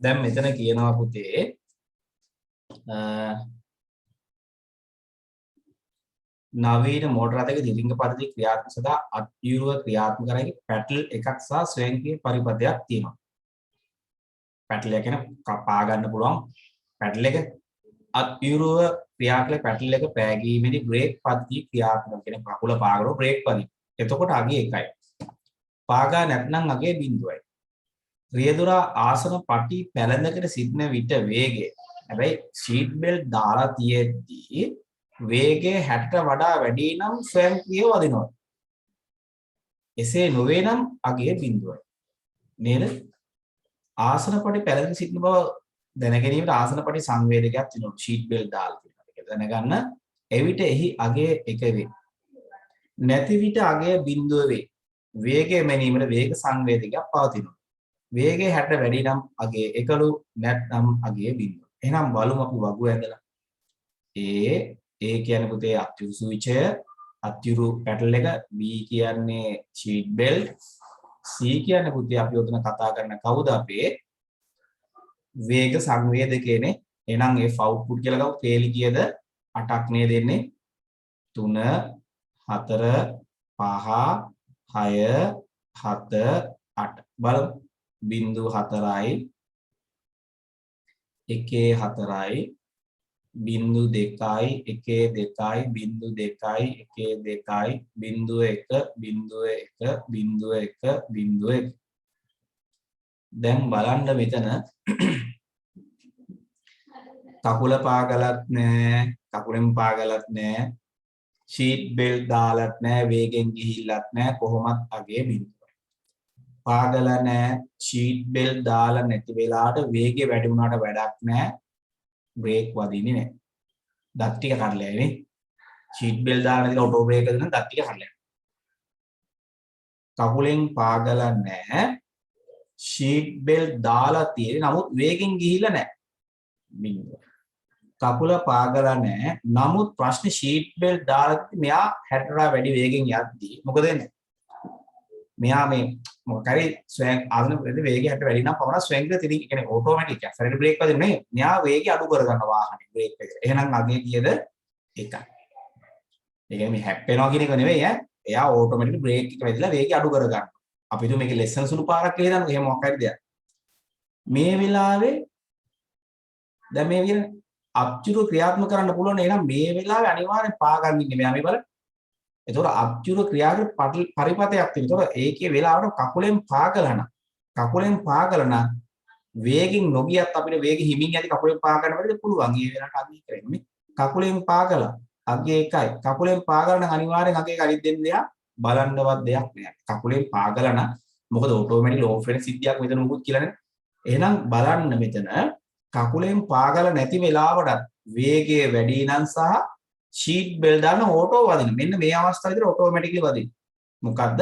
දැන් මෙතන කියනවා පුතේ නවීන මෝටර රථයක දිලිංග පරිදි ක්‍රියාත්මක සඳහා අත්යුරුව ක්‍රියාත්මක කරන පැටල් එකක් සහ ස්වයංක්‍රීය පරිපථයක් තියෙනවා. පැටල් එක කියන්නේ කපා ගන්න පුළුවන් පැටල් එක අත්යුරුව ක්‍රියාත්මක පැටල් එක පෑගීමේදී බ්‍රේක් පද්ධතිය ක්‍රියාත්මක කියන කකුල පාගරෝ බ්‍රේක් පද්ධතිය. එතකොට අගේ 1යි. පාගා නැත්නම් අගේ 0යි. රියදුරා ආසන පටි පැලඳකට සිටින විට වේගය. හැබැයි සීට් බෙල්ට් දාලා තියෙද්දී වේගය 60ට වඩා වැඩි නම් ස්වයංක්‍රීයව වදිනවා. එසේ නොවේ නම් අගේ 0යි. නේද? ආසනපටි පැලඳ සිටින බව දැනගැනීමට ආසනපටි සංවේදකයක් තියෙනවා. ෂීට් බෙල්ට් දාලා තියෙනවා. ඒක දැනගන්න. එවිට එහි අගේ 1 වේ. නැති විට අගේ 0 වේ. වේගය මැනීමට වේග සංවේදකයක් පවතිනවා. වේගය 60 වැඩි නම් අගේ 1ලු නැත්නම් අගේ 0. එහෙනම් බලමු අපි වගුව ඇඳලා. A කියන්නේ පුතේ අත්යුරු සුවිචය, අත්යුරු පැටල් එක, B කියන්නේ ෂීට් බෙල්ට්, C කියන්නේ පුතේ අපි උතන කතා කරන කවුද අපේ වේග සංවේදකයනේ. එහෙනම් F output කියලා ගමු. කේලි කීයද? 8ක් නේ දෙන්නේ. 3 4 5 6 7 8 බලමු. 0.4යි 1.4යි 0.2යි 1.2යි 0.2යි 1.2යි 0.1 දැන් බලන්න මෙතන කකුල පාගලත් නෑ කකුලෙන් පාගලත් නෑ ෂීට් බෙල්ට් දාලත් නෑ වේගෙන් ගිහිල්ලත් නෑ කොහොමත් අගේ 0. පාගල නෑ ෂීට් බෙල්ට් දාලා නැති වෙලාවට වේගය වැඩි වුණාට වැඩක් නෑ බ්‍රේක් වදින්නේ නෑ. දත් ටික කඩලා යන්නේ. ෂීට් බෙල්ට් දාලා නැතිලා ඔටෝ බ්‍රේක් එක දෙන දත් ටික කඩලා යනවා. කකුලෙන් පාගල නෑ ෂීට් බෙල්ට් දාලා තියෙන්නේ නමුත් වේගෙන් ගිහිල්ලා නෑ. බින්දුව. කකුල පාගල නෑ නමුත් ප්‍රශ්නේ ෂීට් බෙල්ට් දාලා මෙයා 60ට වැඩි වේගෙන් යද්දී මොකද වෙන්නේ? මෙයා මේ මොකක් හරි ස්වයං ආසන වේගය 60 වැඩි නම් පමණ ස්වයංක්‍රීය තිරින් කියන්නේ ඔටෝමැටික් එක. ෆෙරඩි බ්‍රේක් වදින්නේ නෙවෙයි. මෙයා වේගය අඩු කරගන්න වාහනේ බ්‍රේක් එක. එහෙනම් අගේ කීයද? 1යි. ඒ කියන්නේ මේ හැප්පෙනවා කියන එක නෙවෙයි ඈ. එයා ඔටෝමැටික් බ්‍රේක් එක වැදිලා වේගය අඩු කරගන්න. අපි හිතුව මේකේ ලෙසන් සුළු පාරක් කියලා දාන්න. එහෙම මොකක් හරි දෙයක්. මේ වෙලාවේ දැන් මේ කියන අත්‍යුරු ක්‍රියාත්මක කරන්න පුළුවන්. එහෙනම් මේ වෙලාවේ අනිවාර්යෙන් පාගන්න ඉන්නේ. මෙයා මේ බලන්න. එතකොට අත්‍යුරු ක්‍රියාවේ පරිපතයක් තියෙනවා. එතකොට ඒකේ වෙලාවට කකුලෙන් පාගලන වේගෙන් නොගියත් අපිට වේගෙ හිමින් යටි කකුලෙන් පා ගන්න බැරිද පුළුවන්. ඒ වෙලාවට අගය කරන්නේ. කකුලෙන් පාගලා අගේ 1යි. කකුලෙන් පාගලන අනිවාර්යෙන් අගේ අනිත් දෙන්න දෙයක් බලන්නවත් දෙයක් නෑ. කකුලෙන් පාගලන මොකද ඔටෝමැටික් ඕෆ් වෙන සිද්ධියක් මෙතන මොකුත් කියලා නේ. එහෙනම් බලන්න මෙතන කකුලෙන් පාගල නැති වෙලාවට වේගය වැඩි නම් සහ ෂීට් බෙල්ට් දාන ඕටෝ වදින. මෙන්න මේ අවස්ථාව විතර ඔටෝමැටික්ලි වදින. මොකද්ද?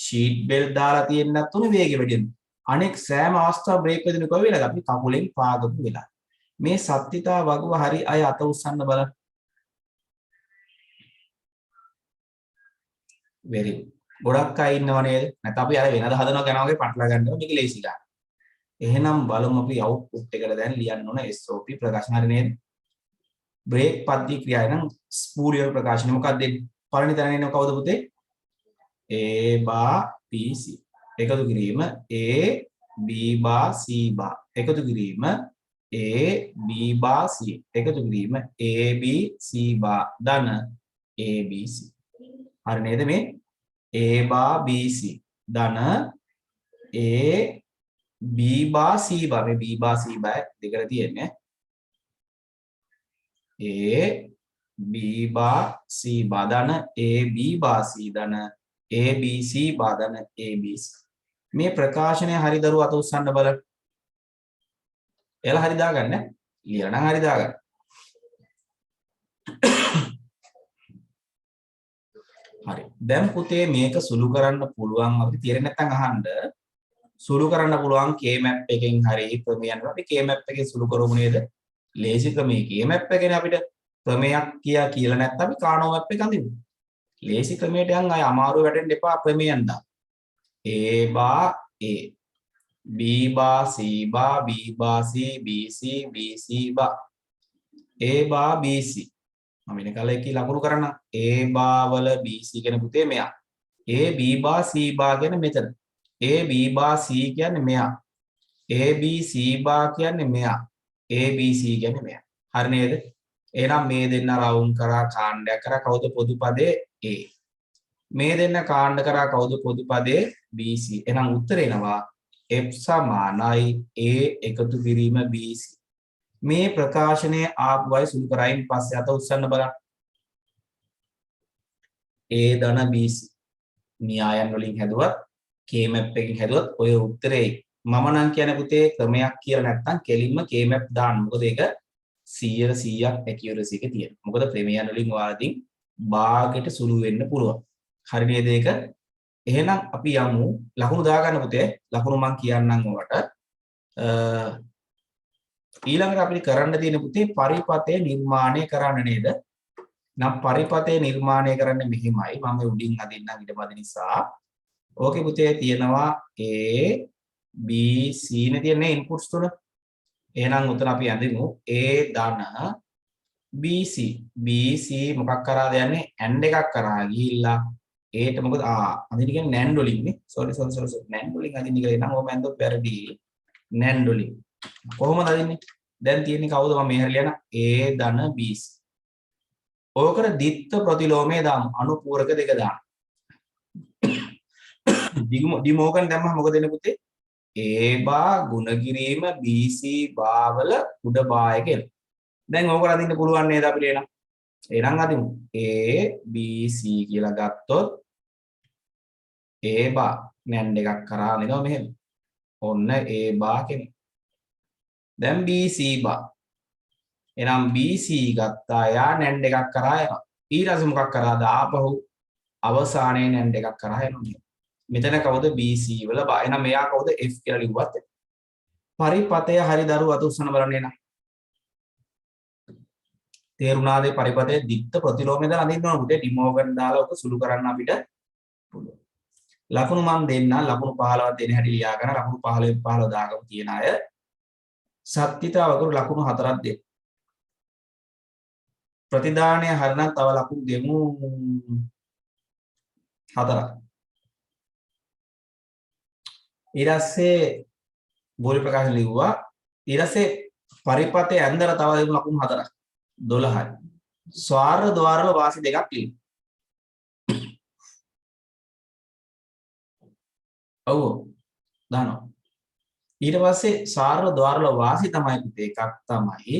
ෂීට් බෙල්ට් දාලා තියෙන්නත් උනේ වේගෙ වැඩි වෙන. අනෙක් සෑම අවස්ථාව බ්‍රේක් වෙදින කොයි වෙලාවද? අපි කකුලෙන් පාගපු වෙලාව. මේ සත්‍තිතා වගුව හරි අය අත උස්සන්න බලන්න. very good. ගොඩක් අය ඉන්නව නේද? නැත්නම් අපි අර වෙනද හදනවා යනවා වගේ පටලවා ගන්නවා. මේක ලේසි ගන්න. එහෙනම් බලමු අපි අවුට්පුට් එකට දැන් ලියන්න ඕන SOP ප්‍රකාශන හරි නේද? බ්‍රේක් පද්ධති ක්‍රියාව නම් ස්පූරියල් ප්‍රකාශනය මොකක්ද දෙන්නේ? පළවෙනි තැන එන්නේ කවුද පුතේ? A bar B C. එකතු කිරීම A B bar C bar. එකතු කිරීම A B bar C. එකතු කිරීම A B C bar ධන A B C. හරි නේද මේ? A bar B C ධන A B bar C bar. මේ B bar C bar දෙකට තියෙන්නේ A B bar C bar ධන A B bar C ධන A B C bar ධන A B C. මේ ප්‍රකාශනය හරි දරුව අත උස්සන්න බලන්න. එයාලා හරි දාගන්න. ලියලා නම් හරි දාගන්න. හරි. දැන් පුතේ මේක සුළු කරන්න පුළුවන් අපිට තේරෙන්නේ නැත්නම් අහන්න. සුළු කරන්න පුළුවන් K-map එකෙන් හරි ක්‍රමයන් අපි K-map එකෙන් සුළු කරමු නේද? ලේසි ක්‍රමයේ K-map එකනේ අපිට ක්‍රමයක් කියලා නැත්නම් අපි කානෝ මැප් එක අඳිමු. ලේසි ක්‍රමයට යන් අය අමාරු වැඩෙන්න එපා ක්‍රමයෙන් දා. A bar A B bar C bar B bar C BC BC bar A bar BC මම ඉන්නේ කල එකේ ලකුණු කරන්න A bar වල BC කියන පුතේ මෙයා A B bar C bar කියන්නේ මෙතන A B bar C කියන්නේ මෙයා A B C bar කියන්නේ මෙයා A B C කියන්නේ මෙයා හරි නේද එහෙනම් මේ දෙන්න රවුන්ඩ් කරා කාණ්ඩයක් කරා කවුද පොදු පදේ A මේ දෙන්න කාණ්ඩ කරා කවුද පොදු පදේ BC එහෙනම් උත්තරේ එනවා F සමානයි A එකතු කිරීම BC මේ ප්‍රකාශනයේ ආපුවයි සුළු කරයින් පස්සේ අත උස්සන්න බලන්න A ධන BC න්‍යායන් වලින් හැදුවත් K map එකකින් හැදුවත් ඔය උත්තරේ මම නම් කියන්නේ පුතේ ක්‍රමයක් කියලා නැත්තම් කෙලින්ම K map දාන්න මොකද ඒක 100% accuracy එක තියෙනවා මොකද ක්‍රමයන් වලින් වාදින් භාගයට සුළු වෙන්න පුළුවන් හරි නේද ඒක එහෙනම් අපි යමු ලකුණු දාගන්න පුතේ ලකුණු මම කියන්නම් ඔයාලට ඊළඟට අපිට කරන්න තියෙන පුතේ පරිපතය නිර්මාණය කරන්න නේද නම් පරිපතය නිර්මාණය කරන්න මෙහිමයි මම උඩින් අදින්නම් ඊට පස්සේ නිසා ඕකේ පුතේ තියෙනවා A B C නේ තියෙන්නේ ඉන්පුට්ස් තුන එහෙනම් උතන අපි අඳිමු A ධන BC BC මොකක් කරාද යන්නේ AND එකක් කරා ගිහිල්ලා ඒට මොකද අදින්න කියන්නේ NAND වලින් නේ sorry NAND වලින් අදින්න කියලා නම් ඕම ඇන්දොත් වැරදි NAND වලින් කොහොමද අදින්නේ දැන් තියෙන්නේ කවුද මම මෙහෙර ලියන A ධන BC ඕකර දිත්ත ප්‍රතිලෝමයේ දාමු අනුපූරක දෙක දාන්න ඩිමෝගන් දැම්මම මොකද වෙන්නේ පුතේ A බා ගුණ කිරීම BC බා වල උඩ බා එක එන දැන් ඕක අදින්න පුළුවන් නේද අපිට එහෙනම් අදිමු A B C කියලා ගත්තොත් A බා NAND එකක් කරා නේද මෙහෙම ඔන්න A බා කෙනෙක් දැන් BC බා එහෙනම් BC ගත්තා යා NAND එකක් කරා යනවා ඊට පස්සේ මොකක් කරාද ආපහු අවසානයේ NAND එකක් කරා යනවා මෙතන කවුද BC වල බා එහෙනම් මෙයා කවුද F කියලා ලිව්වත් පරිපතය හරි දරුව අත උස්සන බලන්න එන තේරුණාද පරිපතයේ දිත්ත ප්‍රතිලෝමය දාලා අඳින්න ඕන පුතේ ඩිමෝගන් දාලා ඔක සුළු කරන්න අපිට පුළුවන් ලකුණු මම දෙන්න ලකුණු 15ක් දෙන හැටි ලියා ගන්න ලකුණු 15 15 දාගමු කියන අය සත්‍යිතා වගුරු ලකුණු 4ක් දෙන්න ප්‍රතිදානය හරිනම් තව ලකුණු දෙමු 4ක් ඊට පස්සේ බෝලි ප්‍රකාශ ලිව්වා ඊට පස්සේ පරිපතේ ඇන්දර තව දෙමු ලකුණු 4ක් 12යි ස්වාර ద్వාර වල වාසි දෙකක් ලියන්න ඔව් දානවා ඊට පස්සේ ස්වාර ద్వාර වල වාසි තමයි පුතේ එකක් තමයි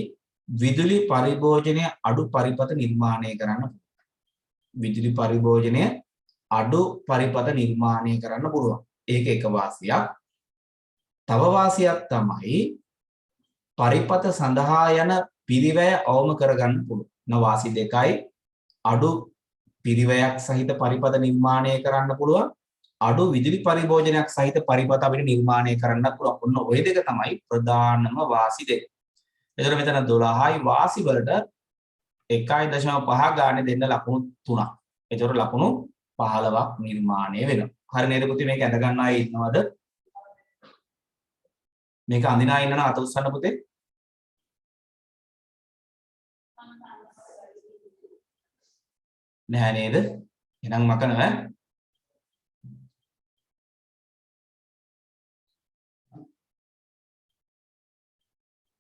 විදුලි පරිභෝජනය අඩු පරිපත නිර්මාණය කරන්න විදුලි පරිභෝජනය අඩු පරිපත නිර්මාණය කරන්න පුළුවන් ඒක එක වාසියක් තව වාසියක් තමයි පරිපත සඳහා යන පිරිවැය අවම කරගන්න පුළුවන් වාසි දෙකයි අඩු පිරිවැයක් සහිත පරිපත නිර්මාණය කරන්න පුළුවන් අඩු විදුලි පරිභෝජනයක් සහිත පරිපත අපිට නිර්මාණය කරන්න පුළුවන් ඔන්න ওই දෙක තමයි ප්‍රධානම වාසි දෙක එතකොට මෙතන 12යි වාසි වලට 1.5 ගානේ දෙන්න ලකුණු 3ක්. එතකොට ලකුණු 15ක් නිර්මාණය වෙනවා. හරි නේද පුතේ මේක ඇඳ ගන්න අය ඉන්නවද? මේක අඳින අය ඉන්නන අත උස්සන්න පුතේ. නැහැ නේද? එහෙනම් මකනව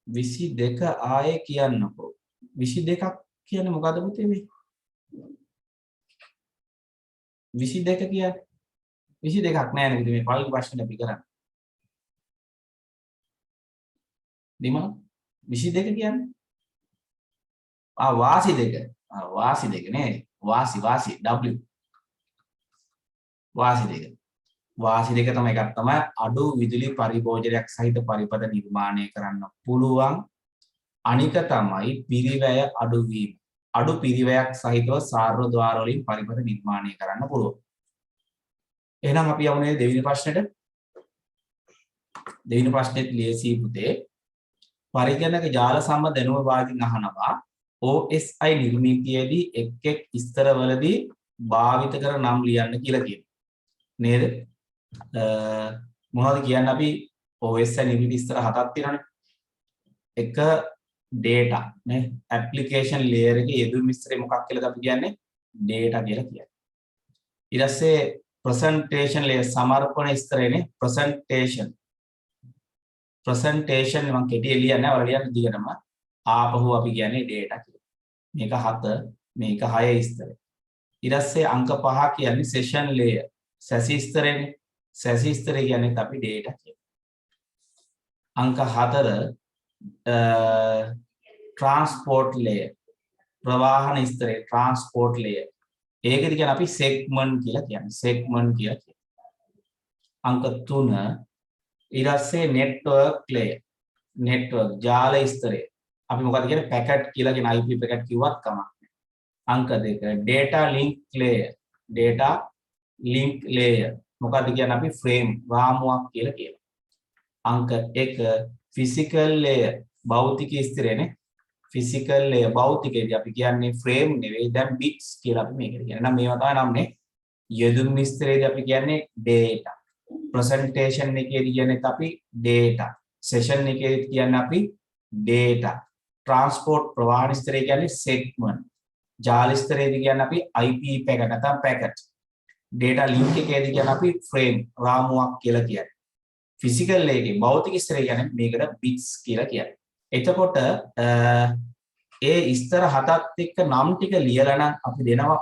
22 ආයේ කියන්නකෝ 22ක් කියන්නේ මොකද්ද පුතේ මේ 22 කියන්නේ 22ක් නෑ නේද මේ පළවෙනි ප්‍රශ්නේ අපි කරන්නේ දිමා 22 කියන්නේ වාසි දෙක වාසි දෙක නේ වාසි W වාසි දෙක තමයි එකක් තමයි අඩු විදුලි පරිභෝජනයක් සහිත පරිපත නිර්මාණය කරන්න පුළුවන් අනික තමයි පිරිවැය අඩු වීම අඩු පිරිවැයක් සහිතව සාර්ව ద్వාර වලින් පරිපත නිර්මාණය කරන්න පුළුවන් එහෙනම් අපි යමුනේ දෙවෙනි ප්‍රශ්නෙට දෙවෙනි ප්‍රශ්නෙත් ලියසී පුතේ පරිගණක ජාල සම්බන්ධ දැනුම භාගින් අහනවා OSI නිර්මිතියේදී එක් ස්තරවලදී භාවිත කර නම් ලියන්න කියලා කියනවා නේද මොනවද කියන්නේ අපි OS and unit ඉස්සර හතක් තියෙනවානේ. එක data නේ application layer එකේ යෙදුම් විස්තරේ මොකක් කියලාද අපි කියන්නේ data කියලා කියන්නේ. ඊට පස්සේ presentation layer සමර්පණ විස්තරේනේ presentation මම කෙටි එළියන්නේ ඔයාලා ලියන්න දිගටම ආපහු අපි කියන්නේ data කියලා. මේක 7 මේක 6 විස්තරේ. ඊට පස්සේ අංක 5 කියන්නේ session layer සැසි විස්තරේනේ. සැසි විස්තරේ කියන්නේ අපි data කියලා. අංක 4 transport layer ප්‍රවාහන ස්තරේ transport layer ඒකද කියන්නේ අපි segment කියලා කියන්නේ segment කියලා කියන්නේ අංක 3 ඊට පස්සේ network layer network ජාල ස්තරේ අපි මොකද කියන්නේ packet කියලා කියන IP packet කිව්වත් කමක් නැහැ අංක 2 data link layer මොකද කියන්නේ අපි frame රාමුවක් කියලා කියනවා අංක 1 physical layer භෞතික ස්තරේනේ physical layer භෞතිකයේදී අපි කියන්නේ frame නෙවෙයි දැන් bits කියලා අපි මේකට කියන්නේ. නම් මේවා තමයි නම්නේ. යෙදුම් විස්තරයේදී අපි කියන්නේ data. presentation එකේදී කියන්නේ අපි data. session එකේදී කියන්නේ අපි data. transport ප්‍රවාහන ස්තරය කියන්නේ segment. ජාල ස්තරයේදී කියන්නේ අපි IP packet නැත්නම් packet. data link එකේදී කියන්නේ අපි frame රාමුවක් කියලා කියන්නේ. physical layer එකේ භෞතික ස්තරය කියන්නේ මේකට bits කියලා කියන්නේ. එතකොට ඒ ස්තර හතත් එක්ක නම් ටික ලියලා නම් අපි දෙනවා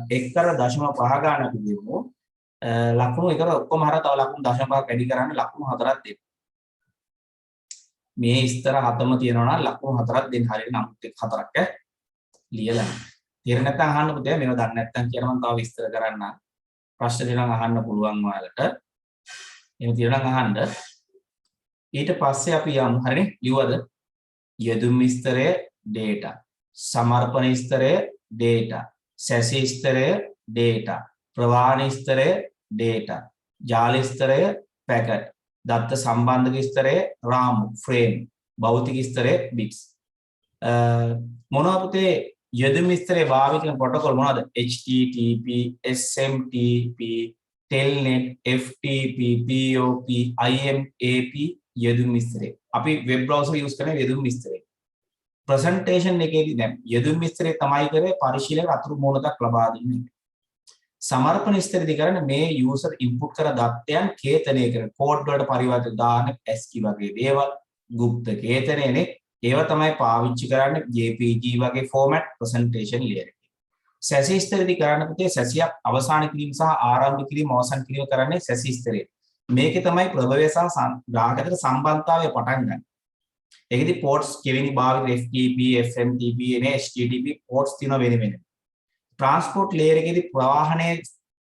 1.5 ගන්න අපි දෙමු ලකුණු එකට ඔක්කොම හරහා තව ලකුණු 0.5ක් වැඩි කරන්න ලකුණු 4ක් දෙන්න මේ ස්තර හතම තියෙනවා නම් ලකුණු 4ක් දෙන්න හරියට නම් ටික 4ක් ලියලා තේරෙන්නේ නැත්නම් අහන්න පුතේ මේව දන්නේ නැත්නම් කියන මම තව විස්තර කරන්න ප්‍රශ්න දෙනවා අහන්න පුළුවන් ඔයාලට එහෙම තියෙනවා නම් අහන්න ඊට පස්සේ අපි යමු හරිනේ ලියවද යෙදුම් විස්තරය data සමර්පණ විස්තරය data සැසි විස්තරය data ප්‍රවාහන විස්තරය data ජාල විස්තරය packet දත්ත සම්බන්ධක විස්තරය රාමු frame භෞතික විස්තරය bits මොනවා පුතේ යෙදුම් විස්තරේ භාවිත කරන protocol මොනවද http smtp telnet ftp pop imap යෙදුම් විස්තරේ අපි වෙබ් බ්‍රවුසර් යූස් කරන යෙදුම් විස්තරේ ප්‍රසන්ටේෂන් එකේදී දැන් යෙදුම් විස්තරේ තමයි කරේ පරිශීලක අතුරු මූලකක් ලබා දෙන්නේ සමර්පණ විස්තරේදී කරන්නේ මේ යූසර් ඉන්පුට් කර දත්තයන් කේතනය කරන කෝඩ් වලට පරිවර්තන දාන ASCII වගේ දේවල් গুপ্ত කේතනයනේ ඒව තමයි පාවිච්චි කරන්නේ JPG වගේ ෆෝමැට් ප්‍රසන්ටේෂන් ලේයර් එකේ සැසි විස්තරේදී කරන්න පුතේ සැසියක් අවසන් කිරීම සහ ආරම්භ කිරීම අවසන් කිරීම කරන්නේ සැසි විස්තරේ මේකේ තමයි ප්‍රභවය සහ ග්‍රාහකයට සම්බන්ධතාවය පටන් ගන්න. ඒකෙදි ports කෙවෙනි භාවිත FTP, FMTP, HTTP ports තියෙනවා වෙන වෙන. transport layer එකේදී ප්‍රවාහනය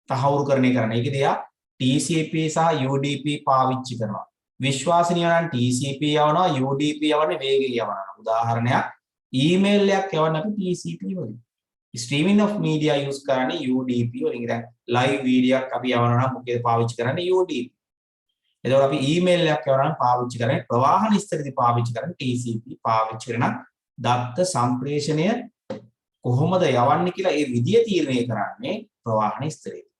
තහවුරු කරන්නේ කරන. ඒකෙදී යා TCP සහ UDP පාවිච්චි කරනවා. විශ්වාසනීය නම් TCP යවනවා, UDP යවන්නේ වේගය යවනවා. උදාහරණයක් email එකක් යවන්න අපි TCP වලින්. streaming of media use කරන්නේ UDP වලින්. දැන් live video එකක් අපි යවනවා නම් මොකේද පාවිච්චි කරන්නේ UDP. එතකොට අපි ඊමේල් එකක් යවනවා පාවිච්චි කරන්නේ ප්‍රවාහන ස්තරයේදී පාවිච්චි කරන්නේ TCP පාවිච්චි කරන දත්ත සම්ප්‍රේෂණය කොහොමද යවන්නේ කියලා ඒ විදිය තීරණය කරන්නේ ප්‍රවාහන ස්තරයේදී.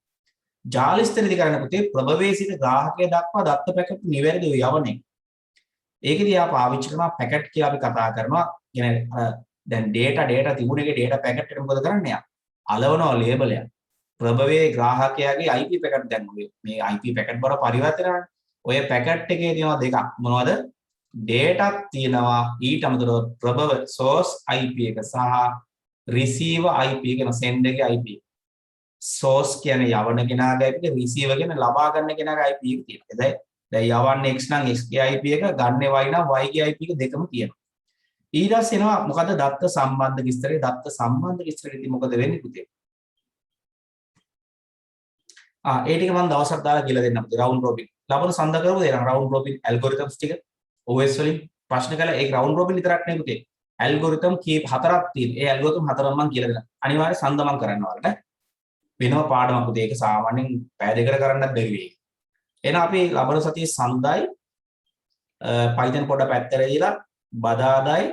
ජාල ස්තරයේදී කරන්නේ පුතේ ප්‍රභවයේ සිට ග්‍රාහකයා දක්වා දත්ත පැකට් නිවැරදිව යවන්නේ. ඒකෙදී ආ පාවිච්චි කරනවා පැකට් කියලා අපි කතා කරනවා. කියන්නේ දැන් data තිබුණ එකේ data පැකට් එකට මොකද කරන්නේ? අලවනවා ලේබල් එක. ප්‍රභවයේ ග්‍රාහකයාගේ IP පැකට් දැන් මේ IP පැකට් වල පරිවර්තනය ඔය පැකට් එකේ තියෙනවා දෙකක් මොනවද data තියෙනවා ඊට අමතරව ප්‍රභව source IP එක සහ receiver IP කියන send එකේ IP source කියන්නේ යවන කෙනාගේ IP එක receiver කියන්නේ ලබා ගන්න කෙනාගේ IP එක තියෙනවා දැන් යවන්නේ x නම් x ගේ IP එක ගන්න y නම් y ගේ IP එක දෙකම තියෙනවා ඊට පස්සේ එනවා මොකද දත්ත සම්බන්ධක විස්තරේ දත්ත සම්බන්ධක විස්තරේදී මොකද වෙන්නේ පුතේ ඒ ටික මම දවසක් දාලා කියලා දෙන්නම් පුතේ round robin ලබන සඳ කරමු දෙනවා round robin algorithms ටික OS වලින් ප්‍රශ්න කළා ඒක round robin විතරක් නෙවෙයි පුතේ algorithm කීප හතරක් තියෙන. ඒ algorithm හතරම මම කියලා දෙනවා. අනිවාර්ය සඳ මම කරන්න වලට වෙනම පාඩමක් පුතේ ඒක සාමාන්‍යයෙන් පැය දෙකකට කරන්නත් බැරි වෙයි. එහෙනම් අපි ලබන සතියේ සඳයි Python පොඩ පැත්තට දීලා බදාදායි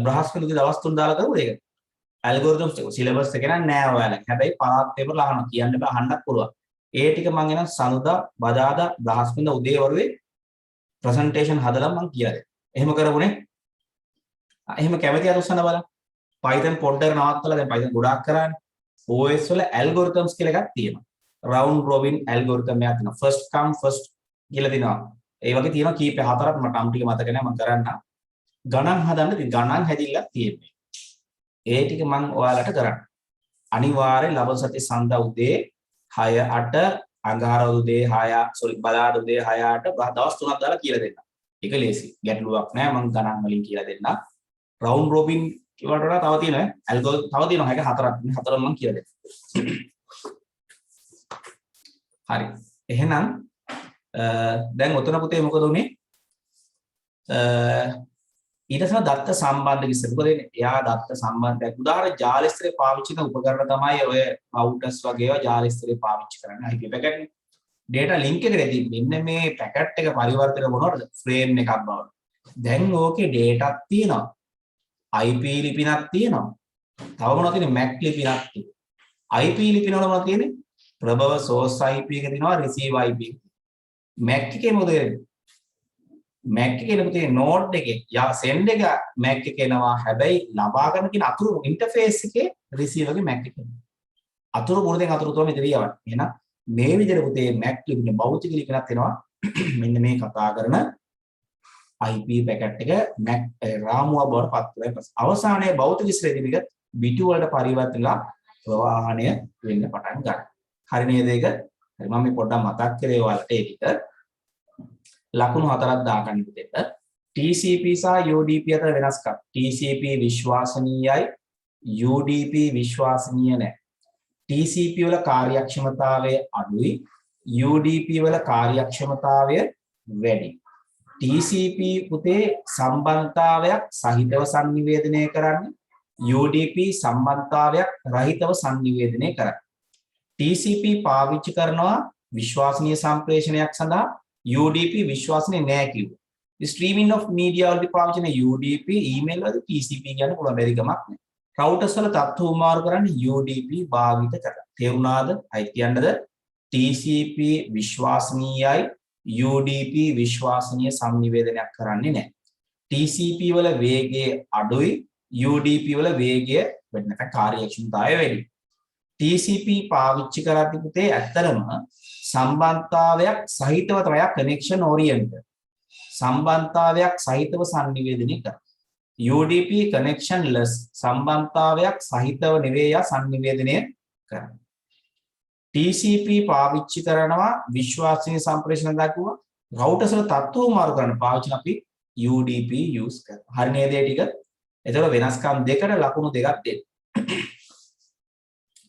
බ්‍රහස්පතින්දා දවස් 3 දාලා කරමු ඒක. algorithms ටික syllabus එක නෑ ඔයාලගේ. හැබැයි පළාත් පේපර් අහන්න කියන්න බෑ අහන්නත් පුළුවන්. ඒ ටික මම එන සනුදා බදාදා බ්‍රහස්පතින්දා උදේ වරුවේ ප්‍රසන්ටේෂන් හදලා මම කියලා දෙන්න. එහෙම කරමුනේ. එහෙම කැමති අර උස්සන්න බලන්න. Python පොඩ්ඩක් නවත්තලා දැන් Python ගොඩාක් කරානේ. OS වල algorithms කියලා එකක් තියෙනවා. round robin algorithm එකක් තියෙනවා. first come first කියලා දෙනවා. ඒ වගේ තියෙනවා කීප හතරක් මට නම් ටික මතක නැහැ මම කරන්න. ගණන් හදන්න ගණන් හැදිල්ලක් තියෙන්නේ. ඒ ටික මම ඔයාලට කරන්න. අනිවාර්යෙන් ලබන සති සඳ උදේ 6:08 අඟහරුවා උදේ 6 බදාදා උදේ 6:08 දවස් 3ක් දාලා කියලා දෙන්න. ඒක ලේසි. ගැටලුවක් නැහැ මම ගණන් වලින් කියලා දෙන්න. round robin කිව්වට වඩා තව තියෙනවා ඇල්ගොරිතම් තව තියෙනවා ඒක හතරක් මම කියලා දෙන්න. හරි. එහෙනම් දැන් ඔතන පුතේ මොකද උනේ? ඊට පස්සේ දත්ත සම්බන්ධ විස්තර. මොකද එයා දත්ත සම්බන්ධයක් උදාහරණ ජාල ස්තරේ පාවිච්චි කරන උපකරණ තමයි ඔය routers වගේ ඒවා ජාල ස්තරේ පාවිච්චි කරන්නේ. IP පැකට් නේ. data link එකේදී මෙන්න මේ පැකට් එක පරිවර්තන මොනවද? frame එකක් බවට. දැන් ඕකේ data තියෙනවා. IP ලිපිනක් තියෙනවා. තව මොනවද තියෙන්නේ? MAC ලිපිනක් තියෙනවා. IP ලිපින වල මොනවද තියෙන්නේ? ප්‍රභව source IP එක තියෙනවා, receive IP එක. MAC එකේ මොකද වෙන්නේ? MAC එකේ පුතේ node එකේ යා send එක MAC එකේ එනවා. හැබැයි ලබා ගන්න කියන අතුරු interface එකේ receive එකේ MAC එකේ. අතුරු මොනදෙන් අතුරු තමයි මෙතන යවන්නේ. එහෙනම් මේ විදිහට පුතේ MAC ලිපින භෞතික ලිපිනක් එනවා. මෙන්න මේ කතා කරන IP පැකට් එක MAC රාමුවක් බවට පත් වෙනවා. අවසානයේ භෞතික ශ්‍රේණියක බිටු වලට පරිවර්තනලා ප්‍රවාහණය වෙන්න පටන් ගන්නවා. හරි නේද ඒක? හරි මම මේ පොඩ්ඩක් මතක් කරේ ඔයාලට ඒ ටික. ලකුණු හතරක් දාගන්න දෙන්න. TCP සහ UDP අතර වෙනස්කම්. TCP විශ්වාසනීයයි UDP විශ්වාසනීය නැහැ. TCP වල කාර්යක්ෂමතාවය අඩුයි UDP වල කාර්යක්ෂමතාවය වැඩි. TCP පුතේ සම්බන්ධතාවයක් සහිතව සංනිවේදනය කරන්නේ UDP සම්බන්ධතාවයක් රහිතව සංනිවේදනය කරන්නේ. TCP පාවිච්චි කරනවා විශ්වාසනීය සම්ප්‍රේෂණයක් සඳහා UDP විශ්වාසනීය නෑ කිව්වා. ස්ට්‍රීමින් ඔෆ් මීඩියා වලදී පාවිච්චි කරන UDP ඊමේල් වලදී TCP කියන්න පුළුවන් බැරි කමක් නෑ. රවුටර්ස් වල තත්ත්ව උමාරු කරන්නේ UDP භාවිත කරලා. තේරුණාද? අයි කියන්නද? TCP විශ්වාසනීයයි UDP විශ්වාසනීය සංනිවේදනයක් කරන්නේ නැහැ. TCP වල වේගය අඩුයි UDP වල වේගය වැඩි නැත්නම් කාර්යක්ෂමතාවය වැඩි. TCP පාවිච්චි කරද්දී පුතේ ඇත්තරම සම්බන්ධතාවයක් සහිතව තමයි කනෙක්ෂන් ඕරියන්ටඩ්. සම්බන්ධතාවයක් සහිතව සංනිවේදනය කරනවා. UDP connectionless සම්බන්ධතාවයක් සහිතව නෙවෙයි සංනිවේදනය කරනවා. TCP පාවිච්චි කරනවා විශ්වාසනීය සම්ප්‍රේෂණ දක්වුවා. routers වල තත්ත්ව මාරු කරන්න පාවිච්චි අපි UDP use කරනවා. හරි නේද ඒ ටික? එතකොට වෙනස්කම් දෙකට ලකුණු දෙකක් දෙන්න.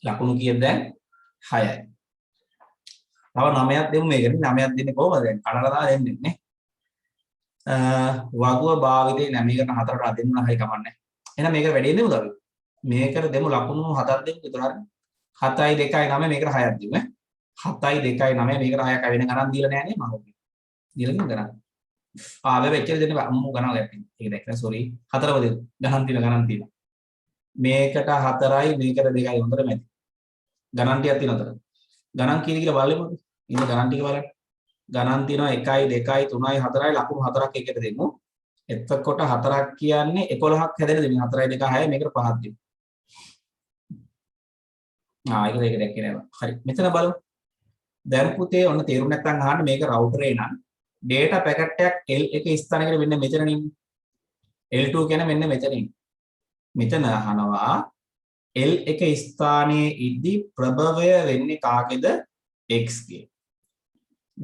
ලකුණු කීයද දැන්? 6යි. තව 9ක් දෙමු මේකට. 9ක් දෙන්නේ කොහොමද දැන්? කනලා දාලා දෙන්නේ නේ. වගුව භාවිතේ නැ මේකට 4ට දෙන්න හරි කමන්නේ. එහෙනම් මේක වැඩි දෙමුද අපි? මේකට දෙමු ලකුණු 7ක් දෙමු විතර හරි. 7යි 2යි 9 මේකට 6ක් දෙමු ඈ. 7යි 2යි 9 මේකට 6ක් වෙන ගණන් දීලා නැහැ නේ මම ඔගේ. දීලා තියෙන ගණන්. ආ වෙච්ච දෙන්න බෑ අම්මෝ ගණන් ගැප්පින්. ඒක දැක්කම සෝරි. 4ම දෙමු. ගණන් තියෙනවා. මේකට 4යි මේකට 2යි හොඳට මැදි. ගණන් ටිකක් තියෙනවා අතර. ගණන් කීයද කියලා බලමු. ඉන්න ගණන් ටික බලන්න. ගණන් තියෙනවා 1යි 2යි 3යි 4යි ලකුණු 4ක් එකට දෙමු. එතකොට 4ක් කියන්නේ 11ක් හැදෙන දෙමු. 4යි 2යි 6යි මේකට 5ක් දෙමු. ඒක දැක්කේ නෑ. හරි. මෙතන බලමු. දැන් පුතේ ඔන්න තේරුම් නැත්නම් අහන්න මේක රවුටර් එක නම් data packet එකක් L1 ස්ථානයකට මෙන්න මෙතන ඉන්නේ. L2 කියන්නේ මෙන්න මෙතන ඉන්නේ. මෙතන අහනවා L1 ස්ථානයේ ඉදි ප්‍රභවය වෙන්නේ කාගේද? X ගේ.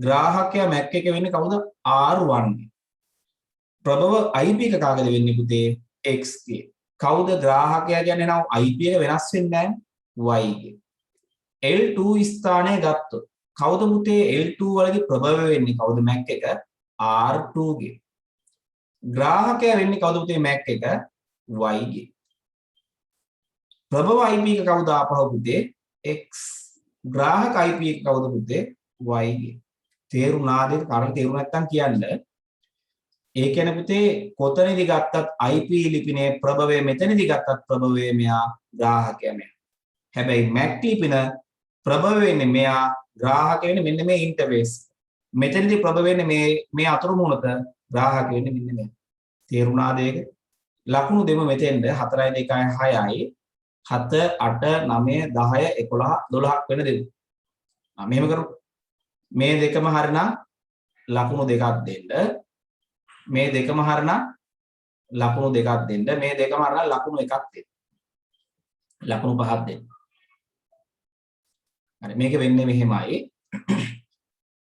ග්‍රාහකයා MAC එක වෙන්නේ කවුද? R1 ගේ. ප්‍රභව IP එක කාගේද වෙන්නේ පුතේ? X ගේ. කවුද ග්‍රාහකයා කියන්නේ නම් IP එක වෙනස් වෙන්නේ නැහැ Y ගේ. L2 ස්ථානය ගත්තොත් කවුද පුතේ L2 වලගේ ප්‍රභවය වෙන්නේ කවුද MAC එක? R2 ගේ. ග්‍රාහකයා වෙන්නේ කවුද පුතේ MAC එක? Y ගේ. ප්‍රභව IP එක කවුද ආපහු පුතේ? X. ග්‍රාහක IP එක කවුද පුතේ? Y ගේ. තේරුණාද? කාරණා තේරුණ නැත්නම් කියන්න. ඒ කියන්නේ පුතේ කොතනදි ගත්තත් IP ලිපිනේ ප්‍රභවය මෙතනදි ගත්තත් ප්‍රභවය මෙහා ග්‍රාහකයා මෙහා. හැබැයි MAC ලිපින ප්‍රබව වෙන්නේ මෙයා ග්‍රාහක වෙන්නේ මෙන්න මේ ඉන්ටර්ෆේස්. මෙතනදී ප්‍රබව වෙන්නේ මේ අතුරු මුණත ග්‍රාහක වෙන්නේ මෙන්න මේ. තේරුණාද ඒක? ලකුණු දෙමු මෙතෙන්ද 4යි 2යි 6යි 7 8 9 10 11 12ක් වෙන දෙමු. මෙහෙම කරමු. මේ දෙකම හරිනම් ලකුණු දෙකක් දෙන්න. මේ දෙකම හරිනම් ලකුණු දෙකක් දෙන්න. මේ දෙකම හරිනම් ලකුණු එකක් දෙන්න. ලකුණු පහක් දෙන්න. හරි මේක වෙන්නේ මෙහෙමයි.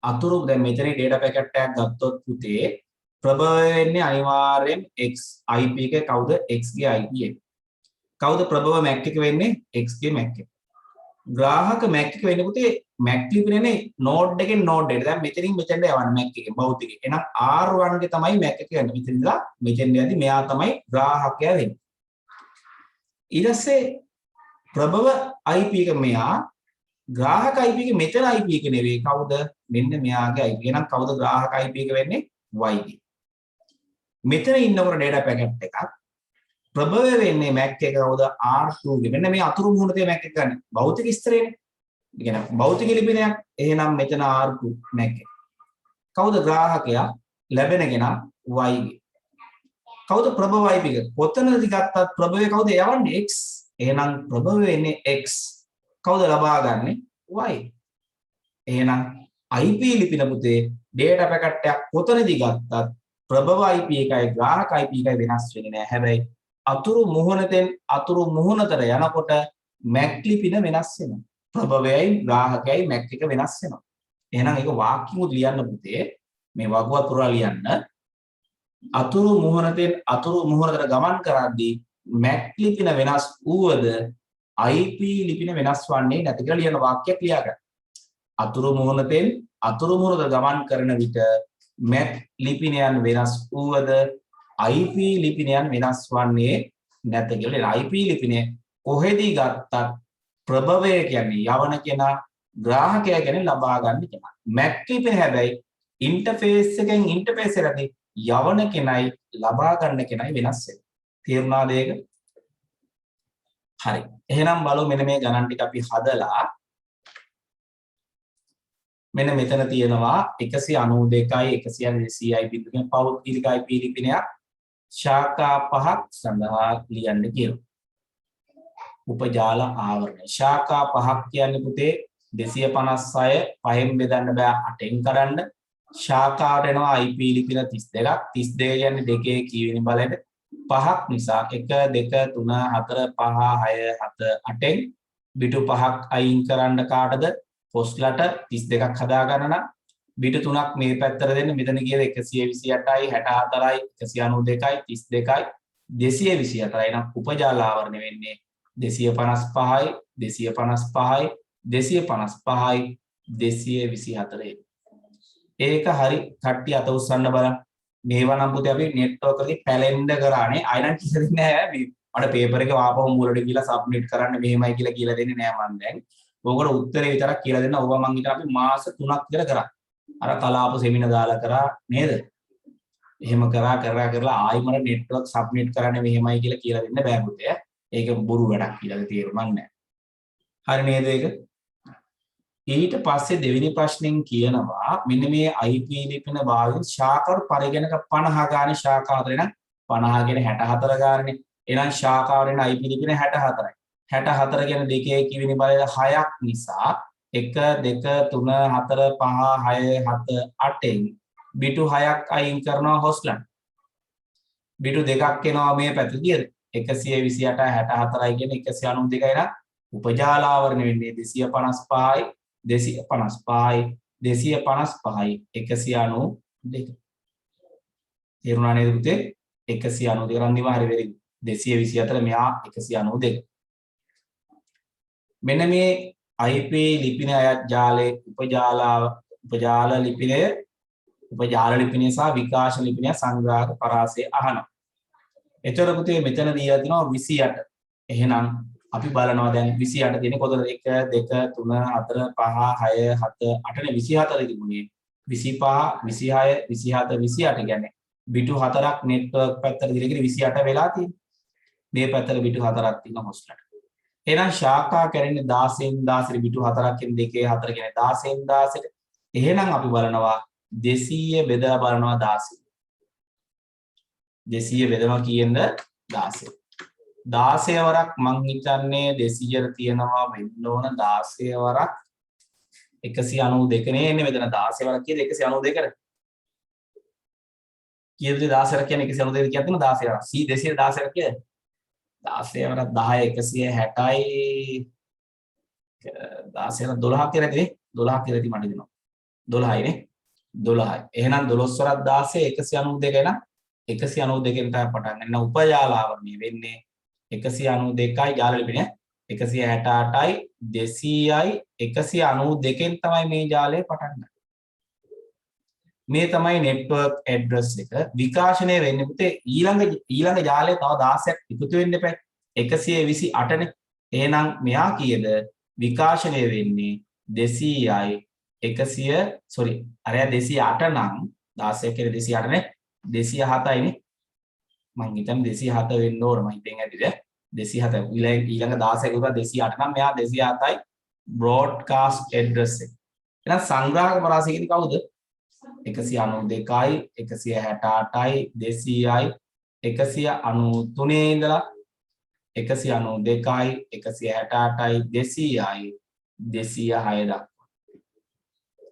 අතුරු දැන් මෙතන data packet එකක් ගත්තොත් පුතේ ප්‍රබව වෙන්නේ අනිවාර්යෙන් x IP එක කවුද x ගේ IP එක. කවුද ප්‍රබව MAC එක වෙන්නේ x ගේ MAC එක. ග්‍රාහක MAC එක වෙන්නේ පුතේ MAC ලිපිනේ node එකෙන් node එකට. දැන් මෙතනින් මෙතෙන්ට යවන්නේ MAC එකේ භෞතිකේ. එහෙනම් R1 ගේ තමයි MAC එක යන්නේ. මෙතන ඉඳලා මෙතෙන් යද්දි මෙයා තමයි ග්‍රාහකයා වෙන්නේ. ඊට පස්සේ ප්‍රබව IP එක මෙයා ග්‍රාහක IP එක මෙතන IP එක නෙවෙයි කවුද මෙන්න මෙයාගේ IP. එහෙනම් කවුද ග්‍රාහක IP එක වෙන්නේ y ගේ. මෙතන ඉන්නකොට data packet එකක් ප්‍රබව වෙන්නේ MAC එක කවුද R2 ගේ. මෙන්න මේ අතුරු මුහුණතේ MAC එක ගන්න. භෞතික ස්තරේනේ. ඒ කියන්නේ භෞතික ලිපිනයක්. එහෙනම් මෙතන R2 MAC එක. කවුද ග්‍රාහකයා ලැබෙන කෙනා y ගේ. කවුද ප්‍රබව IP එක? කොතනද ගත්තත් ප්‍රබවේ කවුද යවන්නේ x. එහෙනම් ප්‍රබව වෙන්නේ x. කවුද ලබා ගන්නෙ y. එහෙනම් IP ලිපින පුතේ data packet එකක් කොතනදී ගත්තත් ප්‍රබව IP එකයි ග්‍රාහක IP එකයි වෙනස් වෙන්නේ නැහැ. හැබැයි අතුරු මුහුණතෙන් අතුරු මුහුණතට යනකොට MAC ලිපින වෙනස් වෙනවා. ප්‍රබවයයි ග්‍රාහකයයි MAC එක වෙනස් වෙනවා. එහෙනම් ඒක වාක්‍යමුත් ලියන්න පුතේ. මේ වගුවත් පුරා ලියන්න. අතුරු මුහුණතෙන් අතුරු මුහුණතට ගමන් කරද්දී MAC ලිපින වෙනස් වූවද IP ලිපින වෙනස් වන්නේ නැති කියලා ලියන වාක්‍යයක් ලියා ගන්න. අතුරු මුහුණතෙන් අතුරු මුහුණත ගමන් කරන විට MAC ලිපිනයන් වෙනස් වූවද IP ලිපිනයන් වෙනස් වන්නේ නැත කියලා. IP ලිපිනේ කොහෙදී ගත්තත් ප්‍රබවය කියන්නේ යවන කෙනා ග්‍රාහකයා කියන්නේ ලබා ගන්න කෙනා. MAC ලිපින හැබැයි ඉන්ටර්ෆේස් එකෙන් ඉන්ටර්ෆේස් එකදී යවන කෙනයි ලබා ගන්න කෙනයි වෙනස් වෙන්නේ. තේරුණාද ඒක? හරි. එහෙනම් බලමු මෙන්න මේ ගණන් ටික අපි හදලා මෙන්න මෙතන තියෙනවා 192යි 180යි බිඳුවෙන් පෞද්ගලික IP ලිපිනයක් ශාඛා පහක් සඳහා ලියන්න කියලා. උපජාල ආවරණය. ශාඛා පහක් කියන්නේ පුතේ 256 පහෙන් බෙදන්න බෑ 8න් කරන්න. ශාඛාවට එනවා IP ලිපින 32ක්. 32 කියන්නේ දෙකේ කීවෙනි බලයට පහක් නිසා 1 2 3 4 5 6 7 8න් බිටු පහක් අයින් කරන්න කාටද පොස්ලට 32ක් හදා ගන්න නම් බිටු 3ක් මේ පැත්තට දෙන්න. මෙතන කියලා 128යි 64යි 192යි 32යි 228යි නම් උපජාල ආවරණය වෙන්නේ 255යි 255යි 255යි 224යි. ඒක හරි කට්ටිය අත උස්සන්න බලන්න. මේවා නම් පුතේ අපි නෙට්වර්ක් එකේ පැලෙන්න කරානේ. අයනම් කියලා දෙන්නේ නැහැ. මට පේපර් එකේ ආපහු මුලට ගිහලා සබ්මිට් කරන්න මෙහෙමයි කියලා දෙන්නේ නැහැ මම දැන්. ඕකට උත්තරේ විතරක් කියලා දෙන්න. ඕවා මං හිතා අපි මාස 3ක් විතර කරා. අර කලාප සෙමින දාලා කරා නේද? එහෙම කරලා ආයි මට නෙට්වර්ක් සබ්මිට් කරන්න මෙහෙමයි කියලා දෙන්න බෑ පුතේ. ඒක බොරු වැඩක් කියලා තේරුම් නැහැ. හරි නේද ඒක? ඊට පස්සේ දෙවෙනි ප්‍රශ්නෙන් කියනවා මෙන්න මේ IP ලිපින භාවිත ශාඛාවට පරිගණක 50 ගානේ ශාඛා හතරේ නම් 50 කියන 64 ගානේ. එහෙනම් ශාඛාවෙන් IP ලිපින 64යි. 64 කියන දෙකේ කිවිනි බලය 6ක් නිසා 1 2 3 4 5 6 7 8න් බිටු 6ක් අයින් කරනවා හොස්ලන්. බිටු දෙකක් එනවා මේ පැත්තේ 128 64යි කියන 192යි නම් උපජාල ආවරණය වෙන්නේ 255යි 255යි 255යි 192. තේරුණා නේද පුතේ? 192 අනිවාර්ය වෙරි 224 මෙහා 192. මෙන්න මේ IP ලිපින අයත් ජාලයේ උපජාල ලිපිනය සහ විකාශ ලිපිනය සංග්‍රහක පරාසය අහනවා. එතකොට පුතේ මෙතන දීලා තිනවා 28. එහෙනම් අපි බලනවා දැන් 28 තියෙන්නේ කොතනද? 1 2 3 4 5 6 7 8 නේ 24 තිබුණේ. 25 26 27 28 කියන්නේ බිටු 4ක් නෙට්වර්ක් පැත්තට දීලා 28 වෙලා තියෙන්නේ. මේ පැත්තට බිටු 4ක් තියෙන හොස්ට්ලට. එහෙනම් ශාඛා කැරෙන්නේ 16න් 16 පිටු 4කින් 2 4 කියන්නේ 16න් 16ට. එහෙනම් අපි බලනවා 200 බෙදලා බලනවා 16. 200 බෙදනවා කීයෙන්ද 16. 16 වරක් මං හිතන්නේ 200ට තියනවා වෙන්න ඕන 16 වරක් 192 නේ එන්නේ මෙතන 16 වරක් කියද 192ට. කීයද 16 කියන්නේ 192 කියද්දිම 16 වරක්. C 216 කියද? 16 වරක් 10 160යි 16 12ක් කියලා ඇතිනේ 12ක් කියලා ඇති මට දෙනවා 12යි නේ 12යි එහෙනම් 12 වරක් 16 192 එන 192 න් තමයි පටන් ගන්න උපජාලාවර්ණය වෙන්නේ 192යි ජාල ලිපිනේ 168යි 200යි 192 න් තමයි මේ ජාලය පටන් ගන්න මේ තමයි නෙට්වර්ක් ඇඩ්‍රස් එක විකාශනය වෙන්නේ පුතේ ඊළඟ ජාලය තව 16ක් එකතු වෙන්න එපා 128 නේ එහෙනම් මෙයා කීයද විකාශනය වෙන්නේ 200යි 100 sorry අරයා 208 නම් 16 කියලා 208 නේ 207යි නේ මං හිතන්නේ 207 වෙන්න ඕන මං හිතෙන් ඇතිද 207 ඊළඟ 16 ගුණා 208 නම් මෙයා 207යි බ්‍රෝඩ්කාස්ට් ඇඩ්‍රස් එක එහෙනම් සංග්‍රාහක පරාසය කියන්නේ කවුද 192යි 168යි 200යි 193 ඉඳලා 192යි 168යි 200යි 206 දක්වා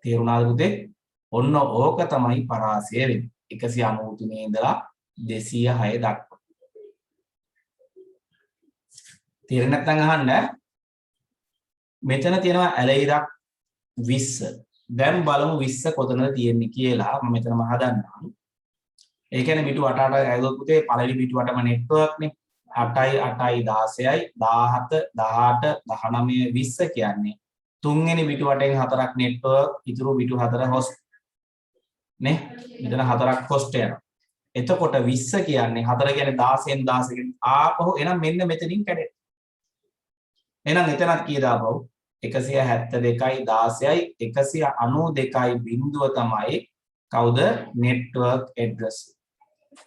තේරුණාද පුතේ ඔන්න ඕක තමයි පරාසය වෙන්නේ 193 ඉඳලා 206 දක්වා තේරෙන්නේ නැත්නම් අහන්න මෙතන තියෙනවා ඇලයිරක් 20 දැන් බලමු 20 කොතනද තියෙන්නේ කියලා මම මෙතනම හදන්නම් ඒ කියන්නේ පිටු 8 ඇවිල්ලා පුතේ පළවෙනි පිටු 8ම නෙට්වර්ක් නේ 8යි 8යි 16යි 17 18 19 20 කියන්නේ තුන්වෙනි පිටු 8න් හතරක් නෙට්වර්ක් ඉතුරු පිටු 4 හොස්ට් නේ මෙතන හතරක් හොස්ට් යනවා එතකොට 20 කියන්නේ 4 කියන්නේ 16න් 16කින් ආපහු එහෙනම් මෙන්න මෙතනින් කැඩෙනවා එහෙනම් එතනත් කීයද ආපහු 172යි 16යි 192යි බිඳුව තමයි කවුද නෙට්වර්ක් ඇඩ්‍රස්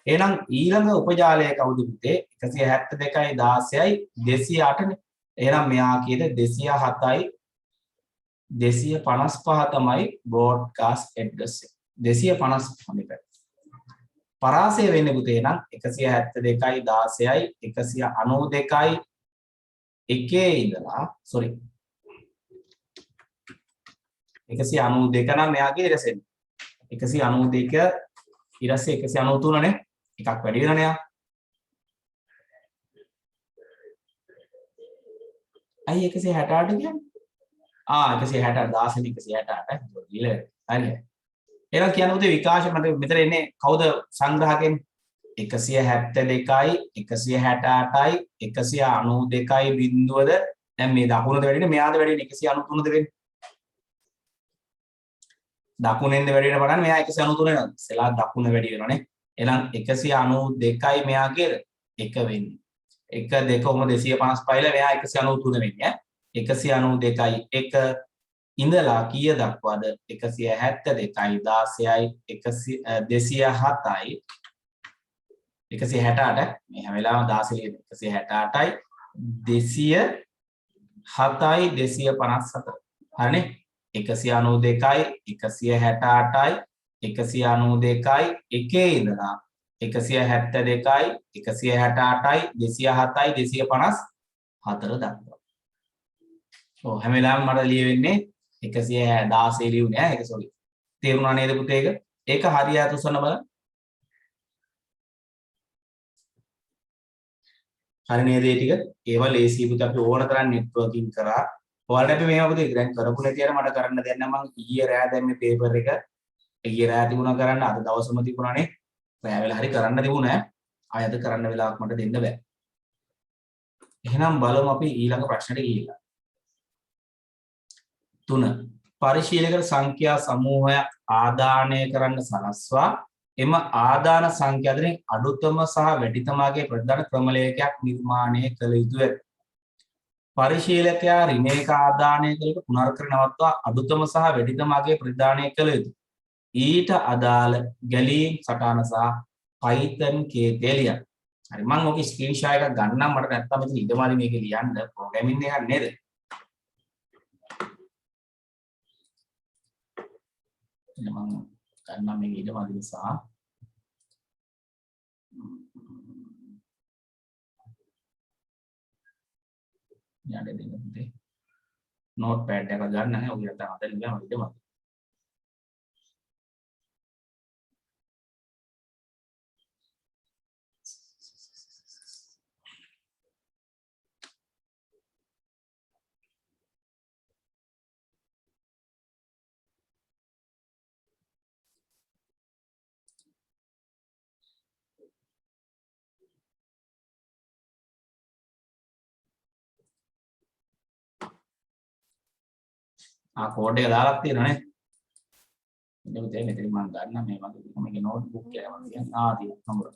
එහෙනම් ඊළඟ උපජාලය කවුද පුතේ 172යි 16යි 208 නේ එහෙනම් මෙයා කීයද 207යි 255 තමයි බ්‍රෝඩ්කාස්ට් ඇඩ්‍රස් එක 255 මේක පරාසය වෙන්නේ පුතේ නම් 172යි 16යි 192යි එකේ ඉඳලා sorry 192 නම් මෙයාගේ ඉරසෙන් 192 ඊරසේ 193 නේ එකක් වැඩි වෙනවනේ යා අයි 168 කියන්නේ 168 16 168 ඊළ හරි එහෙනම් කියන්නේ උදේ විකාශය මට මෙතන එන්නේ කවුද සංග්‍රහකෙන් 172යි 168යි 192යි බිඳුවද දැන් මේ දකුණට වැඩිනේ මෙයාද වැඩිනේ 193ද වෙන්නේ දකුණෙන්ද වැඩි වෙන පටන් මෙයා 193 වෙනවා ඉතලා දකුණ වැඩි වෙනවනේ එහෙනම් 192යි මෙයාගේ 1 වෙන්නේ 1 2 කොහොම 255 ලා මෙයා 193 වෙන්නේ 192යි 1 ඉඳලා කීය දක්වාද 172යි 16යි 207යි 168 මේ හැම වෙලාවෙම 16 ලියන 168යි 207යි 257 හරිනේ 192යි 168යි 192යි එකේ ඉඳලා 172යි 168යි 207යි 254 දක්වා. ඔව් හැම වෙලාවෙම මට ලියවෙන්නේ 116 ලියුනේ ඈ ඒක සෝරි. තේරුණා නේද පුතේ ඒක? ඒක හරියට උසන්න බලන්න. හරි නේද ඒ ටික? ඒවා ලේසි පුතේ අපි ඕන තරම් නෙට්වර්කින් කරා. ඔයාලට අපි මේවා පුතේ දැන් කරපු නැති අර මට කරන්න දෙන්න මම ඊයේ රෑ දැන් මේ පේපර් එක ඊයේ රෑ තිබුණා කරන්න අද දවසම තිබුණානේ. රෑ වෙලා හරි කරන්න තිබුණා. ආයෙත් කරන්න වෙලාවක් මට දෙන්න බෑ. එහෙනම් බලමු අපි ඊළඟ ප්‍රශ්නෙට ගිහිල්ලා. 3. පරිශීලක සංඛ්‍යා සමූහයක් ආදානය කරන්න සලස්වා එම ආදාන සංඛ්‍යා අතරින් අඩුතම සහ වැඩිතමගේ ප්‍රධාන ක්‍රමලේඛයක් නිර්මාණය කළ යුතුය. පරිශීලකයා ඍණයක ආදානය කළ පුනර්කර නවත්වා අඩුතම සහ වැඩිතමගේ ප්‍රදානය කළ යුතුය. ඊට අදාළ ගැලීම් සටහන සහ Python කේතය ලියන්න. හරි මම ඔක ස්ක්‍රීන්ෂොට් එකක් ගන්නම් මට නැත්තම් මෙතන ඉදමාලි මේක ලියන්න ප්‍රෝග්‍රෑමින් එකක් නේද? මම ගන්නම් මේක ඉදමාලි නිසා යන්න දෙන්න පුතේ. නෝට් පැඩ් එකක් ගන්න නැහැ. ඔය නැත්තම් අතරින් ගියාම ඉදමාලි. කෝඩ් එක දාලා තියෙනවනේ. ඉතින් මෙතන මම ගන්න මේ වගේ මේකේ නෝට්බුක් එක මම කියන්නේ තියෙන නම්බර.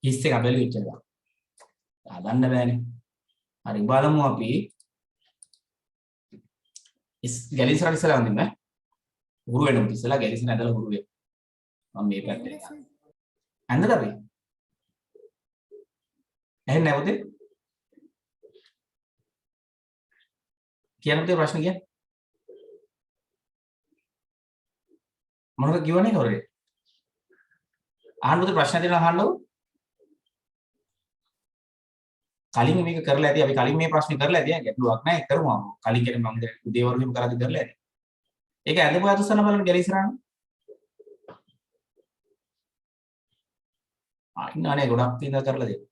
කිස් එක බැලුවෙ ඉච්චලා. හදන්න බෑනේ. හරි බලමු අපි ගැලිසරට ඉස්සලා වඳින්න. හුරු වෙනමු ඉස්සලා ගැලිසර ඇදලා හුරු වෙන්න. මම මේ පැත්තේ යනවා. ඇඳලා අපි. ඇහෙන්නේ නැහැ පුතේ? කියන්න පුතේ ප්‍රශ්න කියන්න. මොනවද කියවන්නේ හොරේ? අහන්න පුතේ ප්‍රශ්න දෙනවා අහන්නකො. කලින් මේක කරලා ඇති අපි කලින් මේ ප්‍රශ්නේ කරලා ඇති ගැටලුවක් නැහැ කරමු කලින් කියන්නේ මම උදේ වරුවේම කරද්දි කරලා ඇති ඒක ඇඳපු අතුස්සන බලන්න ගැලිසරාන ඉන්නනේ ගොඩක් තියෙනවා කරලා දෙන්න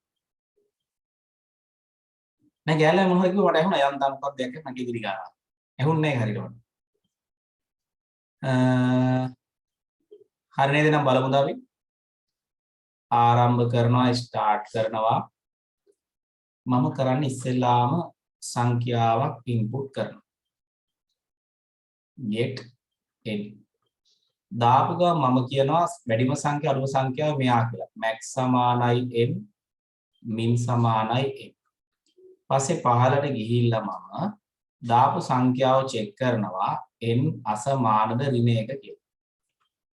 නෑ ගෑල්ලා මොනවද කිව්ව මට ඇහුණා යන්තම් මොකක්ද දෙයක් නැගී ඉදිරි ගන්නවා ඇහුන්නේ නැහැ හරියට හරි නේද නම් බලමු අපි ආරම්භ කරනවා ස්ටාර්ට් කරනවා මම කරන්නේ ඉස්සෙල්ලාම සංඛ්‍යාවක් ඉන්පුට් කරනවා get n දාපු ගමන් මම කියනවා වැඩිම සංඛ්‍යාව අඩුම සංඛ්‍යාව මෙයා කියලා max සමානයි n min සමානයි n පස්සේ පහළට ගිහිල්ලා මම දාපු සංඛ්‍යාව චෙක් කරනවා n අසමානද ඍණ 1 කියලා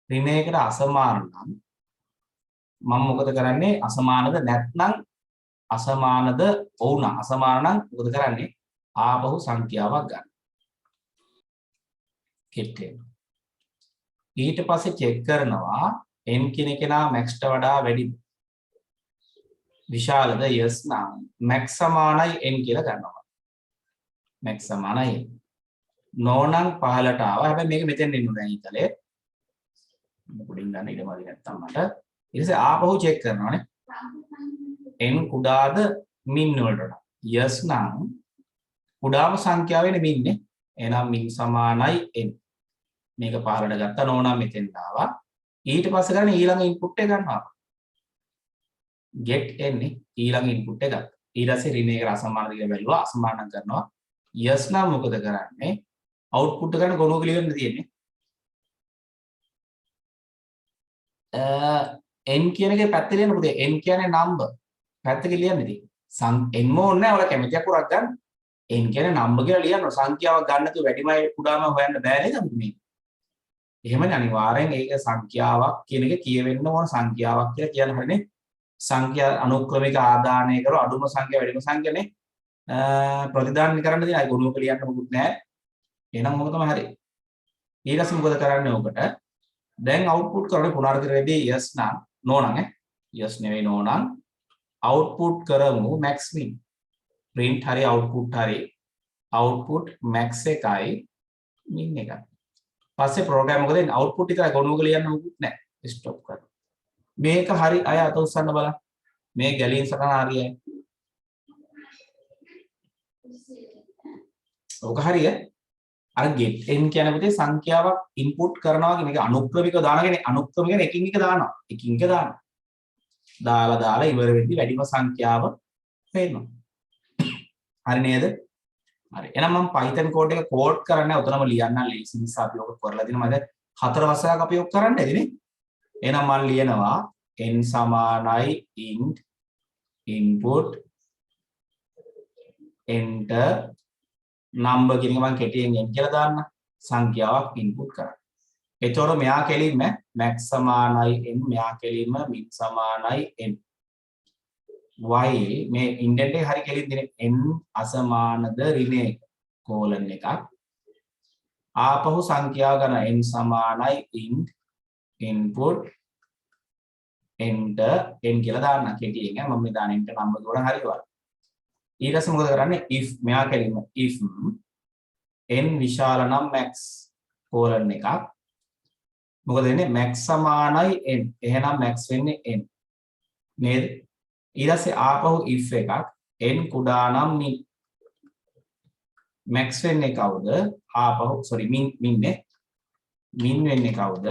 ඍණ 1ට අසමාන නම් මම මොකද කරන්නේ අසමානද නැත්නම් අසමානද වුණා අසමාන නම් මොකද කරන්නේ ආපහු සංඛ්‍යාවක් ගන්න කෙටේ ඊට පස්සේ චෙක් කරනවා n කියන කෙනා max ට වඩා වැඩි විශාලද yes නම් max සමානයි n කියලා ගන්නවා max සමානයි නොනම් පහලට ආවා හැබැයි මේක මෙතෙන් එන්න දැන් ඊතලේ පොඩින් ගන්න ඊට මදි නැත්තම් මට ඊට පස්සේ ආපහු චෙක් කරනවානේ n කුඩාද min වලට yes නම් කුඩාම සංඛ්‍යාවෙනේ min නේ එහෙනම් min සමානයි n මේක පහලට ගත්තා නෝනම් මෙතෙන් ආවා ඊට පස්සේ කරන්නේ ඊළඟ ඉන්පුට් එක ගන්නවා get n ඊළඟ ඉන්පුට් එක ගත්තා ඊට පස්සේ ඍණ 1 අසමානද කියලා බැලුවා අසමාන නම් කරනවා yes නම් මොකද කරන්නේ output ගන්න ගොනුව ලියන්න තියෙන්නේ n කියන එකේ පැත්තේ ලියන්න පුතේ n කියන්නේ number පැත්තක ලියන්න ඉතින් n මොන්නේ නැහැ ඔයාලා කැමතියක් උරක් ගන්න n කියන්නේ number කියලා ලියන්න සංඛ්‍යාවක් ගන්න තු වැඩිමයි කුඩාම හොයන්න බෑ නේද මේ එහෙමනේ අනිවාර්යෙන් ඒක සංඛ්‍යාවක් කියන එක කියවෙන්න ඕන සංඛ්‍යාවක් කියලා කියන්න හරිනේ සංඛ්‍යා අනුක්‍රමික ආදානය කර අඩුම සංඛ්‍යාව වැඩිම සංඛ්‍යානේ ප්‍රතිදාන කරන්න දෙන අය ගුණක ලියන්න මොකුත් නැහැ එහෙනම් මොකද තමයි හරි ඊට පස්සේ මොකද කරන්නේ ඔකට දැන් අවුට්පුට් කරන්නේ පුනරාවර්තනයේදී yes නම් no නම් yes නෙවෙයි no නම් output කරමු max min print hari output max එකයි min එකයි පස්සේ ප්‍රෝග්‍රෑම් මොකද output විතරයි ගොනුවක ලියන්න මොකුත් නැහැ ස්ටොප් කරනවා මේක හරි අය අත උස්සන්න බලන්න මේ ගැලීම් සටහන හරියයි ඔක හරිය අර get n කියන පුතේ සංඛ්‍යාවක් ඉන්පුට් කරනවා කියන එක අනුක්‍රමිකව දානගෙන අනුක්‍රමික කියන එකින් එක දානවා එකින් එක දානවා දාලා ඉවර වෙද්දි වැඩිම සංඛ්‍යාව වෙනවා හරි නේද හරි එහෙනම් මම Python කෝඩ් එක කෝඩ් කරන්නේ උතනම ලියන්න ලේසි නිසා අපි ඔක කරලා දිනවා මම හතර වසරක් අපි ඔක කරන්න ඇතිනේ එහෙනම් මම ලියනවා n සමානයි int input enter number කියන එක මම කෙටියෙන් n කියලා දාන්න සංඛ්‍යාවක් input කරන්න එතකොට මෙයා කෙලින්ම max සමානයි n මෙයා කෙලින්ම min සමානයි n while මේ indent එක හරි කෙලින් දෙන n අසමානද ඍණ එක colon එකක් ආපහු සංඛ්‍යාව ගන්න n සමානයි int input enter n කියලා දාන්න කෙටියෙන් මම මේ දාන enter නම්බර් ගොඩක් හරි වල ඊට පස්සේ මොකද කරන්නේ if මෙයා කෙලින්ම if n විශාල නම් max colon එකක් මොකද වෙන්නේ max සමානයි n එහෙනම් max වෙන්නේ n නේද ඊට පස්සේ ආපහු if එකක් n කුඩා නම් min max වෙන්නේ කවුද ආපහු sorry min වෙන්නේ කවුද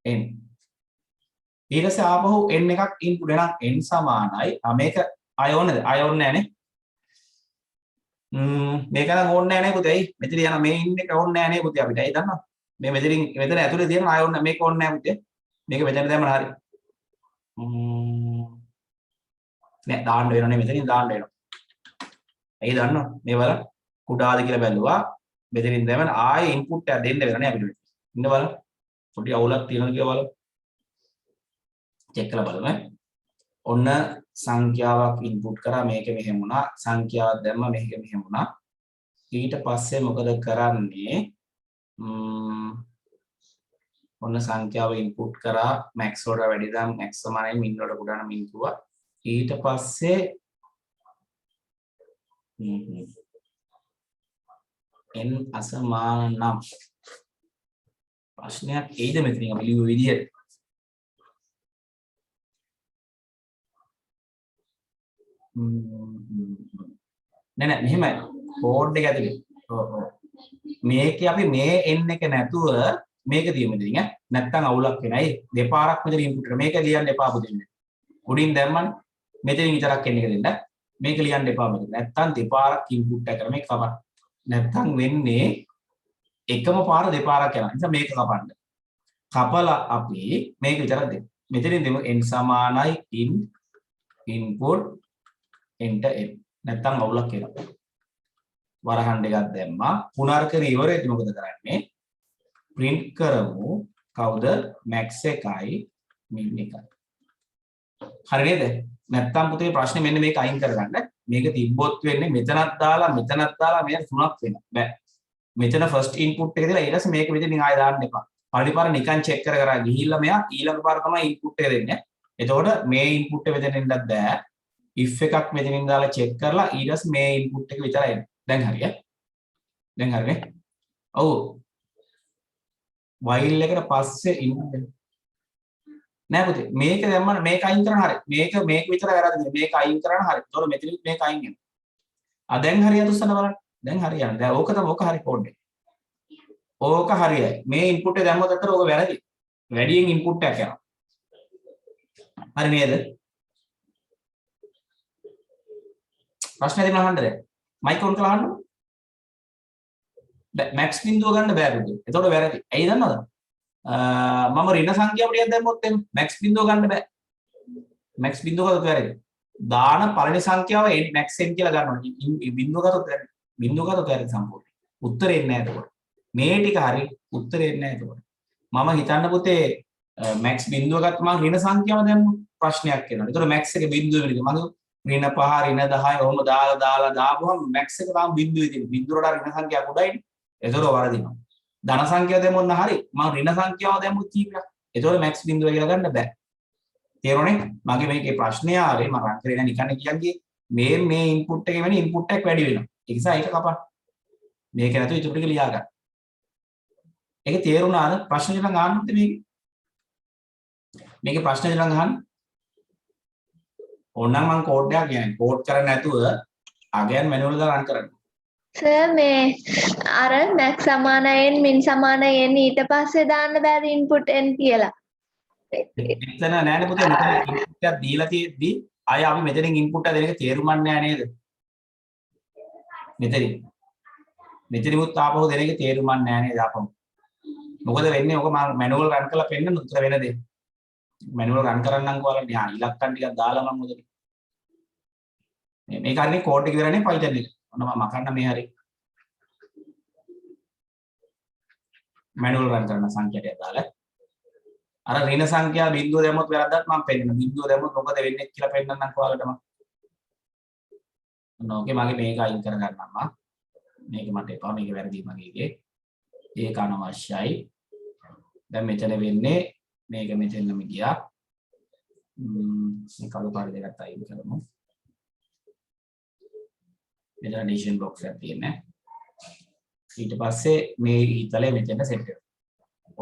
n ඊට පස්සේ ආපහු n එකක් ඉන්පුට් වෙනවා n සමානයි මේක ආය ඕනේද ආය ඕනේ නැහනේ මේක නම් ඕනේ නැහැ නේ පුතේ මෙතන යන මේ ඉන්න එක ඕනේ නැහැ නේ පුතේ අපිට ඒ දන්නවා මේ මෙතන ඇතුලේ තියෙන ආය ඕනේ මේක ඕනේ නැහැ පුතේ මේක මෙතන දැම්මම හරි නෑ දාන්න වෙනවනේ මෙතනින් දාන්න වෙනවා ඇයි දන්නව මේ වල කුඩාද කියලා බැලුවා මෙතනින් දැම්මම ආයේ ඉන්පුට් එක දෙන්න වෙනවනේ අපිට ඉන්න බලන්න පොඩි අවුලක් තියෙනවා කියලා බලන්න චෙක් කරලා බලමු ඔන්න සංඛ්‍යාවක් ඉන්පුට් කරා මේක මෙහෙම වුණා සංඛ්‍යාවක් දැම්මා මේක මෙහෙම වුණා ඊට පස්සේ මොකද කරන්නේ ඔන්න සංඛ්‍යාව ඉන්පුට් කරා max වලට වැඩි නම් max සමානයි min වලට කුඩා නම් min කිව්වා ඊට පස්සේ n අසමාන නම් ප්‍රශ්නයක් එයිද මෙතනින් අපි ලියුව විදිහට නෑ මෙහෙමයි කෝඩ් එක ඇතුලේ මේකේ අපි මේ n එක නැතුව මේක දියමු ඉතින් නැත්තම් අවුලක් වෙනයි දෙපාරක් මෙතන ඉන්පුට් එක මේක ලියන්න එපා පුදින්න උඩින් දැම්මම මෙතනින් විතරක් n එක දෙන්න මේක ලියන්න එපා මෙතන නැත්තම් දෙපාරක් ඉන්පුට් එක කරලා මේක කපන්න නැත්තම් වෙන්නේ එකම පාර දෙපාරක් යනවා නිසා මේක කපන්න කපලා අපි මේක විතරක් දෙමු මෙතනින් දෙමු n සමානයි input enter n නැත්තම් අවුලක් එනවා වරහන් දෙකක් දැම්මා පුනර්කර ඉවරෙද්දි මොකද කරන්නේ print කරමු කවුද max එකයි min එකයි හරි නේද නැත්තම් පුතේ ප්‍රශ්නේ මෙන්න මේක අයින් කරගන්න මේක තිබ්බොත් වෙන්නේ මෙතනත් දාලා මේ තුනක් වෙනවා බෑ මෙතන first input එක දාලා ඊට පස්සේ මේක විදිහින් ආයෙ දාන්න එපා පළවෙනි පාර නිකන් check කර ගිහිල්ලා මෙයා ඊළඟ පාර තමයි input එක දෙන්නේ එතකොට මේ input එක මෙතනින් ඉන්නත් බෑ if එකක් මෙතනින් දාලා check කරලා ඊට පස්සේ මේ input එක විතරයි එන්නේ දැන් හරිය දැන් හරිනේ ඔව් while එකට පස්සේ input නෑ පුතේ මේක දැම්මම මේක අයින් කරන්න හරි මේක විතරයි වැරද්ද මේක අයින් කරන්න හරි ඒතකොට මෙතනින් මේක අයින් වෙනවා දැන් හරියට උස්සන්න බලන්න දැන් හරියන්නේ දැන් ඕක හරි කෝඩ් එක ඕක හරියයි මේ ඉන්පුට් එක දැම්මොත් අතට ඕක වැරදි වැඩියෙන් ඉන්පුට් එකක් යනවා හරි නේද ප්‍රශ්න දෙන්න අහන්නද මයික් ඔන් කරලා අහන්න මැක්ස් බිඳුව ගන්න බෑ පුතේ එතකොට වැරදි ඇයි දන්නවද මම ඍණ සංඛ්‍යාව ටිකක් දැම්මොත් එන්න මැක්ස් බිඳුව ගන්න බෑ මැක්ස් බිඳුව ගත්තොත් වැරදි දාන පළවෙනි සංඛ්‍යාව මැක්ස් n කියලා ගන්නවා බිඳුව ගත්තොත් වැරදි සම්පූර්ණ උත්තරේ එන්නේ නැහැ එතකොට මේ ටික හරි උත්තරේ එන්නේ නැහැ එතකොට මම හිතන්න පුතේ මැක්ස් බිඳුව ගත්ත මම ඍණ සංඛ්‍යාව දැම්මොත් ප්‍රශ්නයක් එනවා එතකොට මැක්ස් එක බිඳුව වෙන්නේ මම ඍණ 5 ඍණ 10 ඔහොම දාලා දාපුවම මැක්ස් එක තාම බිඳුවේ තියෙන බිඳුවට ඍණ සංඛ්‍යාව උඩයිනේ එතකොට වරදිනවා ධන සංඛ්‍යාව දැම්මොත් හරි මම ඍණ සංඛ්‍යාව දැම්මොත් කීපයක් එතකොට මැක්ස් බිඳුව කියලා ගන්න බෑ තේරුණේ මගේ මේකේ ප්‍රශ්නය ආවේ මම රන් කරේ නිකන් කියන්නේ මේ ඉන්පුට් එකේ වෙන ඉන්පුට් එක වැඩි වෙනවා ඒ නිසා ඒක කපන්න මේක නැතුව ඉතුරු ටික ලියා ගන්න ඒක තේරුණාද ප්‍රශ්න ඉදන් අහන්නත් මේකේ ප්‍රශ්න ඉදන් අහන්න ඕනනම් මම කෝඩ් එකක් කියන්නේ කෝඩ් කරන්නේ නැතුව අගයන් මැනුවල් දාලා රන් කරන්න සර් මේ අර max සමානයෙන් min සමානයෙන් ඊට පස්සේ දාන්න බෑද input n කියලා එතන නෑනේ පුතේ මෙතන ඉන්පුට් එකක් දීලා තියෙද්දි ආය අපි මෙතනින් ඉන්පුට් එක දෙන එක තේරුම් ගන්න නෑ නේද මෙතනිමුත් ආපහු දෙන එක තේරුම් ගන්න නෑ නේද ආපහු මොකද වෙන්නේ ඔක මම මැනුවල් රන් කරලා පෙන්නන්න උත්තර වෙන දේ මැනුවල් රන් කරන්නම්කෝ බලන්න යා ඉලක්කම් ටිකක් දාලා මම මොකද මේක හරිනේ කෝඩ් එක ඉවරනේ Python එක ඔන්න මම මකන්න මේ හරි මැනුවල් රන් කරන සංඛ්‍යාවක් දාලා අර ඍණ සංඛ්‍යා බිංදුව දැම්මොත් වැරද්දක් මම පෙන්නන. බිංදුව දැම්මොත් මොකද වෙන්නේ කියලා පෙන්නන්නම් ඔයාලටම. ඕකේ මගේ මේක අයින් කරගන්නම් මම. මේක මට එපා මේක වැරදි මගේ එකේ. ඒක අනවශ්‍යයි. දැන් මෙතන වෙන්නේ මේක මෙතනම ගියා. මේ කළු පාට දෙකත් අයින් කරමු. මෙතන ඩිවිෂන් බොක්ස් එකක් තියෙනවා. ඊට පස්සේ මේ ඊතලේ මෙතන සෙට් කරනවා.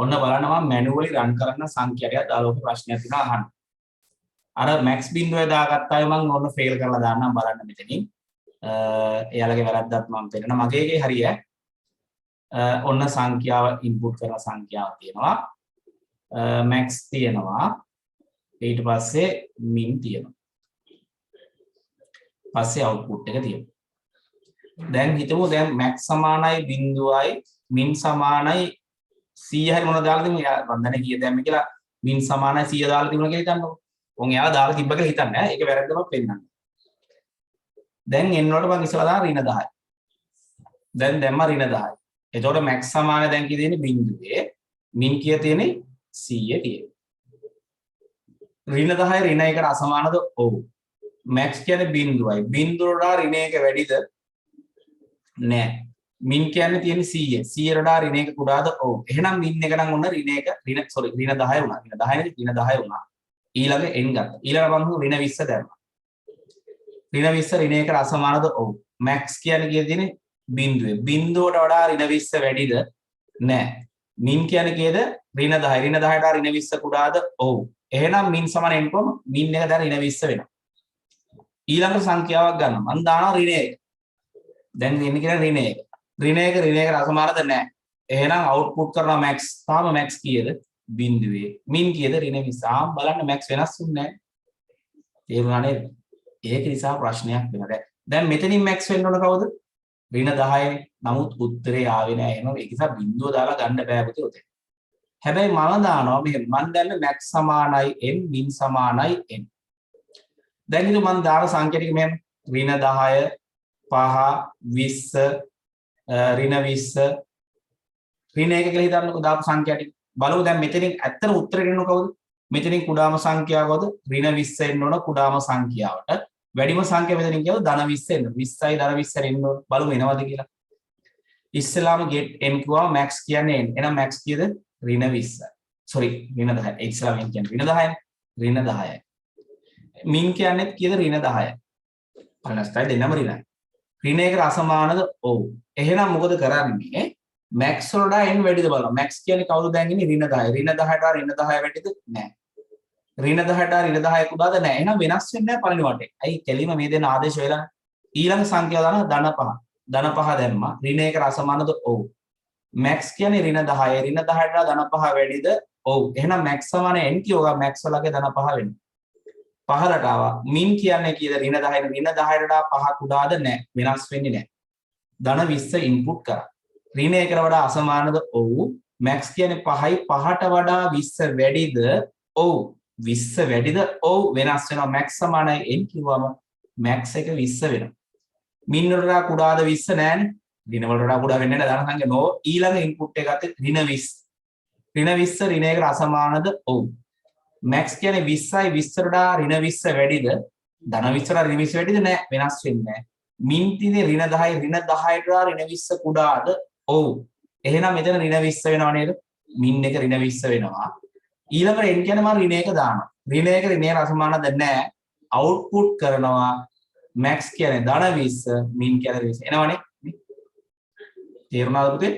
ඔන්න බලන්න මම මැනුවලි රන් කරන්න සංඛ්‍යා ටිකක් දාලා ඔක ප්‍රශ්නයක් තියෙනවා අහන්න. අර මැක්ස් බිඳුවේ දාගත්ත අය මම ඔන්න ෆේල් කරලා දාන්නම් බලන්න මෙතනින්. එයාලගේ වැරද්දක් මම පෙන්නන මගේ එකේ හරිය. ඔන්න සංඛ්‍යාව ඉන්පුට් කරන සංඛ්‍යාව තියෙනවා. මැක්ස් තියෙනවා. ඊට පස්සේ මින් තියෙනවා. පස්සේ අවුට්පුට් එක තියෙනවා. දැන් හිතමු දැන් මැක්ස් සමානයි 0යි මින් සමානයි 100 හරි මොනවද දාලා තිබුණේ වන්දනේ කීයද දැම්මේ කියලා මින් සමානයි 100 දාලා තිබුණා කියලා හිතන්නකො. උන් එයාලා දාලා තිබ්බ කියලා හිතන්නේ නැහැ. ඒක වැරද්දම පෙන්නන්න. දැන් n වලට මම ඉස්සලා දාන ඍණ 10. දැන් දැම්ම ඍණ 10. එතකොට මැක්ස් සමාන දැන් කී දෙන්නේ බිංදුවේ මින් කිය තියෙන්නේ 100 තියෙන්නේ. ඍණ 10 ඍණ 1ට අසමානද? ඔව්. මැක්ස් කියන්නේ බිංදුවයි. බිංදුවට ඍණ 1 වැඩිද? නෑ. මින් කියන්නේ තියෙන්නේ 100. 100ට වඩා ඍණ 1 කුඩාද? ඔව්. එහෙනම් මින් එක නම් ඔන්න ඍණ 1 ඍණ 10 වුණා. ඍණ 10 නේ ඍණ 10 වුණා. ඊළඟ n ගත්තා. ඊළඟ මම ඍණ 20 දැම්මා. ඍණ 20 ඍණ 1ට අසමානද? ඔව්. මැක්ස් කියන්නේ කීයද තියෙන්නේ? බිංදුවේ. බිංදුවට වඩා ඍණ 20 වැඩිද? නෑ. මින් කියන්නේ කීයද? ඍණ 10. ඍණ 10ට වඩා ඍණ 20 කුඩාද? ඔව්. එහෙනම් මින් සමාන n කොම මින් එක දැන් ඍණ 20 වෙනවා. ඊළඟ සංඛ්‍යාවක් ගන්නවා. මම දානවා ඍණ 1. දැන් එන්නේ කියලා ඍණ 1. ඍණ 1 ඍණ 1ට අසමානද? නෑ. එහෙනම් අවුට්පුට් කරනවා මැක්ස්. තාම මැක්ස් කීයද? බිංදුවේ. මින් කීයද? ඍණ 20. ආම් බලන්න මැක්ස් වෙනස් වෙන්නේ නැහැ. තේරුණා නේද? ඒක නිසා ප්‍රශ්නයක් වෙනවා. දැන් මෙතනින් මැක්ස් වෙන්න ඕන කවුද? ඍණ 10නේ. නමුත් උත්තරේ ආවේ නැහැ. එහෙනම් ඒක නිසා බිංදුව දාලා ගන්න බෑ පුතේ උතේ. හැබැයි මම දානවා මෙහෙම. මම දැන් මැක්ස් සමානයි n මින් සමානයි n. දැන් ඉතින් මම දාන සංඛ්‍යා ටික මෙහෙම ඍණ 10 5 20 ඍණ 20 ඍණ 1 කියලා හිතන්නකෝ දාපු සංඛ්‍යා ටික. බලමු දැන් මෙතනින් ඇත්තට උත්තරේ දෙන්නේ කවුද? මෙතනින් කුඩාම සංඛ්‍යාවකද? ඍණ 20 එන්න ඕන කුඩාම සංඛ්‍යාවට. වැඩිම සංඛ්‍යාව මෙතනින් කියව ධන 20 එන්න. 20යි ධන 20 එන්න ඕන. බලමු එනවද කියලා. ඉස්සලාම get n කිව්වා මැක්ස් කියන්නේ n. එහෙනම් මැක්ස් කීයද? ඍණ 20යි. sorry ඍණ 10යි. ඉස්සලාම n කියන්නේ ඍණ 10යි. ඍණ 10යි. මින් කියන්නේ කීයද? ඍණ 10යි. අනස්තයි දෙන්නම ඍණයි. ඍණ 1ට අසමානද? ඔව්. එහෙනම් මොකද කරන්නේ? මැක්ස් වලට n වැඩිද බලන්න. මැක්ස් කියන්නේ කවුද දැන් ඉන්නේ? ඍණ 10යි. ඍණ 10ට ඍණ 10 වැඩිද? නැහැ. ඍණ 10ට ඍණ 10 කුඩාද? නැහැ. එහෙනම් වෙනස් වෙන්නේ නැහැ පළවෙනි වටේ. ඇයි කෙලිම මේ දෙන ආදේශ වෙලා? ඊළඟ සංඛ්‍යාව දාන ධන 5. ධන 5 දැම්මා. ඍණ 1ට අසමානද? ඔව්. මැක්ස් කියන්නේ ඍණ 10යි. ඍණ 10ට ධන 5 වැඩිද? ඔව්. එහෙනම් මැක්ස් සමාන n කියෝගා මැක්ස් වලගේ ධන 5 වෙනවා. 15ට ආවා. මින් කියන්නේ කීයද? ඍණ 10යි. ඍණ 10ට වඩා 5 කුඩාද? නැහැ. වෙනස් වෙන්නේ නැහැ. ධන 20 ඉන්පුට් කරා. ඍණ 1කට වඩා අසමානද? ඔව්. මැක්ස් කියන්නේ 5යි. 5ට වඩා 20 වැඩිද? ඔව්. 20 වැඩිද? ඔව්. වෙනස් වෙනවා. මැක්ස් සමානයි n කිව්වම මැක්ස් එක 20 වෙනවා. මින් වලට වඩා කුඩාද 20 නෑනේ. ඍණ වලට වඩා කුඩා වෙන්නේ නැහැ. ධන සංඛ්‍යා නෝ. ඊළඟ ඉන්පුට් එක ගත්තේ ඍණ 20. ඍණ 20 ඍණ 1කට අසමානද? ඔව්. මැක්ස් කියන්නේ 20යි 20ට වඩා ඍණ 20 වැඩිද? ධන 20ට ඍණ 20 වැඩිද? නෑ. වෙනස් වෙන්නේ නැහැ. මින් තියෙන්නේ ඍණ 10යි ඍණ 10ට වඩා ඍණ 20 කුඩාද? ඔව්. එහෙනම් මෙතන ඍණ 20 වෙනව නේද? මින් එක ඍණ 20 වෙනවා. ඊළඟට n කියන්නේ මම ඍණ 1 දානවා. ඍණ 1 ඍණ 1 අසමානද නැහැ. අවුට්පුට් කරනවා මැක්ස් කියන්නේ ධන 20 මින් කියන්නේ 20. එනවනේ. තේරුණාද පුතේ?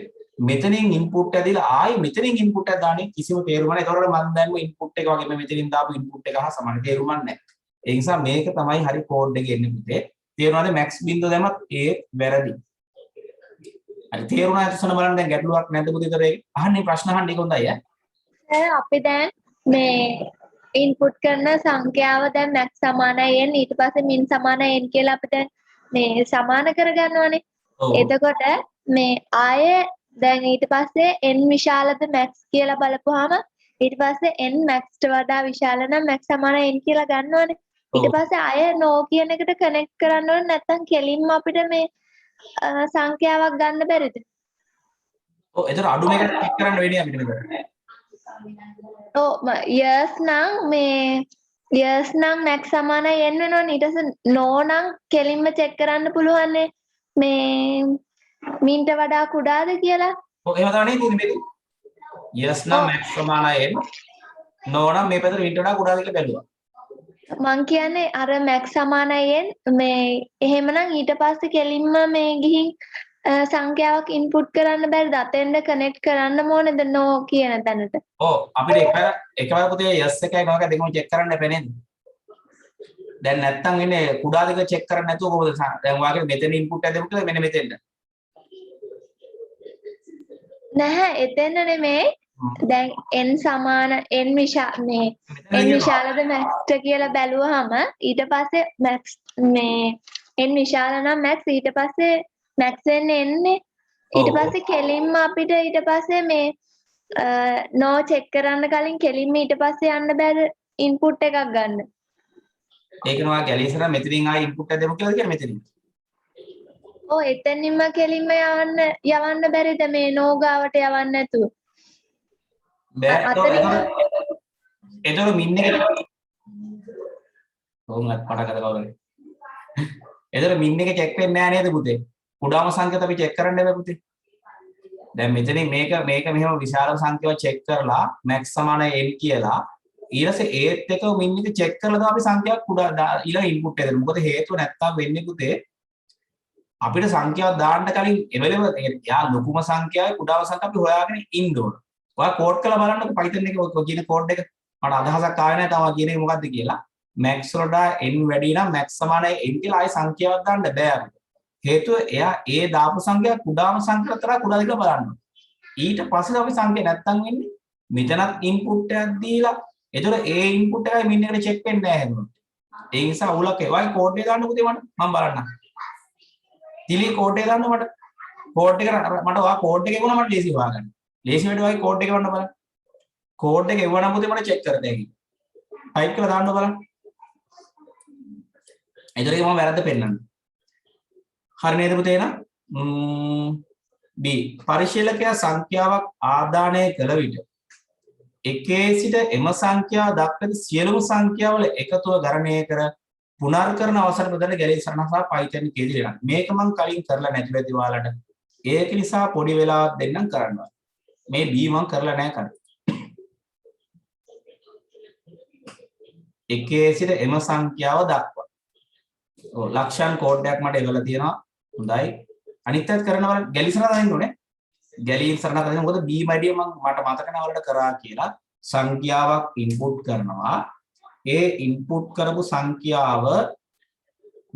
මෙතනින් ඉන්පුට් එක දීලා ආයි මෙතනින් ඉන්පුට් එක දාන්නේ කිසිම තේරුමක් නැහැ. ඒතකොට මම දැන්ම ඉන්පුට් එක වගේ මෙතනින් දාපු ඉන්පුට් එක හා සමාන තේරුමක් නැහැ. ඒ නිසා මේක තමයි හරි කෝඩ් එකේ එන්නේ පුතේ. තේරුණාද? මැක්ස් බින්දුව දැම්මත් ඒ වැරදි. හරි තේරුණා එතන බලන්න දැන් ගැටලුවක් නැද්ද පුතේ? ඒතර අහන්නේ ප්‍රශ්න අහන්න ඒක හොඳයි ඈ. අපි දැන් මේ ඉන්පුට් කරන සංඛ්‍යාව දැන් මැක්ස් සමානයි n ඊට පස්සේ මින් සමානයි n කියලා අපි දැන් මේ සමාන කරගන්නවානේ. එතකොට මේ ආයේ දැන් ඊට පස්සේ n විශාලද මැක්ස් කියලා බලපුවාම ඊට පස්සේ n මැක්ස්ට වඩා විශාල නම් මැක්ස් සමානයි n කියලා ගන්නවානේ. ඊට පස්සේ ආයේ no කියන එකට කනෙක්ට් කරන්න ඕනේ නැත්නම් කෙලින්ම අපිට මේ සංඛ්‍යාවක් ගන්න බැරිද? ඔව් එතන අඩුම එකට ක්ලික් කරන්න වෙන්නේ අපිට මෙතන. years නම් මේ years නම් max සමානයි n වෙනවනේ. ඊට පස්සේ no නම් කෙලින්ම check කරන්න පුළුවන්නේ මේ මින්ට වඩා කුඩාද කියලා. ඔව් එහෙම තමයි නේද මේක. yes නම් max සමානයි n. no නම් මේ පැත්තට මින්ට වඩා කුඩාද කියලා බැලුවා. මං කියන්නේ අර max සමානයි n මේ එහෙමනම් ඊට පස්සේ කෙලින්ම මේ ගිහින් සංඛ්‍යාවක් ඉන්පුට් කරන්න බැරිද? අතෙන්ද කනෙක්ට් කරන්න ඕනේද no කියන තැනට? ඔව් අපිට එකවර පුතේ yes එකයි no එකයි දෙකම check කරන්න එපා නේද? දැන් නැත්තම් ඉන්නේ කුඩා දෙක check කරන්න නැතුව කොහොමද දැන් ඔයාගේ මෙතන input එක දෙමු කියලා මෙන්න මෙතෙන්ද. නැහැ එතන නෙමෙයි. දැන් n සමාන n විශාලද max කියලා බැලුවාම ඊට පස්සේ max මේ n විශාල නම් max ඊට පස්සේ max වෙන්නේ n නේ. ඊට පස්සේ කෙලින්ම අපිට ඊට පස්සේ මේ no check කරන්න කලින් කෙලින්ම ඊට පස්සේ යන්න බැරි input එකක් ගන්න. ඒක නවා ගැලීසර මෙතනින් ආයි input එක දෙමු කියලා කියන්නේ මෙතනින්. ඔව් එතනින්ම කෙලින්ම යවන්න බැරිද මේ no ගාවට යවන්න නැතුව? බෑ. එතකොට මින් එක කොහොමද පටන් ගන්නවද? එතකොට මින් එක check වෙන්නේ නැහැ නේද පුතේ? කුඩාම සංඛ්‍යාවත් අපි check කරන්න බෑ පුතේ. දැන් මෙතනින් මේක මෙහෙම විශාල සංඛ්‍යාව check කරලා max සමානයි n කියලා ඊළඟට ඒත් එක මින් එක check කරලා තමයි අපි සංඛ්‍යාවක් කුඩා ඊළඟ input එක දෙන්නේ. මොකද හේතුව නැත්තම් වෙන්නේ පුතේ අපිට සංඛ්‍යාවක් දාන්න කලින් එවෙලෙම යා ලොකුම සංඛ්‍යාවයි කුඩාම සංඛ්‍යාව අපි හොයාගෙන ඉන්න ඕන. ඔයා කෝඩ් කරලා බලන්නකො Python එකේ ඔය කියන කෝඩ් එක. මට අදහසක් ආවේ නැහැ තාම කියන එක මොකද්ද කියලා. max වලට n වැඩි නම් max සමානයි n කියලා ආයේ සංඛ්‍යාවක් දාන්න බෑ අපිට. හේතුව එයා ඒ දාපු සංඛ්‍යාව කුඩාම සංඛ්‍යාව තරම් කුඩාද කියලා බලන්න. ඊට පස්සේ අපි සංඛ්‍යාව නැත්තම් වෙන්නේ මෙතනත් ඉන්පුට් එකක් දීලා එතකොට ඒ ඉන්පුට් එකයි මින් එකට චෙක් වෙන්නේ නැහැ නේද? ඒ නිසා උලක ඒවයි කෝඩ් එක දාන්න පුතේ මම බලන්න. තිලි කෝඩ් එක දාන්න මට. කෝඩ් එක මට ඔයා කෝඩ් එක එවුණා මට ලේසි හොයාගන්න. ලේසි වෙඩ ඔයයි කෝඩ් එක එවන්න බලන්න. කෝඩ් එක එවුණා පුතේ මට චෙක් කරන්න හැකියි. ටයිප් කරලා දාන්න බලන්න. එතකොට මම වැරද්ද පෙන්නන්න. හරි නේද පුතේ එහෙනම්? B පරිශීලකයා සංඛ්‍යාවක් ආදානය කළ විට එකේ සිට එම සංඛ්‍යාව දක්වන සියලුම සංඛ්‍යාවල එකතුව ගණනය කර පුනර්කරන අවසර ප්‍රදන්න ගැලී සරණ සහ Python කේදී ගන්න. මේක මම කලින් කරලා නැති වෙති ඔයාලට. ඒක නිසා පොඩි වෙලාවක් දෙන්නම් කරන්න. මේ B මම කරලා නැහැ කලින්. එකේ සිට එම සංඛ්‍යාව දක්වා. ඔව් ලක්ෂණ කෝඩ් එකක් මට එවලා තියෙනවා. හොඳයි. අනිත් පැත්ත කරනවා ගැලී සරණ දාන්න ඕනේ. ගැලී සරණ දාන්න මොකද B මැඩිය මට මතක නැහැ වලට කරා කියලා සංඛ්‍යාවක් ඉන්පුට් කරනවා. ඒ ඉන්පුට් කරපු සංඛ්‍යාව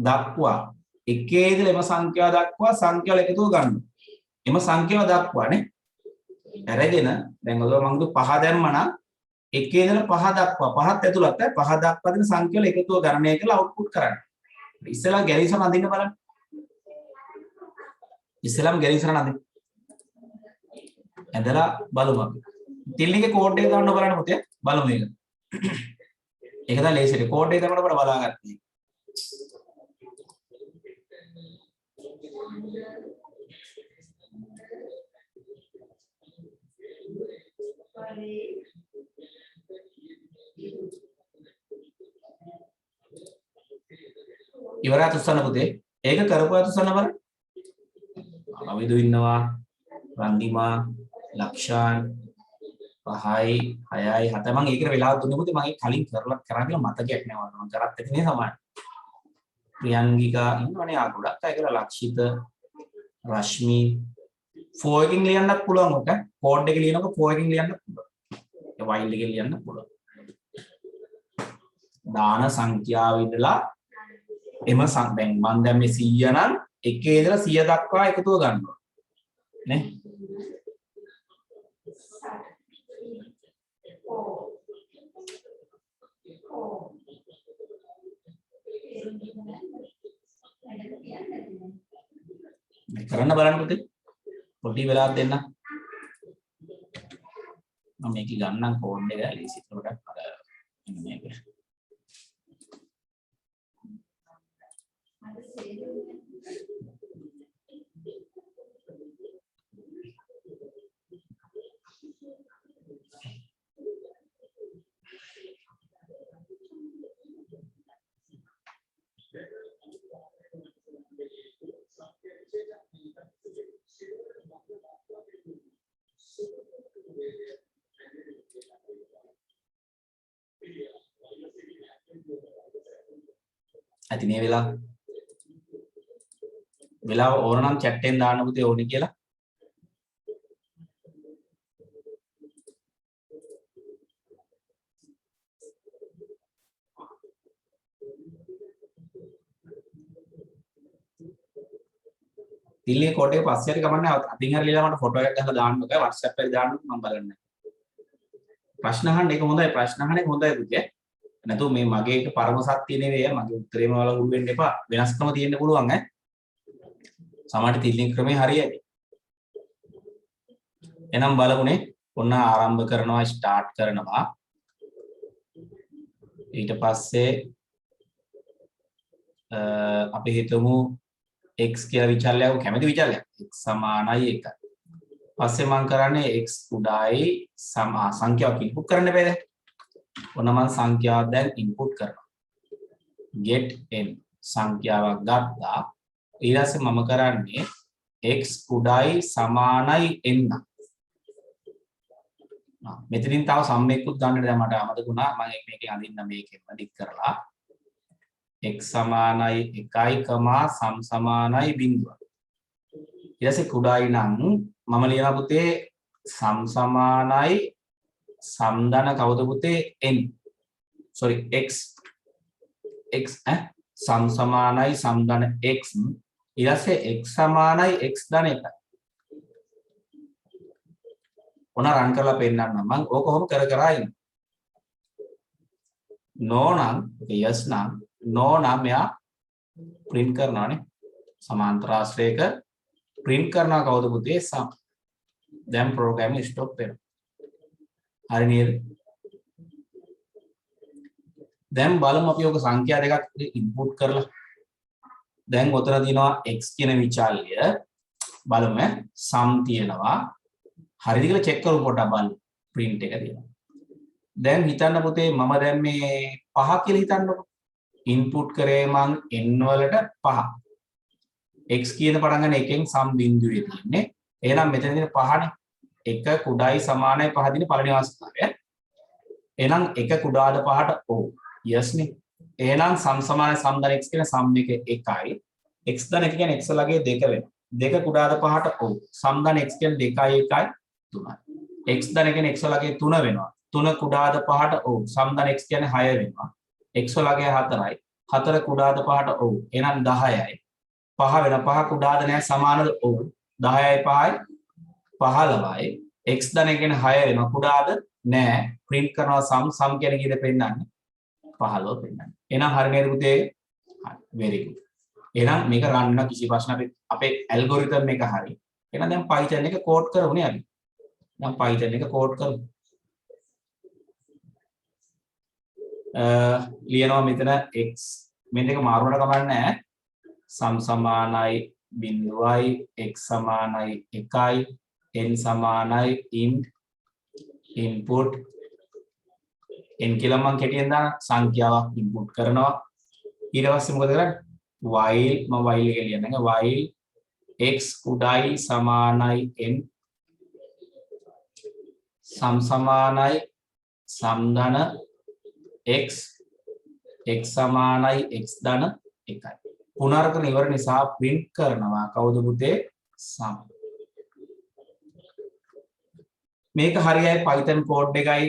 දක්වා එකේ ඉඳලා එම සංඛ්‍යාව දක්වා සංඛ්‍යාවල එකතුව ගන්න. එම සංඛ්‍යාව දක්වානේ. අරගෙන දැන් ඔය මම 5 දැම්මනම් එකේ ඉඳලා 5 දක්වා පහත් ඇතුළත් 5 දක්වා දෙන සංඛ්‍යාවල එකතුව ගණනය කරලා අවුට්පුට් කරන්න. ඉස්සෙල්ලා ගැලී සරණ අඳින්න බලන්න. ඉස්සෙල්ලාම ගැලී සරණ අඳින්න. ඇදලා බලමු අපි. තිල්ලිගේ කෝඩ් එක ගන්න බලන්න පුතේ. බලමු මේක. ඒක තමයි ලේසියට කෝඩ් එක කරනකොට අපිට බලාගන්න. ඉවරයි තුස්සන පුතේ. ඒක කරපුවා තුස්සන බලන්න. අවිදු ඉන්නවා. රන්දිමා ලක්ෂාන් 5යි 6යි 7යි මම ඒකට වෙලාව දුන්නේ පුතේ මම ඒක කලින් කරලා කියලා මතකයක් නෑ මම කරත් ඇති නේ සමාන ප්‍රියංගිකා ඉන්නවනේ ආ ගොඩක් අය කියලා ලක්ෂිත රශ්මි 4 එකකින් ලියන්නත් පුළුවන් ඔක කෝඩ් එකේ ලියනකොට 4 එකකින් ලියන්නත් පුළුවන් ඒ වයිල් එකේ ලියන්නත් පුළුවන් දාන සංඛ්‍යාව ඉදලා එම දැන් මම දැන් මේ 100 නම් එකේ ඉඳලා 100 දක්වා එකතුව ගන්නවා නේ කරන්න බලන්න පුතේ පොඩි වෙලාවක් දෙන්න මම මේක ගන්නම් කෝඩ් එක ලීසිත් පොඩක් අර මේක ඇති නේ වෙලාව ඕන නම් chat එකෙන් දාන්න පුතේ ඕනි කියලා. තිල්ලේ කෝඩ් එක පස්සේ හරි කමන්නේ අතින් හරි ලියලා මට ෆොටෝ එකක් ගහලා දාන්න බෑ WhatsApp එකේ දාන්න මම බලන්නේ. ප්‍රශ්න අහන්න ඒක හොඳයි ප්‍රශ්න අහන එක හොඳයි පුතේ. නැතු මේ මගේ එක පරම සත්‍ය නෙවෙයි මගේ උත්තරේම වල හුරු වෙන්න එපා. වෙනස්කම තියෙන්න පුළුවන් ඈ. සමහරට තිල්ලින් ක්‍රමේ හරියයි. එහෙනම් බලමුනේ. ඔන්න ආරම්භ කරනවා ස්ටාර්ට් කරනවා. ඊට පස්සේ අපි හිතමු x කියලා විචල්‍යයක් කැමති විචල්‍යයක් x සමානයි 1යි. පස්සේ මම කරන්නේ x උඩයි සංඛ්‍යාවක් ඉන්පුට් කරන්න බෑද? ඔන්න මම සංඛ්‍යාවක් දැන් ඉන්පුට් කරනවා. get n සංඛ්‍යාවක් ගත්තා. ඊට පස්සේ මම කරන්නේ x උඩයි සමානයි n. මෙතනින් තව සම්මෙක්කුත් ගන්න දැන් මට අමතක වුණා. මම මේකෙන් අඳින්න මේකෙන්ම ඩික් කරලා x සමානයි 1යි සම් සමානයි බිඳුව. ඊට පස්සේ කුඩායි නම් මම ලියන පුතේ සම් සමානයි සම්දන කවුද පුතේ n. sorry x සම් සමානයි සම්දන x. ඊට පස්සේ x සමානයි x ධන 1යි. ඔන්න රන් කරලා පෙන්නන්නම් මම ඕක කොහොම කර ඉන්න. no නම් yes නම් no නම් මෙයා print කරනවානේ. සමාන්තර ආශ්‍රයක print කරනවා කවුද පුතේ sum. දැන් program එක stop වෙනවා. හරි නේද? දැන් බලමු අපි ඔක සංඛ්‍යා දෙකක් input කරලා. දැන් ඔතන තියෙනවා x කියන විචල්‍ය බලමු sum තියෙනවා. හරිද කියලා check කරමු පොඩ්ඩක් බලන්න. print එක තියෙනවා. දැන් හිතන්න පුතේ මම දැන් මේ 5 කියලා හිතන්නකො. ඉන්පුට් කරේ මං n වලට 5. x කියන පටන් ගන්න එකෙන් සම් බිඳුවේ තියෙන්නේ. එහෙනම් මෙතන තියෙන 5නේ. 1 කුඩායි සමානයි 5 දින පළවෙනි අවස්ථාවය. එහෙනම් 1 කුඩාද 5ට ඔව්. yes නේ. එහෙනම් සම් සමානයි සම් ධන x කියන සම් එක 1යි. x ධන එක කියන්නේ x ලගේ 2 වෙනවා. 2 කුඩාද 5ට ඔව්. සම් ධන x කියන්නේ 2යි 1යි 3යි. x ධන කියන්නේ x ලගේ 3 වෙනවා. 3 කුඩාද 5ට ඔව්. සම් ධන x කියන්නේ 6 වෙනවා. x ලගේ 4යි. 4 කුඩාද 5ට ඔව්. එහෙනම් 10යි. 5 වෙන 5 කුඩාද නැහැ සමානද ඔව්. 10යි 5යි 15යි. x ධන කියන්නේ 6 වෙනවා. කුඩාද නැහැ. print කරනවා සම් කියන්නේ කීයද පෙන්නන්නේ? 15 පෙන්නන්නේ. එහෙනම් හරි නේද පුතේ? හරි. very good. එහෙනම් මේක රන් වෙන කිසි ප්‍රශ්නයක් අපේ ඇල්ගොරිතම් එක හරි. එහෙනම් දැන් Python එක කෝඩ් කරමුනේ අපි. දැන් Python එක කෝඩ් කරමු. ලියනවා මෙතන x මේ දෙක මාරු වෙන කමක් නැහැ. සම් සමානයි බිඳුවයි x සමානයි 1යි n සමානයි input n කියලා මම කෙටියෙන් දාන සංඛ්‍යාවක් input කරනවා. ඊට පස්සේ මොකද කරන්නේ? while මම while එක ලියන්නේ while x උඩයි සමානයි n සම් සමානයි සම් ධන x x සමානයි x ධන 1යි. පුනර්කරන ඉවර නිසා print කරනවා කවුද පුතේ? sum. මේක හරියයි Python code එකයි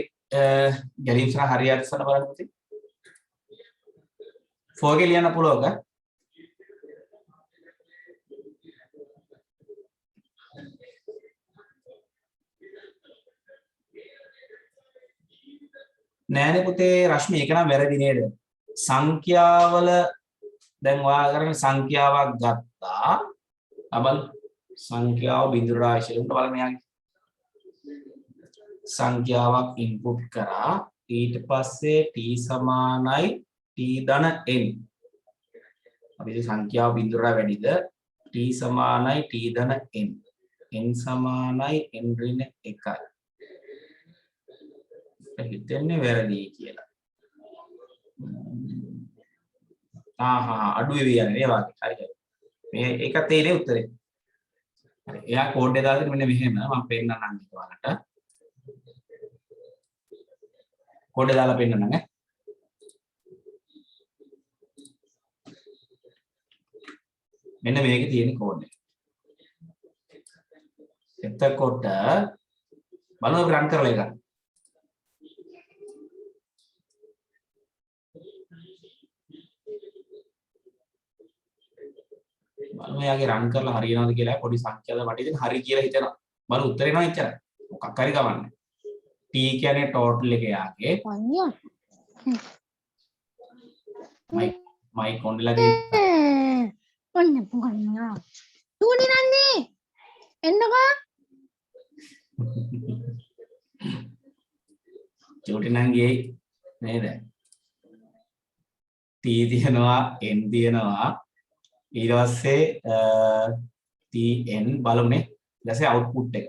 ගැලීම් සහ හරියට සන බලන්න පුතේ. for එක ලියන්න පුළුවන්ද? නෑනේ පුතේ රශ්මි ඒක නම් වැරදි නේද? සංඛ්‍යාවල දැන් ඔයා කරන්නේ සංඛ්‍යාවක් ගත්තා. අබල් සංඛ්‍යාව බිඳුවට ආශ්‍රය උන්ට බලන්න යාගේ. සංඛ්‍යාවක් ඉන්පුට් කරා ඊට පස්සේ t සමානයි t ධන n. අපි සංඛ්‍යාව බිඳුවට වැඩිද t සමානයි t ධන n. n සමානයි n ඍණ 1යි. හිතන්නේ වැරදි කියලා. අඩුවේ වියන්නේ මේ වගේ. හරි. මේ ඒක තේරෙන්නේ උත්තරේ. හරි. එයා කෝඩ් එක දාලා මෙන්න මෙහෙම මම පෙන්නන්නම් ඔයාලට. කෝඩ් එක දාලා පෙන්නන්නම් ඈ. මෙන්න මේකේ තියෙන කෝඩ් එක. එතකොට බලමු අපි රන් කරලා එක. බලමු එයාගේ රන් කරලා හරියනවද කියලා පොඩි සංඛ්‍යාවක් වටේ දෙන හරි කියලා හිතනවා. බලමු උත්තර එනවා එච්චරයි. මොකක් හරි ගමන්නේ. t කියන්නේ total එක යාගේ. මයික් ඔන් වෙලා තියෙනවා. ඔන්න පුගන්නවා. තුනි නන්නේ. එන්නකෝ. චූටි නංගියේ නේද? t තියෙනවා n තියෙනවා ඊට පස්සේ tn බලමුනේ ඊට පස්සේ output එක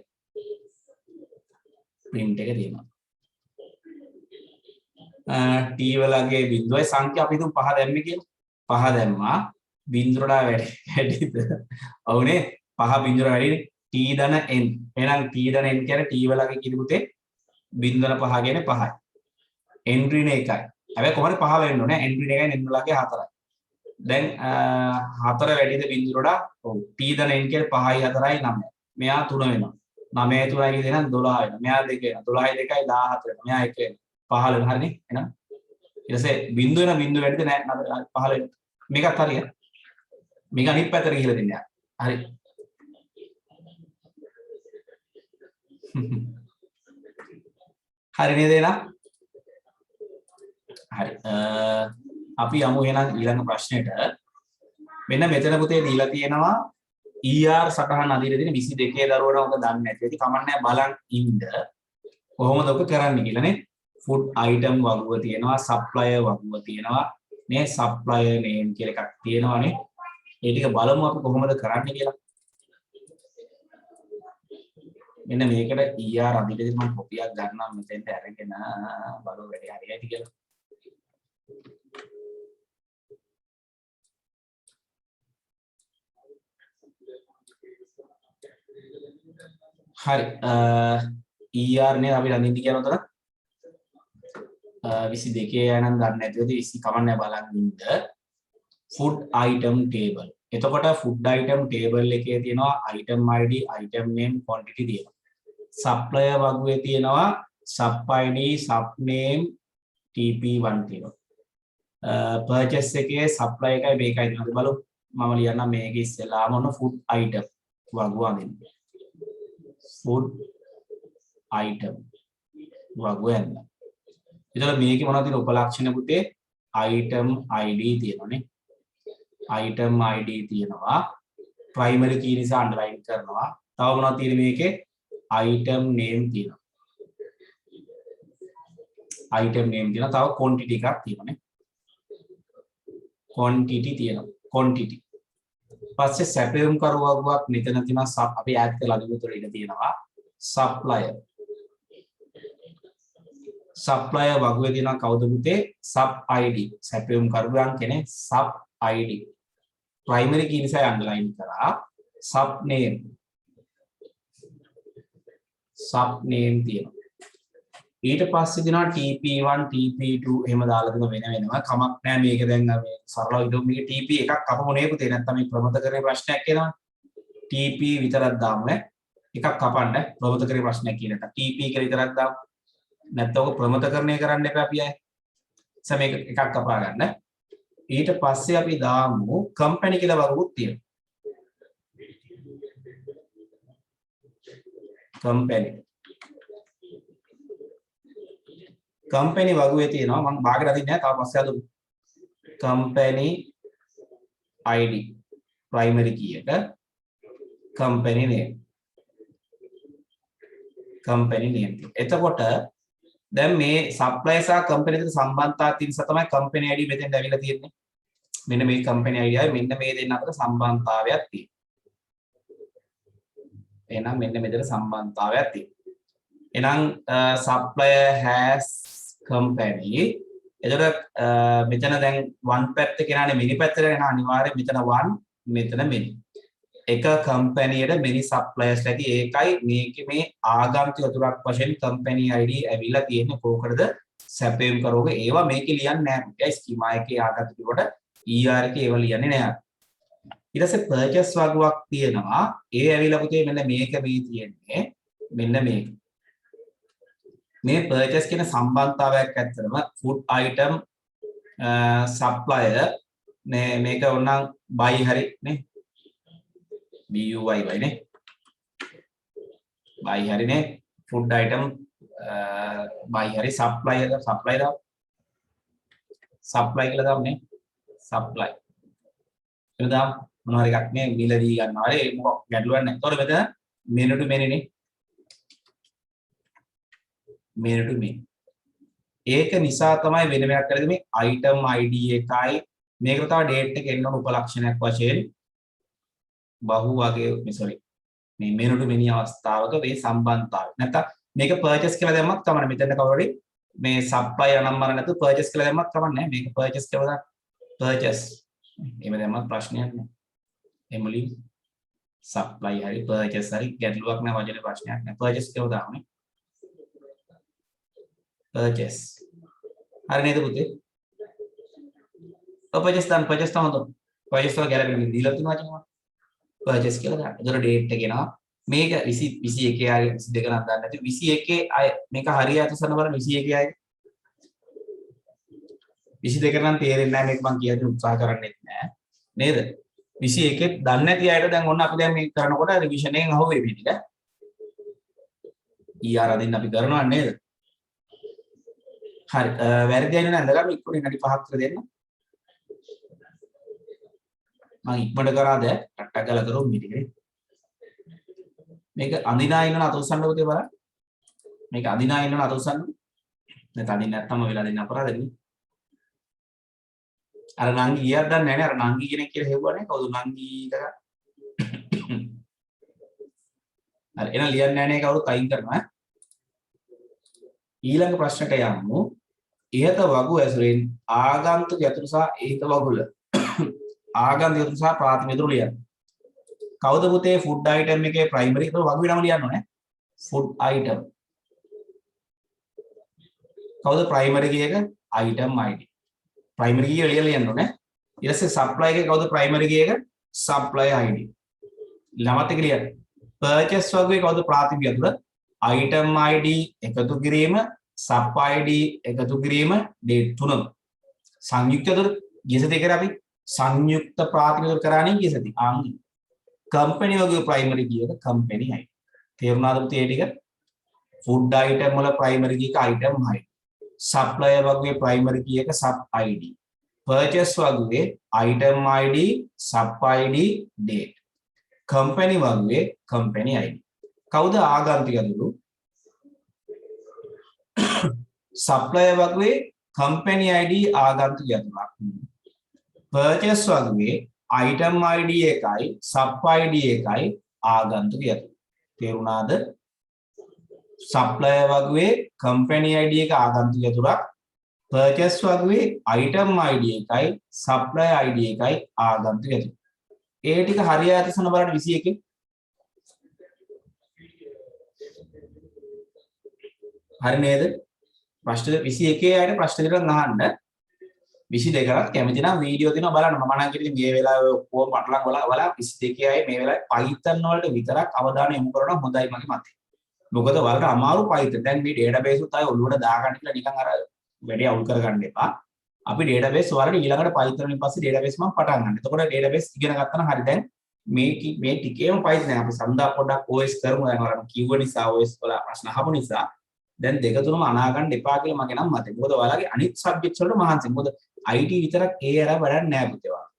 print එක තියෙනවා t වලගේ බිඳුවයි සංඛ්‍යා අපි හිතමු 5 දැම්මේ කියලා 5 දැම්මා බිඳුවට වැඩිද ඔව්නේ 5 බිඳුවට වැඩිනේ t ධන n එහෙනම් t ධන n කියන්නේ t වලගේ කිරිපුතේ බිඳුවන 5 කියන්නේ 5යි n ඍණ 1යි හැබැයි කොහොමද 5 වෙන්න ඕනේ n ඍණ 1යි n වලගේ 4යි දැන් 4 වැඩිද බිඳුවට ඔව් t ධන n කියන්නේ 5යි 4යි 9යි මෙයා 3 වෙනවා 9 3යි කියන 12 වෙනවා මෙයා 2 වෙනවා 12යි 2යි 14 වෙනවා මෙයා 1 වෙනවා 15 වෙනවා හරිනේ එහෙනම් ඊට පස්සේ බිඳුව වෙන බිඳුව වැඩිද නැහැ 15 වෙනවා මේකත් හරිය මේක අනිත් පැත්තට ගිහලා දෙන්න හරි හරි නේද එහෙනම් හරි අපි යමු එහෙනම් ඊළඟ ප්‍රශ්නෙට මෙන්න මෙතන පුතේ දීලා තියෙනවා ER සටහන අදින දින 22 දරුවන ඔක දන්නේ නැති. ඉතින් කමන්නේ බලන් ඉන්න කොහොමද ඔක කරන්නේ කියලා නේ. ෆුඩ් අයිටම් වගුව තියෙනවා, සප්ලයර් වගුව තියෙනවා. මේ සප්ලයර් නේම් කියලා එකක් තියෙනවානේ. ඒ ටික බලමු අපි කොහොමද කරන්නේ කියලා. මෙන්න මේකට ER අදින දින මම කොපියක් ගන්නම් මෙතෙන්ට අරගෙන බලමු වැඩි හරියයිද කියලා. හරි ER නේ අපි රඳින්න කියන උතන 22 යනන් දන්නේ නැතිවද 20 කමන්නේ බලන් ඉන්න food item table එතකොට food item table එකේ තියෙනවා item id item name quantity තියෙනවා supplier වගුවේ තියෙනවා sub id sub name tp1 තියෙනවා purchase එකේ supply එකයි මේකයි තියෙනවා බලමු මම ලියන්නම් මේක ඉස්සෙල්ලාම ඔන්න food item වගුව අදින්න food item වගුව යන්න. එතකොට මේකේ මොනවද තියෙන උපලක්ෂණ පුතේ item id තියෙනවානේ. item id තියෙනවා. primary key නිසා underline කරනවා. තව මොනවද තියෙන්නේ මේකේ item name තියෙනවා. item name තියෙනවා. තව quantity එකක් තියෙනවානේ. quantity තියෙනවා. quantity පස්සේ සැපයුම් කරුවක්වත් මෙතන තියෙනවා අපි ඈඩ් කරලා අදිමුතර ඉඳ තියෙනවා සප්ලයර් සප්ලයර් වගුවේ තියෙනවා කවුද පුතේ සබ් id සැපයුම් කරුවන් කෙනෙක් සබ් id ප්‍රයිමරි කී නිසා අන්ඩර්ලයින් කරා සබ් නේම් තියෙනවා ඊට පස්සේ දෙනවා TP1 TP2 එහෙම දාලා දෙන වෙන වෙනම කමක් නැහැ මේක දැන් මේ සරලව ඉදු මේක TP එකක් කපමු නේ පුතේ නැත්නම් මේ ප්‍රමතකරේ ප්‍රශ්නයක් එනවා TP විතරක් දාමු නේ එකක් කපන්න ප්‍රමතකරේ ප්‍රශ්නයක් කියන එක TP කියලා විතරක් දාමු නැත්නම් ඔක ප්‍රමතකරණය කරන්න එපා අපි අය සම මේක එකක් කපා ගන්න ඊට පස්සේ අපි දාමු කම්පැනි කියලා වගුත් තියෙනවා කම්පැනි වගුවේ තියෙනවා මම භාගයට අදින්නේ නැහැ තව පස්සේ අදමු කම්පැනි ID primary key එක company name එතකොට දැන් මේ supplier සහ company දෙක සම්බන්ධතාවය තියෙන නිසා තමයි company ID මෙතෙන් ඇවිල්ලා තියෙන්නේ මෙන්න මේ company ID ආයි මෙන්න මේ දෙන්න අතර සම්බන්ධතාවයක් තියෙනවා එහෙනම් මෙන්න මෙතන සම්බන්ධතාවයක් තියෙනවා එහෙනම් supplier has company එතකොට මෙතන දැන් one පැත්ත කෙනානේ many පැත්තට යන අනිවාර්යයෙන් මෙතන one මෙතන many එක කම්පැනියට many suppliers ඇති ඒකයි මේකේ මේ ආගන්තුක අතුරක් වශයෙන් company ID ඇවිල්ලා තියෙන්නේ කොහොකටද සැපයුම් කරෝගේ ඒවා මේකේ ලියන්නේ නැහැ පුතේ ස්කීමා එකේ ආගන්තුක කොට ER එකේ ඒවා ලියන්නේ නැහැ ඊට පස්සේ purchase වගුවක් තියෙනවා. ඒ ඇවිල්ලා පුතේ මෙන්න මේක මේ තියෙන්නේ. මෙන්න මේක. මේ purchase කියන සම්බන්ධතාවයක් ඇත්තටම food item supplier මේක ඕනනම් buy හරි නේ. BUY නේ. buy හරි නේ. food item buy hari supply කියලා දාන්නේ supply කියලා දාමු මොනවා හරි එකක් මේ මිලදී ගන්නවා හරි මොකක් ගැටලුවක් නැහැ. ඒතකොට මෙතන menu to menu නේ menu to menu ඒක නිසා තමයි වෙන එකක් කරලා මේ item id එකයි මේකට තව date එක එන්න ඕන උපලක්ෂණයක් වශයෙන් බහු වගේ මේ menu to menu අවස්ථාවක මේ සම්බන්ධතාවය නැත්නම් මේක purchase කියලා දැම්මත් කමන්නේ මෙතන කවුරුරි මේ supply අනම්මන නැතු purchase කියලා දැම්මත් කමන්නේ මේක purchase කියලා දාන්න purchase එහෙම දැම්මත් ප්‍රශ්නයක් නෑ එමුලි supply හරි purchase හරි ගැටලුවක් නෑ වචනේ ප්‍රශ්නයක් නෑ purchase කියලා දාන්නේ purchase හරි නේද පුතේ purchase තමයි purchase වල ගැලපෙන්නේ දීලා තියෙනවා වචන purchase කියලා දාන්න. ඒතර date එක එනවා මේක 21 ආයි 22 නම් දාන්න නැති 21 ආයි මේක හරියට සන බලන්න 21 ආයි 22 නම් තේරෙන්නේ නැහැ මේක මම කියන්න උත්සාහ කරන්නේ නැහැ නේද 21 දන්නේ නැති අයට දැන් ඔන්න අපි දැන් මේක කරනකොට රිවිෂන් එකෙන් අහුවේ මේ ටික ER අදින්න අපි කරනවා නේද හරි වැරදි అయినా නැන්දගම ඉක්මනින් විනාඩි 5ක් විතර දෙන්න මම ඉක්මනට කරාද ටක් ගාලා කරමු මේ ටික මේක අඳිනා ඉන්නන අත උස්සන්න පුතේ බලන්න මේක අඳිනා ඉන්නන අත උස්සන්න නැත්නම් අඳින්න නැත්තම වෙලා දෙන්න අපරාධනේ අර නංගි ගියක් දන්නේ නැහැ නේ අර නංගි කෙනෙක් කියලා හෙව්වනේ කවුද නංගි කියලා හරි එහෙනම් ලියන්නේ නැහැ නේ කවුරුත් අයින් කරනවා ඊළඟ ප්‍රශ්නට යමු ඉහත වගු ඇසුරෙන් ආගන්තුක යතුරු සහ ඉහත වගුල ආගන්තුක යතුරු සහ ප්‍රාථමික යතුරු ලියන්න කවුද පුතේ food item එකේ primary ඒක වගුවේ නම ලියන්න ඕනේ food item කවුද primary කී එක item id primary කී ලියලා ලියන්න ඕනේ ඊට පස්සේ supply එකේ කවුද primary කී එක supply id ළමත් එක ලියන්න purchase වගුවේ කවුද ප්‍රාථමික යතුර item id එකතු කිරීම sub id එකතු කිරීම date තුනම සංයුක්ත යතුර ගියසති කර අපි සංයුක්ත ප්‍රාථමික යතුර කරානේ ගියසති company වගේ primary key එක company id තේරුණාද පුතේ ටික food item වල primary key එක item id supplier වගේ primary key එක sub id purchase වගේ item id sub id date company වගේ company id කවුද ආගන්තුක යතුරු supplier වගේ company id ආගන්තුක යතුරක් purchase වගේ item id එකයි sub id එකයි ආගන්තුක යතුරු තේරුණාද supplier වගේ company id එක ආගන්තුක යතුරක් purchase වගේ item id එකයි supplier id එකයි ආගන්තුක යතුරු ඒ ටික හරියට සන බලන්න 21 හරි නේද ප්‍රශ්න 21 අයට ප්‍රශ්න දෙකක් අහන්න 22කට කැමති නම් වීඩියෝ දෙනවා බලන්න මම නම් කියන්නේ මේ වෙලාවේ ඔක්කොම පටලම් වල 22 අය මේ වෙලාවේ Python වලට විතරක් අවධානය යොමු කරනවා හොඳයි මගේ මතය. මොකද වලට අමාරු Python. දැන් මේ database උත් ආය ඔළුවට දාගන්න කියලා නිකන් අර වැඩේ අවුල් කරගන්න එපා. අපි database වලට ඊළඟට Python වලින් පස්සේ database මම පටන් ගන්න. එතකොට database ඉගෙන ගත්තා නම් හරි දැන් මේ ටිකේම Python අපි සම්දා පොඩ්ඩක් OS කරමු දැන් අර කිව්ව නිසා OS වල ප්‍රශ්න අහපු නිසා දැන් දෙක තුනම අනා ගන්න එපා කියලා මගේ නම් මතයි. මොකද ඔයාලගේ අනිත් සබ්ජෙක්ට්ස් වලට මහන්සි. මොකද IT විතරක් ඒ අර වැඩක් නෑ පුතේ ඔයාලා.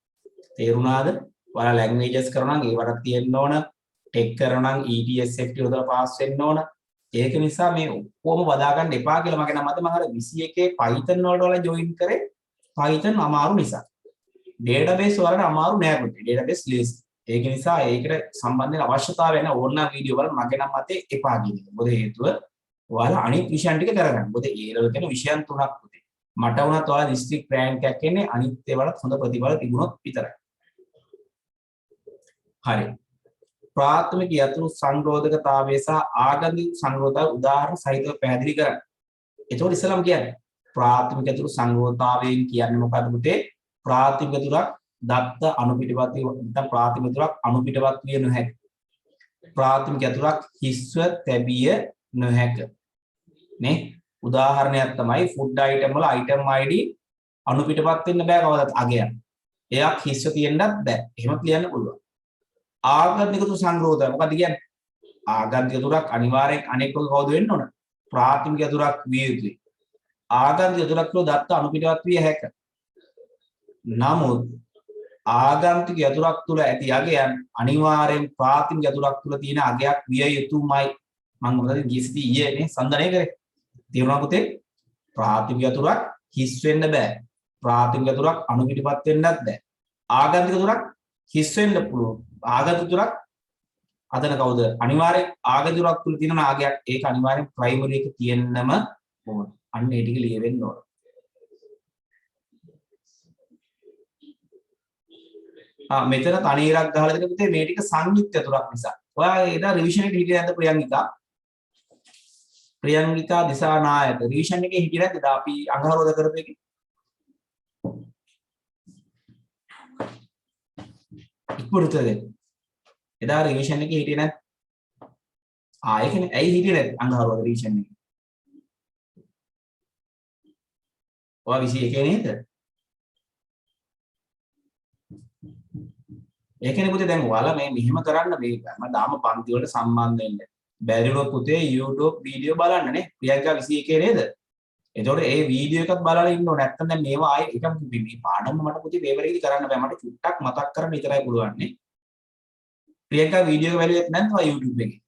තේරුණාද? ඔයාලා ලැන්ග්වේජස් කරනවා නම් ඒවට තියෙන්න ඕන. ටෙක් කරනවා නම් ETSFT උදලා පාස් වෙන්න ඕන. ඒක නිසා මේ ඔක්කොම වදා ගන්න එපා කියලා මගේ නම් මතයි. මම අර 21 Python වලට ඔයාලා ජොයින් කරේ Python අමාරු නිසා. database වලට අමාරු නෑ පුතේ. database ලේසි. ඒක නිසා ඒකට සම්බන්ධයෙන් අවශ්‍යතාවය නැ ඕන වීඩියෝ වල මගේ නම් මතේ එපා කියන එක. මොකද හේතුව ඔයාලා අනිත් විෂයන් ටික කරගන්න. මොකද ඒ level කියන විෂයන් තුනක් පුතේ. මට වුණත් ඔයාලා district rank එකක් එන්නේ අනිත් ඒවාට හොඳ ප්‍රතිඵල තිබුණොත් විතරයි. හරි. ප්‍රාථමික යතුරු සංරෝධකතාවය සහ ආගන්තුක සංරෝධතාවය උදාහරණ සහිතව පැහැදිලි කරන්න. එතකොට ඉස්සලම කියන්නේ ප්‍රාථමික යතුරු සංරෝධතාවයෙන් කියන්නේ මොකක්ද පුතේ? ප්‍රාථමික යතුරක් දත්ත අනුපිටවත් නැත්නම් ප්‍රාථමික ඇතුළක් අනුපිටවත් විය නොහැක. ප්‍රාථමික ඇතුළක් හිස්ව තැබිය නොහැක. නේ? උදාහරණයක් තමයි ෆුඩ් අයිටම් වල අයිටම් ID අනුපිටවත් වෙන්න බෑ කවදාවත් අගයක්. එයක් හිස්ව තියෙන්නත් බෑ. එහෙම කියන්න පුළුවන්. ආගන්තුක තු සංග්‍රහය මොකක්ද කියන්නේ? ආගන්තුක තුරක් අනිවාර්යෙන් අනෙක් එක කවුද වෙන්න ඕන? ප්‍රාථමික තුරක් විය යුතුයි. ආගන්තුක තුරක් වල දත්ත අනුපිටවත් විය හැක. නමුත් ආගන්තුක යතුරක් තුල ඇති අගයන් අනිවාර්යෙන් ප්‍රාථමික යතුරක් තුල තියෙන අගයක් විය යුතුමයි. මම මොකද ගියසිටි ඊයේනේ සම්දනය කරේ. තේරුණා පුතේ? ප්‍රාථමික යතුරක් හිස් වෙන්න බෑ. ප්‍රාථමික යතුරක් අනුපිටපත් වෙන්නත් බෑ. ආගන්තුක යතුරක් හිස් වෙන්න පුළුවන්. ආගන්තුක යතුරක් අතන කවුද? අනිවාර්යෙන් ආගන්තුක යතුරක් තුල තියෙන අගයක් ඒක අනිවාර්යෙන් ප්‍රයිමරි එක තියෙන්නම ඕන. අන්න ඒ ටික ලියවෙන්න ඕන. මෙතන තනීරක් ගහලා දෙන පුතේ මේ ටික සංයුක්ත යතුරක් නිසා. ඔයා එදා රිවිෂන් එකේ හිටියේ නැද්ද ප්‍රියංගිකා? ප්‍රියංගිකා දිසානායක රිවිෂන් එකේ හිටියේ නැද්ද? අපි අඟහරුවද කරපු එකේ. ඉක්මනට දෙන්න. එදා රිවිෂන් එකේ හිටියේ නැද්ද? ඒකනේ ඇයි හිටියේ නැද්ද අඟහරුවද රිවිෂන් එකේ? ඔයා 21 නේද? ඒකනේ පුතේ දැන් ඔයාලා මේ මෙහෙම කරන්න මේ දාම පන්ති වලට සම්බන්ධ වෙන්න. බැරිවුණොත් පුතේ YouTube වීඩියෝ බලන්න නේ. ප්‍රියංකා 21 නේද? එතකොට ඒ වීඩියෝ එකත් බලලා ඉන්න ඕනේ. නැත්නම් දැන් මේවා ආයේ එකම මේ පාඩම මට පුතේ පේපර් එකේදී කරන්න බෑ. මට චුට්ටක් මතක් කරන්න විතරයි පුළුවන් නේ. ප්‍රියංකා වීඩියෝ එක බැලුවෙත් නැත්නම් YouTube එකේ.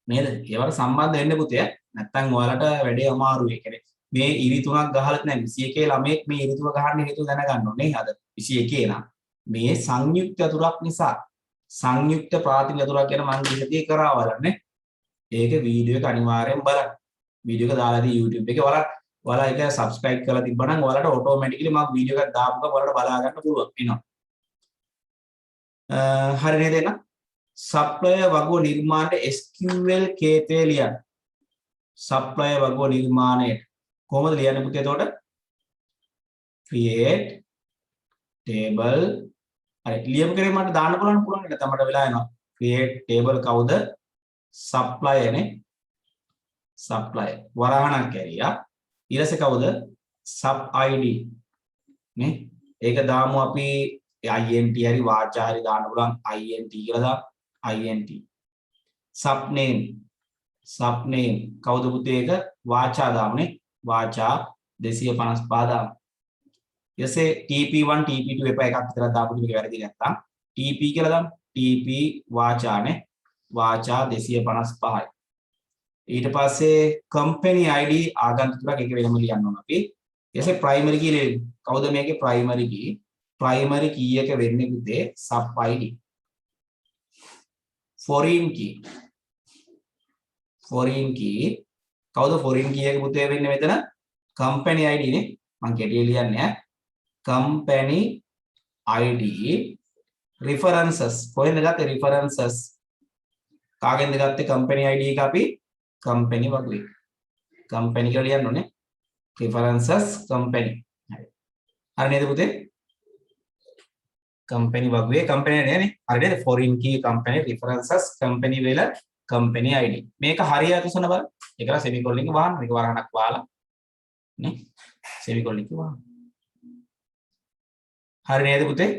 නේද? ඒවට සම්බන්ධ වෙන්න පුතේ. නැත්නම් ඔයාලට වැඩේ අමාරුයි. ඒ කියන්නේ මේ ඉරි තුනක් ගහලත් නැහැ. 21 ළමෙක් මේ ඉරි තුන ගහන්න හේතුව දැනගන්න ඕනේ අද 21 නම්. මේ සංයුක්ත යතුරක් නිසා සංයුක්ත ප්‍රාථමික යතුරක් ගැන මම ඉතින් කරා බලන්නේ. ඒක වීඩියෝ එක අනිවාර්යෙන් බලන්න. වීඩියෝ එක දාලා දී YouTube එකේ ඔයාලා ඒක subscribe කරලා තිබ්බනම් ඔයාලට automatically මම වීඩියෝ එකක් දාපුවම ඔයාලට බලා ගන්න පුළුවන් වෙනවා. හරි නේද එන? සප්ලයර් වගුව නිර්මාණයට SQL කේතේ ලියන්න. සප්ලයර් වගුව නිර්මාණයට කොහොමද ලියන්නේ පුතේ එතකොට? create table හරි ලියමු කරේ මට දාන්න පුළුවන් නේද? තමයි වෙලා යනවා. create table කවුද? supplier නේ. supplier වරහණක් කැරියා. ඊළඟට කවුද? sub id නේ. ඒක දාමු අපි int හරි වාචා හරි දාන්න පුළුවන් int කියලා දාමු. int sub name කවුද පුතේ ඒක? වාචා දාමුනේ. වාචා 255 දාමු. ඊටසේ TP1 TP2 එපා එකක් විතරක් දාපු ටික වැරදි නැත්තම් TP කියලා දාමු. TP වාචානේ. වාචා 255යි. ඊට පස්සේ company ID ආගන්තුකක් එක වෙනම ලියන්න ඕන අපි. ඊටසේ primary key ලියමු. කවුද මේකේ primary key? primary key එක වෙන්නේ පුතේ sub ID. foreign key කවුද foreign key එක පුතේ වෙන්නේ මෙතන? company ID නේ. මම කෙටියෙන් ලියන්නේ company ID references කොහෙන්ද ගත්තේ references කාගෙන්ද ගත්තේ company ID එක අපි company වගේ company කියලා ලියන්න ඕනේ references company හරි නේද පුතේ company වගේ company නේද හරි නේද foreign key company references company වල company ID මේක හරියට උසන බලන්න ඒකලා semicolon එක වහන්න මේක වරහණක් වහලා නේ semicolon එක වහන්න හරි නේද පුතේ?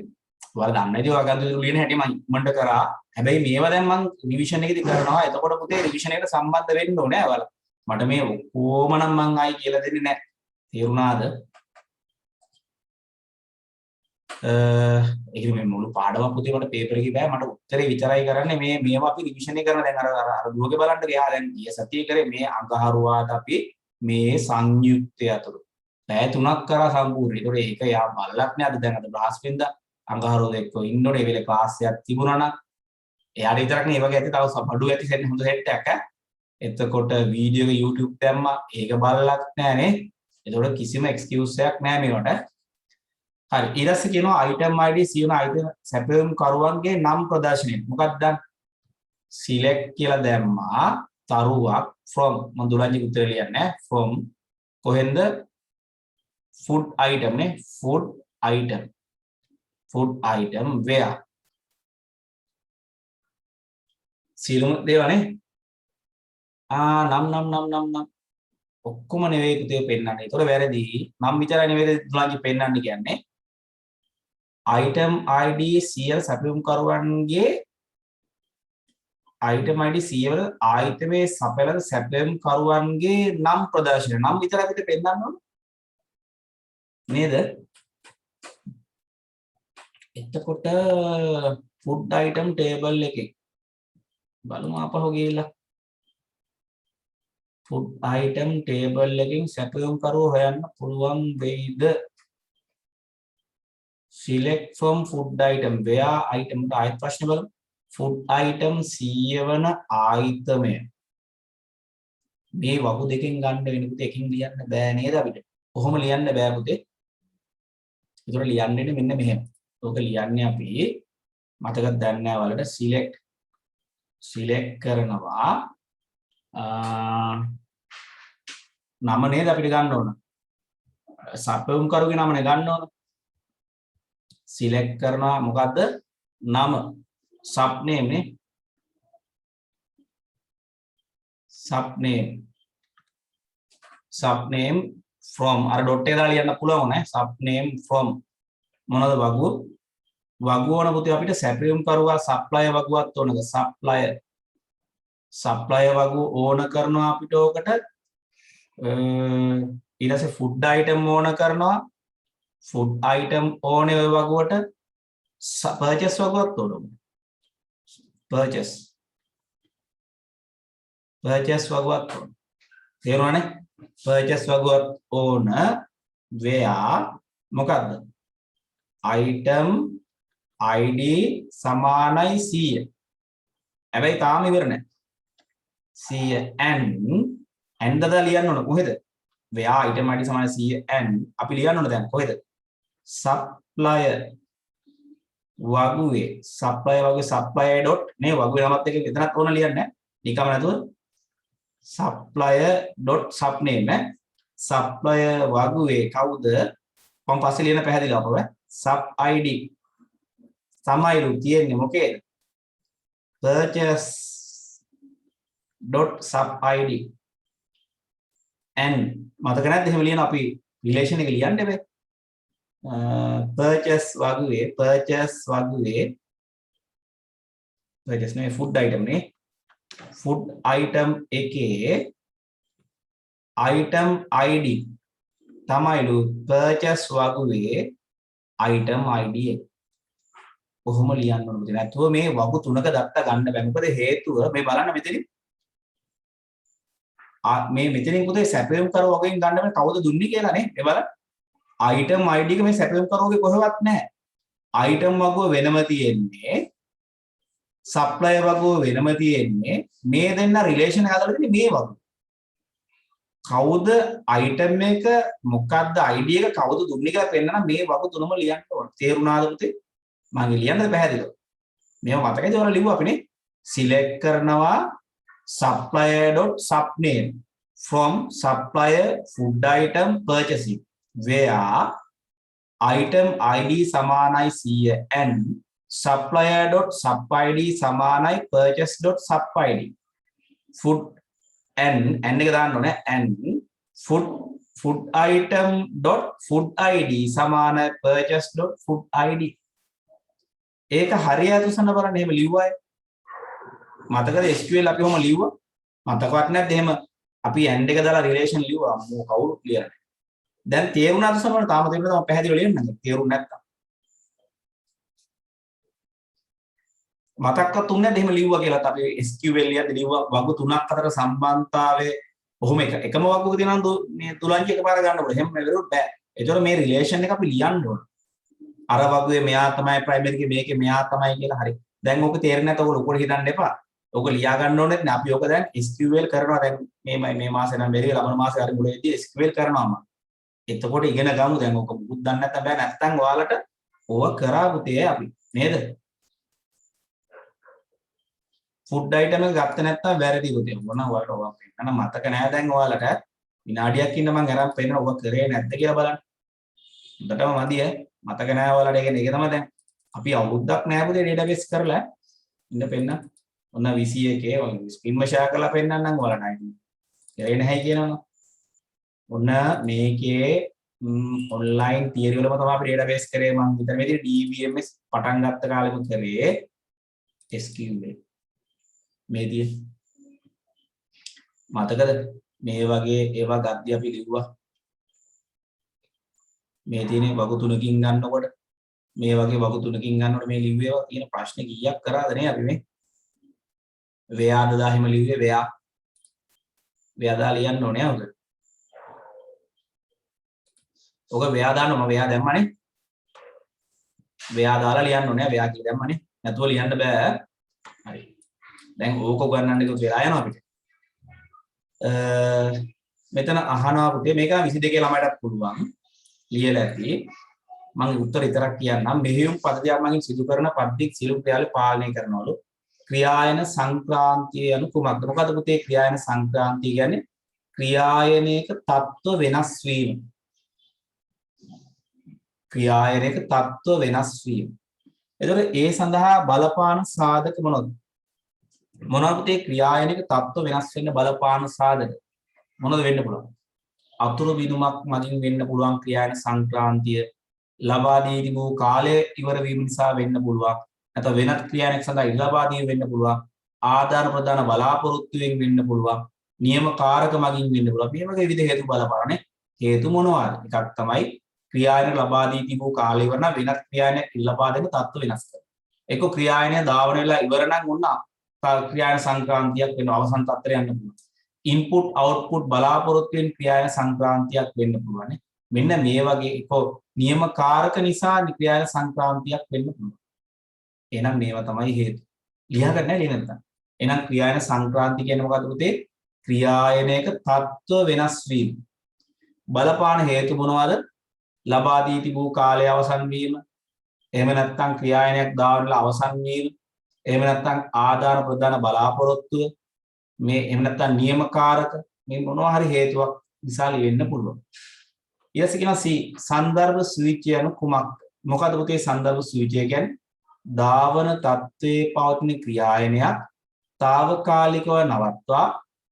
ඔයාලා දන්නේ නැති ඔයා ගන්න ලියන හැටි මම ඉක්මනට කරා. හැබැයි මේවා දැන් මම රිවිෂන් එකේදී කරනවා. එතකොට පුතේ රිවිෂන් එකට සම්බන්ධ වෙන්න ඕනේ ඔයාලා. මට මේ කොහොම නම් මම ආයි කියලා දෙන්නේ නැහැ. තේරුණාද? ඒක මේ මුළු පාඩමක් පුතේ මට පේපර් එකේ බෑ. මට උත්තරේ විතරයි කරන්නේ. මේවා අපි රිවිෂන් එක කරන දැන් අර දුවගේ බලන්න ගියා. දැන් ගිය සතියේ කරේ මේ අඟහරුවාට අපි මේ සංයුක්ත යතුරු පැය 3ක් කරා සම්පූර්ණ. ඒතකොට ඒක යා බලලක් නේ අද දැන් අද බ්‍රහස්පතින්දා අඟහරුවාද එක්ක ඉන්න ඕනේ. ඒ වෙලේ ක්ලාස් එකක් තිබුණා නම් එයාට විතරක් නේ ඒ වගේ ඇති තව බඩු ඇති සෙන් හොඳ සෙට් එකක් එතකොට වීඩියෝ එක YouTube දැම්මා. ඒක බලලක් නෑ නේ. ඒතකොට කිසිම එක්ස්කියුස් එකක් නෑ මේවට. හරි ඊට පස්සේ කියනවා item id සියුන item සැපයුම් කරුවන්ගේ නම් ප්‍රදර්ශනය. මොකක්ද? select කියලා දැම්මා. තරුවක් from මම දුලන්ජි උත්තර ලියන්නේ from කොහෙන්ද? food item නේ food item food item where සියලුම දේවනේ නම් ඔක්කොම නෙවෙයි පුතේ පෙන්නන්නේ. ඒතකොට වැරදි. නම් විතරයි නෙවෙයි දුලන්ජි පෙන්නන්නේ කියන්නේ. item id සියල සැපයුම් කරුවන්ගේ item id සියවල ආයිතමේ සපයන සැපයුම් කරුවන්ගේ නම් ප්‍රදර්ශනය. නම් විතරයි අපිට පෙන්නන්න ඕන. නේද? එතකොට food item table එකේ බලමු අපහු ගිහිල්ලා food item table එකකින් සැපයුම් කරුව හොයන්න පුළුවන් වෙයිද? select from food item where item ට ආයත ප්‍රශ්න බලමු. food item 100 වන ආයිතමය මේ වගු දෙකෙන් ගන්න වෙන පුතේ එකකින් ලියන්න බෑ නේද අපිට? කොහොම ලියන්න බෑ පුතේ? ඒතර ලියන්නේ මෙන්න මෙහෙම. ඕක ලියන්නේ අපි මතකද දන්නේ නැහැ වලට select කරනවා නම නේද අපිට ගන්න ඕන. සැපයුම් කරුගේ නමනේ ගන්න ඕන. select කරනවා මොකද්ද? නම sub name නේ. sub name from අර dot එක දාලා ලියන්න පුළුවන් නේ. sub name from මොනවද වගුව? වගුව ඕන පුතේ අපිට සැපයුම් කරුවා supplier වගුවක් ඕනද? supplier වගුව ඕන කරනවා අපිට ඕකට. ඊට පස්සේ food item ඕන කරනවා. food item ඕනේ ඔය වගුවට purchase වගුවක් ඕන. purchase වගුවක් ඕන. තේරුණානේ? purchase වගුවක් ඕන where මොකද්ද? item id සමානයි 100. හැබැයි තාම ඉවර නැහැ. 100 and ද ලියන්න ඕන කොහෙද? where item id සමානයි 100 and අපි ලියන්න ඕන දැන් කොහෙද? supplier වගුවේ supplier dot නේ වගුවේ නමත් එක එතනත් ඕන ලියන්න ඈ. නිකම්ම නැතුව supplier dot sub name supplier වගුවේ කවුද? කොහොම පස්සේ ලියන පැහැදිලිව අපව sub id සමයිලු තියෙන්නේ මොකේද? purchase dot sub id and මතක නැද්ද එහෙම ලියන අපි රිලේෂන් එක ලියන්න බෑ. purchase නේ food item නේ. food item එකේ item id තමයිලු purchase වගුවේ item id එක. කොහොම ලියන්න ඕනද? නැත්නම් මේ වගු තුනක දත්ත ගන්න බෑ. මොකද හේතුව මේ බලන්න මෙතනින් මෙතනින් පුතේ සැපයුම් කරුව වගේන් ගන්න බෑ. කවුද දුන්නේ කියලා නේ. මේ බලන්න. item id එක මේ සැපයුම් කරුවගේ කොහෙවත් නැහැ. item වගුව වෙනම තියෙන්නේ. supplier වගුව වෙනම තියෙන්නේ. මේ දෙන්න රිලේෂන් එක හදලා තියෙන්නේ මේ වගුව. කවුද item එක මොකක්ද id එක කවුද දුන්නේ කියලා පෙන්නන මේ වගු තුනම ලියන්න ඕන. තේරුණාද පුතේ? මම ලියන්නද පැහැදිලිව? මේව මතකද ඔයාලා ලිව්වා අපිනේ. select කරනවා supplier.subname from supplier food item purchasing where item id සමානයි 100 and supplier.subid සමානයි purchase.subid food and එක දාන්න ඕනේ and food item.food id සමානයි purchase.food id. ඒක හරියට උසන්න බලන්න එහෙම ලිව්වා. මතකද SQL අපි කොහොම ලිව්වා? මතකවත් නැද්ද එහෙම අපි and එක දාලා රිලේෂන් ලිව්වා. මොකෝ කවුරුත් ලියන්නේ. දැන් තේරුණාද සමහරවිට තාම තේරුණා තමයි පැහැදිලිව ලියන්න. තේරුන්නේ නැත්තම්. මතක්වත් තුන්නේ නැද්ද එහෙම ලිව්වා කියලාත් අපි SQL ලියද්දි ලිව්වා වගු තුනක් අතර සම්බන්ධතාවයේ කොහොම එකම වගුවක තියෙනවා මේ තුලංචි එකපාර ගන්න ඕනේ. එහෙම නෙවෙයි බෑ. ඒතකොට මේ රිලේෂන් එක අපි ලියන්න ඕනේ. අර වගුවේ මෙයා තමයි ප්‍රයිමරි එකේ මේකේ මෙයා තමයි කියලා හරි. දැන් ඕක තේරෙන්නේ නැත්නම් ඔයගොල්ලෝ උඩ හිතන්න එපා. ඕක ලියා ගන්න ඕනෙත් නෑ. අපි ඕක දැන් SQL කරනවා දැන් මේ මාසේ නම් බැරි ලබන මාසේ හරි මුලදී SQL කරනවා මම. එතකොට ඉගෙන ගමු දැන් ඕක මුකුත් දන්නේ නැත්නම් බෑ. නැත්නම් ඔයාලට ඕක කරා පුතේ අපි නේද? ෆුඩ් අයිටම් එක ගත්ත නැත්නම් වැරදි පුතේ. මොන ඔයාලට ඕවා පෙන්නන මතක නෑ දැන් ඔයාලට විනාඩියක් ඉන්න මම අරන් පෙන්නන ඕක කරේ නැද්ද කියලා බලන්න. හොඳටම මදි ඈ. මතක නෑ ඔයාලට ඒක තමයි දැන් අපි අවුරුද්දක් නෑ පුතේ database කරලා ඉන්න පෙන්න ඔන්න 21 ඔය ස්ක්‍රීන් ෂෙයා කරලා පෙන්නන්නම් ඔයාලට අයිති. කරේ නැහැ කියනවා. ඔන්න මේකේ ඔන්ලයින් තියරි වලම තමයි අපි database කරේ මම හිතන විදිහට DBMS පටන් ගත්ත කාලෙම කරේ SQL මේ තියෙන මතකද මේ වගේ ඒවා ගද්දි අපි ලිව්වා මේ තියෙන වගු තුනකින් ගන්නකොට මේ වගේ වගු තුනකින් ගන්නකොට මේ ලිව්වේවා තියෙන ප්‍රශ්න කීයක් කරාද නේ අපි මේ ව්‍යාද දාහිම ලිව්වේ ව්‍යාදා ලියන්න ඕනේ නේද ඔක ව්‍යා දාන්න මම ව්‍යා දැම්මනේ ව්‍යා දාලා ලියන්න ඕනේ ව්‍යා කියලා දැම්මනේ නැතුව ලියන්න බෑ හරි දැන් ඕක උගන්නන්න එකතු වෙලා යනවා අපිට මෙතන අහනවා පුතේ මේක 22 ළමයිටත් පුළුවන් ලියලා ඇති මම උත්තර විතරක් කියන්නම් මෙහෙයුම් පද්ධතියක් මගින් සිදු කරන පද්ධතික් සියලු ක්‍රියාවල පාලනය කරනවලු ක්‍රියායන සංක්‍රාන්තිය යනු කුමක්ද මොකද පුතේ ක්‍රියායන සංක්‍රාන්තිය කියන්නේ ක්‍රියායනයක තත්ත්ව වෙනස් වීම ක්‍රියායනයක තත්ත්ව වෙනස් වීම එතකොට ඒ සඳහා බලපාන සාධක මොනවද මොනවද පුතේ ක්‍රියායනයක තත්ත්ව වෙනස් වෙන්න බලපාන සාධක මොනවද වෙන්න පුළුවන් අතුරු බිඳුමක් මගින් වෙන්න පුළුවන් ක්‍රියායන සංක්‍රාන්තිය ලබා දී තිබූ කාලය ඉවර වීම නිසා වෙන්න පුළුවන් නැත්නම් වෙනත් ක්‍රියාවක් සඳහා ලබා දී වෙන්න පුළුවන් ආදාන ප්‍රදාන බලාපොරොත්තුෙන් වෙන්න පුළුවන් නියම කාරක මගින් වෙන්න පුළුවන් මේ වගේ විවිධ හේතු බලපානේ හේතු මොනවාද එකක් තමයි ක්‍රියායන ලබා දී තිබූ කාලය ඉවර නම් වෙනත් ක්‍රියාවක් ලබා දෙන තත්ත්ව වෙනස් කරනවා ඒක ක්‍රියායනය ධාවන වෙලා ඉවර නම් උන්න ක්‍රියායන සංක්‍රාන්තියක් වෙන අවසන් තත්ත්වයට යන්න පුළුවන් ඉන්පුට් අවුට්පුට් බලාපොරොත්තුෙන් ක්‍රියායන සංක්‍රාන්තියක් වෙන්න පුළුවන් මෙන්න මේ වගේ එක නියම කාරක නිසා ක්‍රියායන සංක්‍රාන්තියක් වෙන්න පුළුවන් එහෙනම් මේවා තමයි හේතු ලියගන්න නැහැ ලියන්න නැත්නම් එහෙනම් ක්‍රියායන සංක්‍රාන්ති කියන්නේ මොකද්ද පුතේ ක්‍රියායනයක තත්ත්ව වෙනස් වීම බලපාන හේතු මොනවද ලබා දී තිබූ කාලය අවසන් වීම එහෙම නැත්නම් ක්‍රියායනයක් දාවනලා අවසන් වීම එහෙම නැත්නම් ආදාන ප්‍රදාන බලාපොරොත්තුව මේ එහෙම නැත්නම් නියමකාරක මේ මොනවා හරි හේතුවක් නිසා වෙන්න පුළුවන් ඊට කියනවා C සංදර්භ සූචිය යනු කුමක්ද මොකද පුතේ සංදර්භ සූචිය කියන්නේ ධාවන තත්ත්වයේ පවතින ක්‍රියායනයක් తాවකාලිකව නවත්වා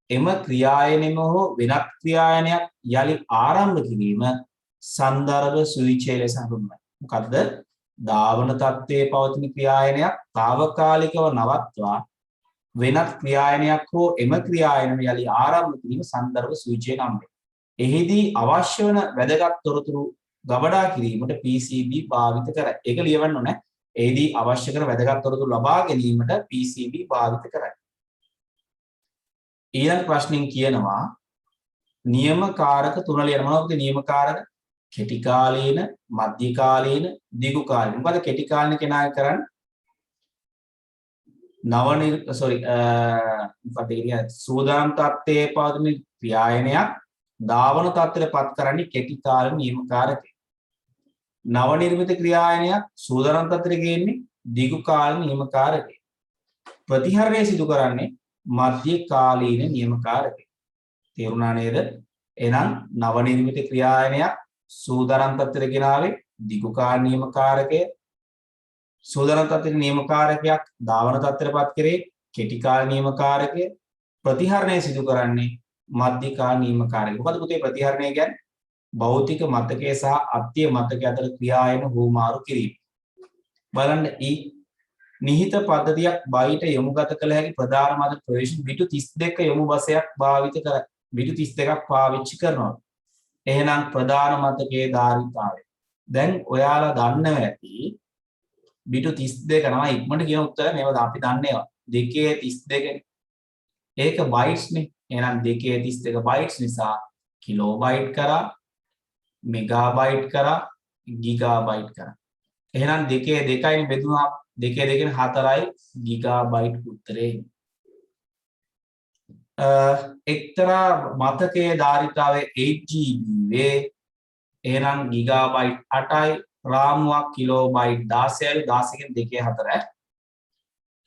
එම ක්‍රියායනෙම හෝ වෙනත් ක්‍රියායනයක් යලි ආරම්භ කිරීම සංදර්භ සූචිය ලෙස හඳුන්වනවා මොකද්ද ධාවන තත්ත්වයේ පවතින ක්‍රියායනයක් తాවකාලිකව නවත්වා වෙනත් ක්‍රියායනයක් හෝ එම ක්‍රියායනම යලි ආරම්භ කිරීම සංදර්භ සූචිය නම් වේ. එහිදී අවශ්‍ය වන වැදගත් තොරතුරු ගබඩා කිරීමට PCB භාවිත කරයි. ඒක ලියවන්න ඕනේ. එහිදී අවශ්‍ය කරන වැදගත් තොරතුරු ලබා ගැනීමට PCB භාවිත කරයි. ඊළඟ ප්‍රශ්نين කියනවා නියම කාරක තුන ලියන මොනවද නියම කාරක? කෙටි කාලීන, මධ්‍ය කාලීන, දිගු කාලීන. මොකද කෙටි කාලීන කෙනා කරන්නේ සූදානම් තත්ත්වයේ පවතින ක්‍රියායනයක් ධාවන තත්ත්වයටපත් කරන්නේ කෙටි කාලීන නියම කාරකය. නව නිර්මිත ක්‍රියායනයක් සූදානම් තත්ත්වයට ගේන්නේ දිගු කාලීන නියම කාරකය. ප්‍රතිහරණය සිදු කරන්නේ මධ්‍ය කාලීන නියම කාරකය. තේරුණා නේද? එහෙනම් නව නිර්මිත ක්‍රියායනයක් සූදානම් තත්ත්වයට ගෙනාවේ දිගු කාලීන නියම කාරකය. සූදානම් තත්ත්වයේ නියම කාරකයක් ධාවන තත්ත්වයටපත් කරේ කෙටි කාලීන නියම කාරකය. ප්‍රතිහරණය සිදු කරන්නේ මධ්‍ය කාලීන නියම කාරකය. මොකද පුතේ ප්‍රතිහරණය කියන්නේ භෞතික මතකයේ සහ අත්‍ය මතකයේ අතර ක්‍රියායන හුවමාරු කිරීම. බලන්න නිහිත පද්ධතියක් බයිට යොමුගත කළ හැකි ප්‍රධාන මතක ප්‍රවේශ බිටු 32 යොමු බසයක් භාවිත කර බිටු 32ක් පාවිච්චි කරනවා. එහෙනම් ප්‍රධාන මතකයේ ධාරිතාවය. දැන් ඔයාලා දන්නව ඇති බිටු 32 නම ඉක්මනට කියන උත්තරය මේවා අපි දන්නේවා. 232 ඒක බයිට්ස් නේ. එහෙනම් 232 බයිට්ස් නිසා කිලෝබයිට් කරා මෙගාබයිට් කරා ගිගාබයිට් කරා. එහෙනම් 2 බෙදුවා 2 4යි ගිගාබයිට් උත්තරේ. එක්තරා මතකයේ ධාරිතාවය 8GB වේ. එහෙනම් ගිගාබයිට් 8යි රාමුවක් කිලෝබයිට් 16යි 16කින් 2 4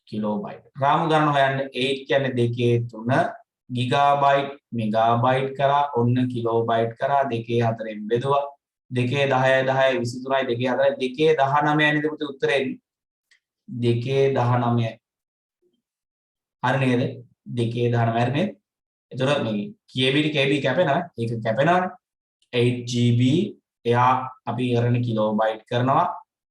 කිලෝබයිට්. රාමු ගණන හොයන්න 8 කියන්නේ 2 3 ගිගාබයිට් මෙගාබයිට් කරා ඔන්න කිලෝබයිට් කරා 2 4ෙන් බෙදුවා 2 10 10 23 2 4 2 19 නේද පුතේ උත්තරේ එන්නේ 2 19 හරි නේද 2 19 හරි නේද එතකොට මේ KB KB කැපෙනවා ඒක කැපෙනවානේ 8GB එයා අපි කරන කිලෝබයිට් කරනවා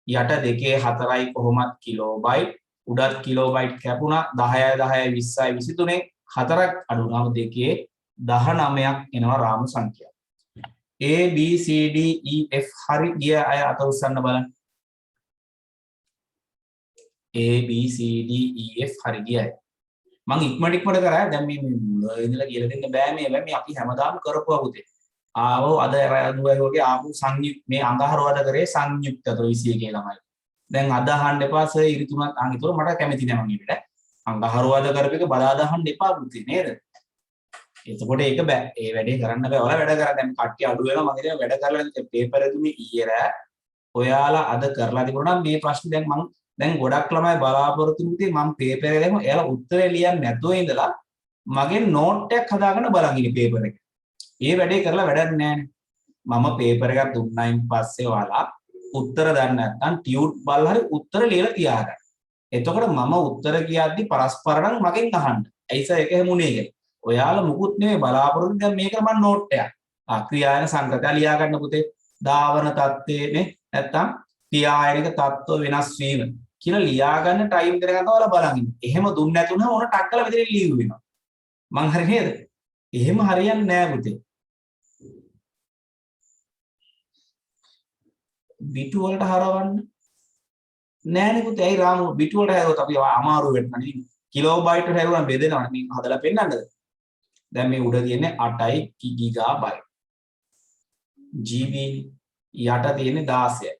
යට 2 4යි කොහොමත් කිලෝබයිට් උඩත් කිලෝබයිට් කැපුණා 10 10 20යි 23 4ක් අඩු වුණාම 2 19ක් එනවා රාමු සංඛ්‍යාව A B C D E F හරි ගිය අය අත උස්සන්න බලන්න A B C D E F හරි ගිය අය මම ඉක්මනට කරා දැන් මේ ඉඳලා කියලා දෙන්න බෑ මේ අපි හැමදාම කරපුවා පුතේ ආවෝ අද අනුවගේ ආපු සංයුක්ත මේ අඟහරුවාද කරේ සංයුක්ත 21 ළමයි දැන් අද අහන්න එපා සර් ඉරි තුනක් අහන් ඒතකොට මට කැමති නෑ මම ඊට අඟහරුවාද කරපේක බලා දාන්න එපා පුතේ නේද එතකොට ඒක බෑ ඒ වැඩේ කරන්න බෑ ඔයාලා වැඩ කරා දැන් කට්ටිය අඩු වෙනවා මම හිතන්නේ වැඩ කරලා ඉතින් පේපර් එකේ ඊයේ රෑ ඔයාලා අද කරලා තිබුණා නම් මේ ප්‍රශ්නේ දැන් මම දැන් ගොඩක් ළමයි බලාපොරොත්තු වෙන්නේ මම පේපර් එකේ දැම්ම එයාලා උත්තරේ ලියන්නේ නැතුව ඉඳලා මගේ නෝට් එකක් හදාගෙන බලන් ඉන්නේ පේපර් එක. ඒ වැඩේ කරලා වැඩක් නැහැ මම පේපර් එකක් දුන්නායින් පස්සේ ඔයාලා උත්තර දන්නේ නැත්නම් ටියුට් බලලා හරි උත්තර ලියලා තියාගන්න. එතකොට මම උත්තර කියද්දි පරස්පර නම් මගෙන් අහන්න. ඇයි සර් ඒක හැමුනේ කියලා. ඔයාලා මුකුත් නෙමෙයි බලාපොරොත්තු දැන් මේක මම නෝට් එකක්. ක්‍රියායන සංකතය ලියා ගන්න පුතේ. දාවන තත්ත්වයේනේ නැත්නම් ක්‍රියායනික තත්ත්ව වෙනස් වීම කියලා ලියා ගන්න ටයිම් දෙක ගන්න ඔයාලා බලන් ඉන්න. එහෙම දුන්නේ නැතුනම ඕන ටක් කරලා මෙතන ලියු වෙනවා. මං හරි නේද? එහෙම හරියන්නේ නෑ පුතේ. බිටු වලට හරවන්න නෑනේ පුතේ. ඇයි රාමු බිටු වලට හැරුවොත් අපි අමාරු වෙන්න නේ. කිලෝබයිට් වලට හැරුවම බෙදෙනවා. මේ හදලා පෙන්නන්නද? දැන් මේ උඩ තියෙන්නේ 8යි ගිගාබයිට්. GB යට තියෙන්නේ 16යි.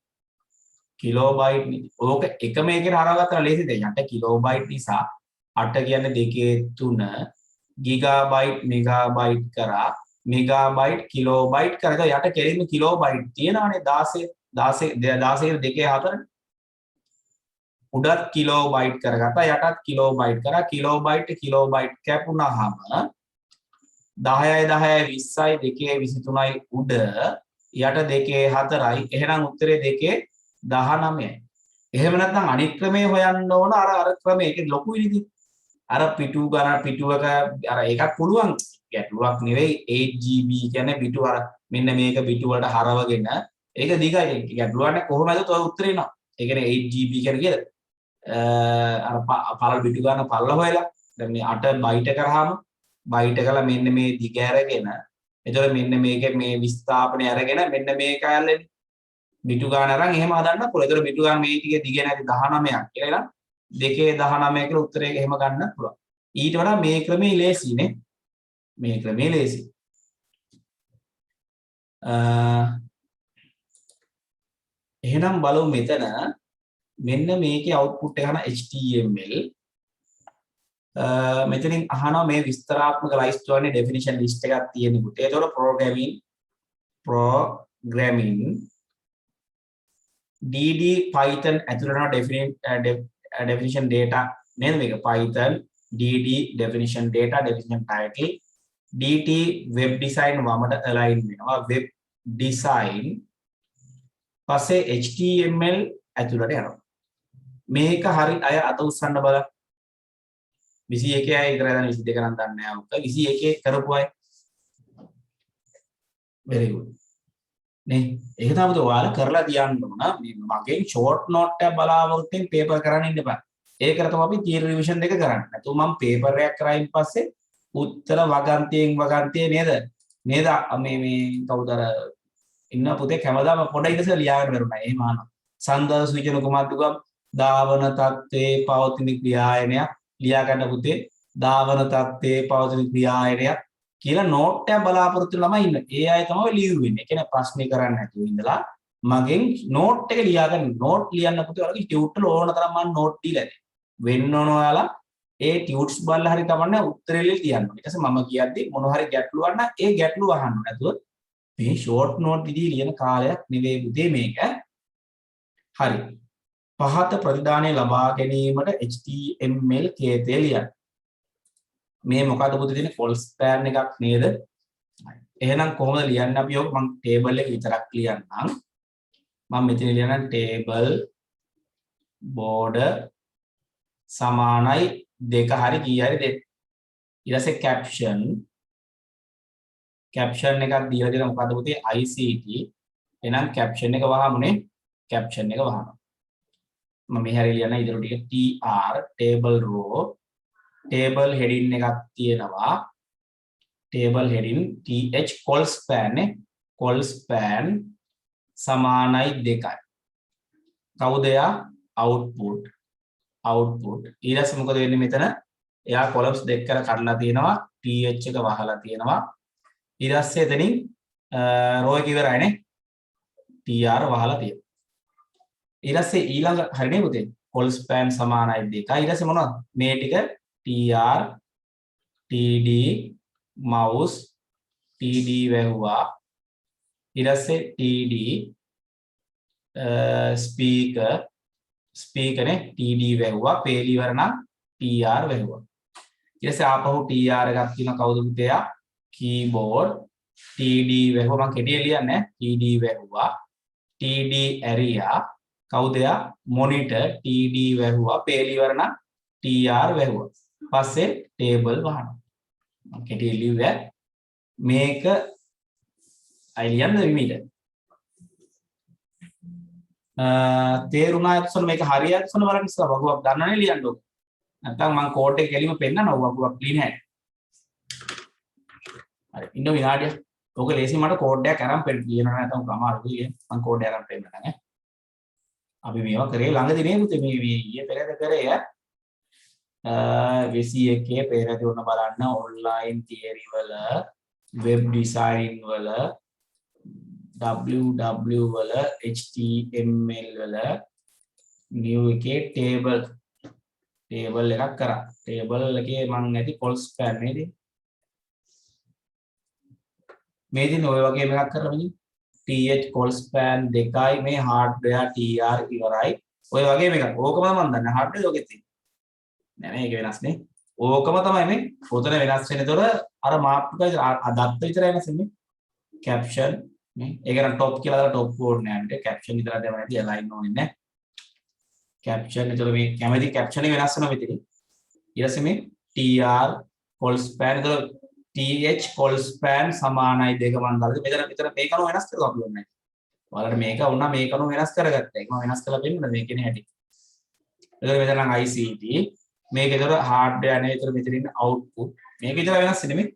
කිලෝබයිට් නේ. ඕක එකම එකේ හරවගත්තා ලේසිද? යට කිලෝබයිට් නිසා 8 කියන්නේ 2 3 ගිගාබයිට් මෙගාබයිට් කරා මෙගාබයිට් කිලෝබයිට් කරා යට කෙරෙන්න කිලෝබයිට් තියෙනවානේ 16 2 4 උඩත් කිලෝබයිට් කරගත්තා යටත් කිලෝබයිට් කරා කිලෝබයිට් කැපුණාම 10යි 10යි 20යි 2 23යි උඩ යට 2 4යි එහෙනම් උත්තරේ 2 19යි එහෙම නැත්නම් අනිත් ක්‍රමේ හොයන්න ඕන අර ක්‍රමේ ඒක ලොකුයි නේද අර පිටු ගන්න පිටුවක අර එකක් පුළුවන් ගැටලුවක් නෙවෙයි 8GB කියන්නේ පිටු අර මෙන්න මේක පිටු වලට හරවගෙන ඒක දිගයි ගැටලුවක් නේ කොහොමද ඔය උත්තරේ එනවා ඒ කියන්නේ 8GB කියන්නේ කීයද අර පළල පිටු ගන්න පළල හොයලා දැන් මේ 8 බයිට් කරාම බයිට් කරලා මෙන්න මේ දිග අරගෙන එතකොට මෙන්න මේකේ මේ විස්ථාපනය අරගෙන මෙන්න මේක ඇල්ලෙන්නේ පිටු ගන්න අරන් එහෙම හදන්න පුළුවන් එතකොට පිටු ගන්න මේ ටිකේ දිග නැති 19ක් කියලා 2 19 කියලා උත්තරයක එහෙම ගන්න පුළුවන්. ඊට වඩා මේ ක්‍රමේ ලේසි නේ. මේ ක්‍රමේ ලේසි. එහෙනම් බලමු මෙතන මෙන්න මේකේ output එක හන HTML. මෙතනින් අහනවා මේ විස්තරාත්මක ලයිස්ට් වලනේ definition list එකක් තියෙන පුතේ. ඒතකොට programming DD Python ඇතුළේ definition data name මේක Python DD definition data definition title DT web design වමට align වෙනවා web design පස්සේ HTML ඇතුළට යනවා මේක හරි අය අත උස්සන්න බලන්න 21 අය ඉතර දැන් 22 නම් දන්නේ නැහැ ඔක 21 කරපු අය very good නේ ඒක තමයි ඔයාලා කරලා තියන්න ඕන මගෙන් ෂෝට් නෝට් එකක් බලාවොත්ෙන් පේපර් කරන්න ඉන්න බෑ ඒකට තමයි අපි තියරි රිවිෂන් දෙක කරන්නේ නැතු මම පේපර් එකක් කරායින් පස්සේ උත්තර වගන්තියේ නේද මේ කවුද අර ඉන්න පුතේ කැමදාම පොඩ්ඩක් ඉඳලා ලියාගෙන වරුණා එහෙම අහනවා සන්දර්ශ සූචන කුමාරතුගම් දාවන තත්ත්වයේ පවතින ක්‍රියායනයක් ලියා ගන්න පුතේ දාවන තත්ත්වයේ පවතින ක්‍රියායනයක් කියලා නෝට් එක බලාපොරොත්තු ළමයි ඉන්න. ඒ අය තමයි ලියුවෙන්නේ. ඒ කියන්නේ ප්‍රශ්නේ කරන්නේ නැතුව ඉඳලා මගෙන් නෝට් එක ලියා ගන්න. නෝට් ලියන්න පුතේ ඔයාලගේ ටියුටර් ඕන තරම් මම නෝට් දීලා දෙන්න. වෙන්න ඕන ඔයාලා ඒ ටියුට්ස් බලලා හරි තමන්නේ උත්තරේ ලියන්න. ඊට පස්සේ මම කියද්දි මොන හරි ගැටලුවක් නම් ඒ ගැටලුව අහන්න නැතුව මේ ෂෝට් නෝට් විදිහේ ලියන කාලයක් නෙවෙයි පුතේ මේක. හරි. පහත ප්‍රතිදානය ලබා ගැනීමට HTML කේතේ ලියන්න. මේ මොකද්ද පුතේ තියෙන්නේ false pattern එකක් නේද? එහෙනම් කොහොමද ලියන්නේ අපි ඔක මම ටේබල් එක විතරක් ලියන්නම් මම මෙතන ලියන්න ටේබල් border සමානයි දෙක හරි කී හරි දෙන්න ඊට පස්සේ caption එකක් දීලා දෙනවා මොකද්ද පුතේ ICT එහෙනම් caption එක වහමුනේ caption එක වහනවා මම මේ හැරි ලියන්න ඉදිරිය ටික tr table row table heading එකක් තියෙනවා table heading th col span නේ col span සමානයි 2යි කවුද යා output ඊට පස්සේ මොකද වෙන්නේ මෙතන එයා columns දෙක කර කඩලා තියෙනවා th එක වහලා තියෙනවා ඊට පස්සේ එතනින් row එක ඉවරයිනේ tr වහලා තියෙනවා ඊට පස්සේ ඊළඟ හරිනේ පුතේ col span සමානයි 2යි ඊට පස්සේ මොනවද මේ ටික tr td mouse td වැහුවා ඊට පස්සේ td speaker නේ td වැහුවා පේලි ඉවර නම් tr වැහුවා ඊට පස්සේ ආපහු tr එකක් තියෙනවා කවුද පුතේ keyboard td වැහුවා මම කෙටියෙන් ලියන්නේ td වැහුවා td area කවුද monitor td වැහුවා පේලි ඉවර නම් tr වැහුවා පස්සේ table වහනවා මම කෙටියෙන් ලිව්වා මේක අයිලියන් රිමීඩර් තේරුණා එක්සොන මේක හරියට එක්සොන බලන්න ඉස්සලා වගුවක් ගන්නනේ ලියන්න ඕක නැත්නම් මම කෝඩ් එක කෙලිම පෙන්නනවා වගුවක් ක්ලීන් නැහැ හරි ඉන්න විනාඩියක් ඕක ලේසි මට කෝඩ් එකක් අරන් පෙන්න කියනවා නැත්නම් අමාරුයි මම කෝඩ් එක අරන් පෙන්නනවා නේ අපි මේවා කරේ ළඟදී නේ පුතේ මේ ඊයේ පෙරේද කරේ 21 පෙරේද උන බලන්න ඔන්ලයින් තියරි වල වෙබ් ඩිසයින් වල WW වල HTML වල new එකේ table එකක් කරා table එකේ මම නැති col span නේද මේ දින ඔය වගේ එකක් කරලා මෙන්න th col span 2යි මේ hardware tr ඉවරයි ඔය වගේ එකක් ඕකම මම දන්නේ hardware ඔකෙත් තියෙන්නේ නෑ ඒක වෙනස් නේ ඕකම තමයි මේ උතන වෙනස් වෙන. ඒතොර අර මාප්ක අදත්ත විතරයි වෙනස් වෙන්නේ. caption නේ. ඒක නම් top කියලා දාලා top code නෑ. caption විතරක් දැම්ම නැති align ඕනේ නෑ. caption ඒතොර මේ කැමති caption එක වෙනස් වෙනවා මෙතන. ඊට පස්සේ මේ tr col span ඒතොර th col span සමානයි දෙක මම දාලා මෙතන මේක අනුව වෙනස් කරලා අපි ඕනේ. ඔයාලට මේක වුණා මේක අනුව වෙනස් කරගත්තා. ඒක මම වෙනස් කරලා දෙන්න මේකනේ හැටි. ඒතොර මෙතන නම් ICT මේක ඒතර hardware නේ ඒතර මෙතන ඉන්න output මේක විතර වෙනස් නෙමෙයි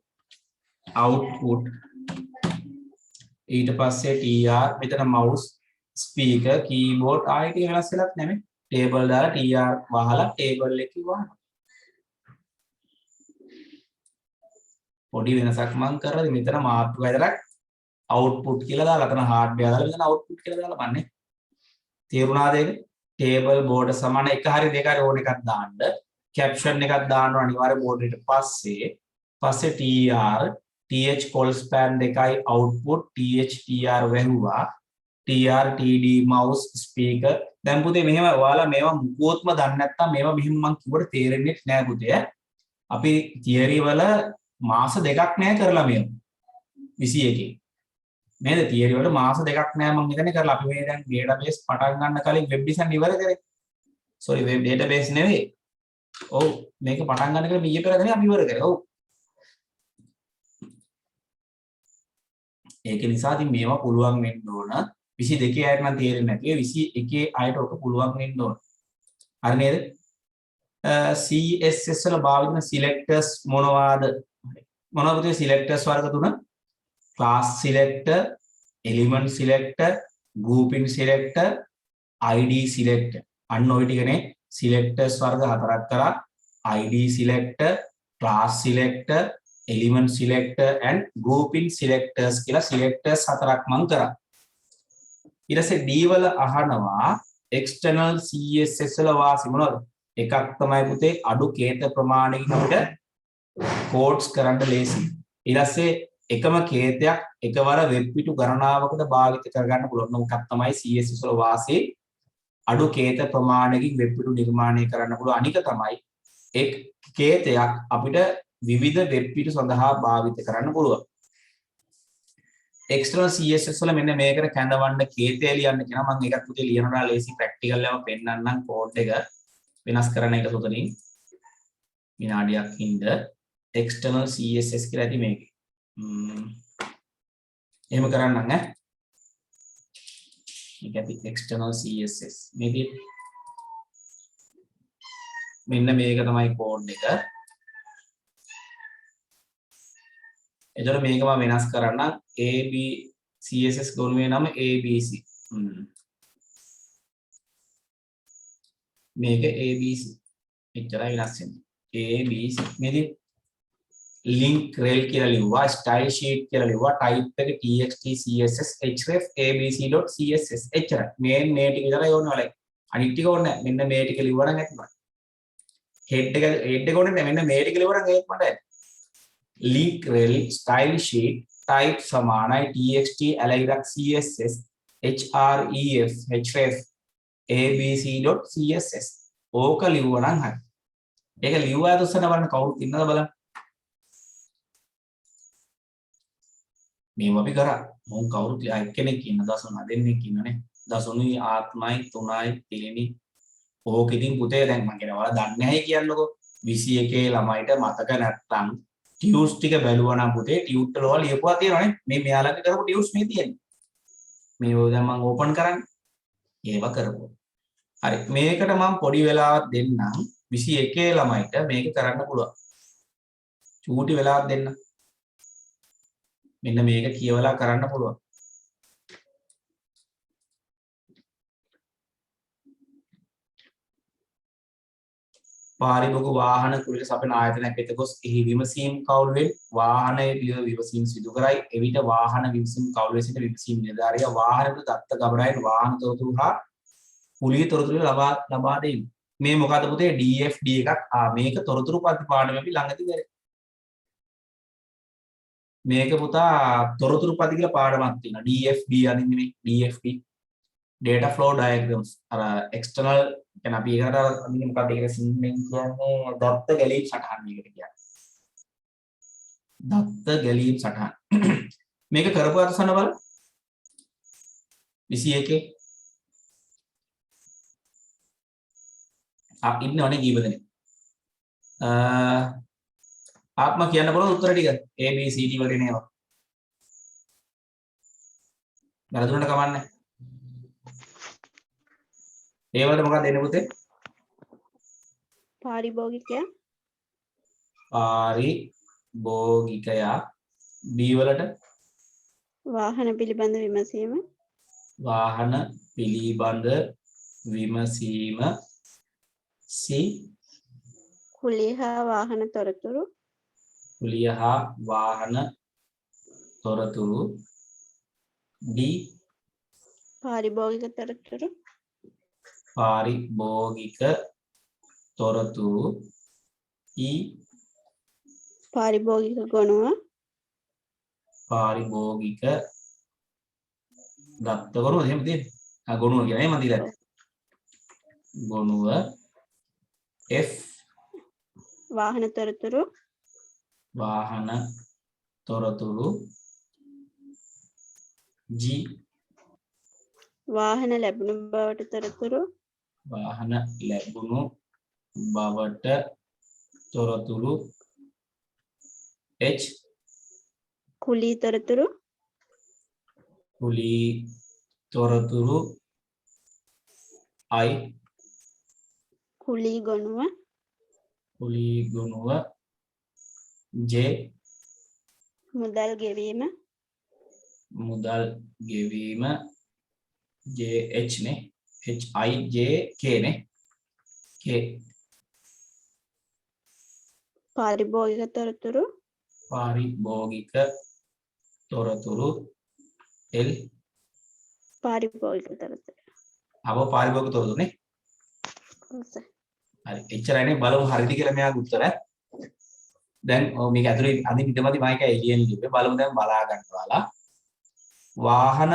output ඊට පස්සේ tr මෙතන mouse speaker keyboard ආයෙත් වෙනස් වෙලක් නෙමෙයි table දාලා tr වහලා table එකේ වහනවා පොඩි වෙනසක් මම කරලා මෙතන මාතෘක විතරක් output කියලා දාලා අතන hardware දාලා මෙතන output කියලා දාලා බන්නේ තේරුණාද ඒක table board සමාන එක හරි දෙක හරි ඕන එකක් දාන්න caption එකක් දාන්න අනිවාර්ය board එකට පස්සේ tr th col span දෙකයි output th tr වැහුවා tr td mouse speaker දැන් පුතේ මෙහෙම ඔයාලා මේවා මුකුත්ම දන්නේ නැත්නම් මේවා මෙහෙම මම කිව්වට තේරෙන්නේ නැහැ පුතේ අපි theory වල මාස දෙකක් නැහැ කරලා මේව 21 නේද theory වල මාස දෙකක් නැහැ මම හිතන්නේ කරලා අපි මේ දැන් database පටන් ගන්න කලින් web design ඉවර කරේ sorry web database නෙවෙයි ඔව් මේක පටන් ගන්න කියලා මීයේ පෙරදනේ අපි ඉවර කරේ ඔව් ඒක නිසා ඉතින් මේවා පුළුවන් වෙන්න ඕන 22 අයට නම් තේරෙන්නේ නැති ඒ 21 අයට ඔක පුළුවන් වෙන්න ඕන හරි නේද CSS වල භාවිත කරන selectors මොනවාද මොනවද selectors වර්ග තුන class selector element selector grouping selector id selector අන්න ඔය ටිකනේ selectors වර්ග හතරක් කරා id selector class selector element selector and grouping selectors කියලා selectors හතරක් මම කරා ඊට පස්සේ d වල අහනවා external css වල වාසි මොනවද එකක් තමයි පුතේ අඩු කේත ප්‍රමාණයකින් අපිට codes කරන්න ලේසි ඊට පස්සේ එකම කේතයක් එකවර වෙබ් පිටු ගණනාවකට භාවිත කරගන්න පුළුවන් මොකක් තමයි css වල වාසි අඩු කේත ප්‍රමාණයකින් වෙබ් පිටු නිර්මාණය කරන්න පුළුවන් අනික තමයි එක් කේතයක් අපිට විවිධ වෙබ් පිටු සඳහා භාවිත කරන්න පුළුවන් external CSS වල මෙන්න මේකට කැඳවන්න කේතේ ලියන්න කියනවා. මම ඒකත් පුතේ ලියනවා ලේසි ප්‍රැක්ටිකල් එකම පෙන්නන්නම් කෝඩ් එක වෙනස් කරන එක සුතනින් විනාඩියක් ඉඳ external CSS කියලා ඇති මේකේ. එහෙම කරන්නම් ඈ. මේක ඇති external CSS. මේකේ මෙන්න මේක තමයි කෝඩ් එක. එතකොට මේක මම වෙනස් කරන්න AB CSS ගොනුවේ නම ABC. මේක ABC. එච්චරයි වෙනස් වෙන්නේ. ABC. මේකේ link rel කියලා ලිව්වා, style sheet කියලා ලිව්වා, type එක txt css href abc.css එච්චරයි. මේ ටික විතරයි ඕනේ වලයි. අනිත් ටික ඕනේ නැහැ. මෙන්න මේ ටික ලිව්වා නම් ඇති මට. head එක ඕනේ නැහැ. මෙන්න මේ ටික ලිව්වා නම් ඒත් මට ඇති. link rel style sheet type සමානයි txt ally.css href href abc.css ඕක ලිව්වා නම් හරි. ඒක ලිව්වා දුස්සන බලන්න කවුරුත් ඉන්නද බලන්න. මේව අපි කරා. මොන් කවුරුත් එක්කෙනෙක් ඉන්න දසුන දෙන්නෙක් ඉන්නනේ. දසුනුයි ආත්මයි 3යි 3යි. ඕක ඉතින් පුතේ දැන් මම කියනවා ඔයාලා දන්නේ නැහැ කියන්නකෝ. 21 ළමයිට මතක නැත්තම් ටියුට්ස් ටික බැලුවා නම් පුතේ ටියුට් වල ලියපුවා තියෙනවනේ. මේ මෙයාලගේ කරපු ටියුට්ස් මේ තියෙන්නේ. මේව දැන් මම ඕපන් කරන්නේ. ඒව කරපුවා. හරි. මේකට මම පොඩි වෙලාවක් දෙන්නම් 21 ළමයිට මේක කරන්න පුළුවන්. චූටි වෙලාවක් දෙන්න. මෙන්න මේක කියවලා කරන්න පුළුවන්. පාරිභෝග වාහන කුලිට සපයන ආයතනයක් වෙත ගොස් එහි විමසීම් කවුළුවෙන් වාහනයේ විමසීම් සිදු කරයි. එවිට වාහන විමසීම් කවුළුවේ සිට විමසීම් නිලධාරියා වාහනයට දත්ත ගබඩායෙන් වාහන තොරතුරු හා කුලිය තොරතුරු ලබා දෙයි. මේ මොකද පුතේ DFD එකක්. මේක තොරතුරු ප්‍රතිපාදනය අපි ළඟදී කරේ. මේක පුතා තොරතුරු පති කියලා පාඩමක් තියෙනවා. DFD අදින්න මේ DFD data flow diagrams අර external කියන්නේ අපි ඒකට අදින්නේ මොකක්ද ඒකට සිංහලෙන් කියන්නේ දත්ත ගැලීම් සටහන් මේකට කියන්නේ. දත්ත ගැලීම් සටහන්. මේක කරපු අතසන බල 21 ඉන්නවනේ කීප දෙනෙක්. ආත්ම කියන්න පුළුවන් උත්තර ටික A B C D වලට එනවා. වැරදුනට කමන්නේ. ඒ වලට මොකක්ද එන්නේ පුතේ? පාරිභෝගිකය B වලට වාහන පිළිබඳ විමසීම වාහන පිළිබඳ විමසීම C කුලිය හා වාහන තොරතුරු කුලිය හා වාහන තොරතුරු D පාරිභෝගික තොරතුරු පාරිභෝගික තොරතුරු E පාරිභෝගික ගොනුව පාරිභෝගික දත්ත ගොනුව එහෙම තියෙන්නේ. ගොනුව කියන්නේ මම දීලා ගොනුව F වාහන තොරතුරු වාහන තොරතුරු G වාහන ලැබුණු බවට තොරතුරු වාහන ලැබුණු බවට තොරතුරු H කුලී තොරතුරු කුලී තොරතුරු I කුලී ගොනුව කුලී ගොනුව J මුදල් ගෙවීම මුදල් ගෙවීම JH නේ HIJ K නේ K පාරිභෝගික තොරතුරු පාරිභෝගික තොරතුරු L පාරිභෝගික තොරතුරු අප පාරිභෝගික තොරතුරු නේ හරි එච්චරයිනේ බලමු හරිද කියලා මෙයාගේ උත්තර දැන් මේක ඇතුලේ අනිත් පිටමදි මයික එළියෙන් ලිව්වේ බලමු දැන් බලා ගන්නවාලා වාහන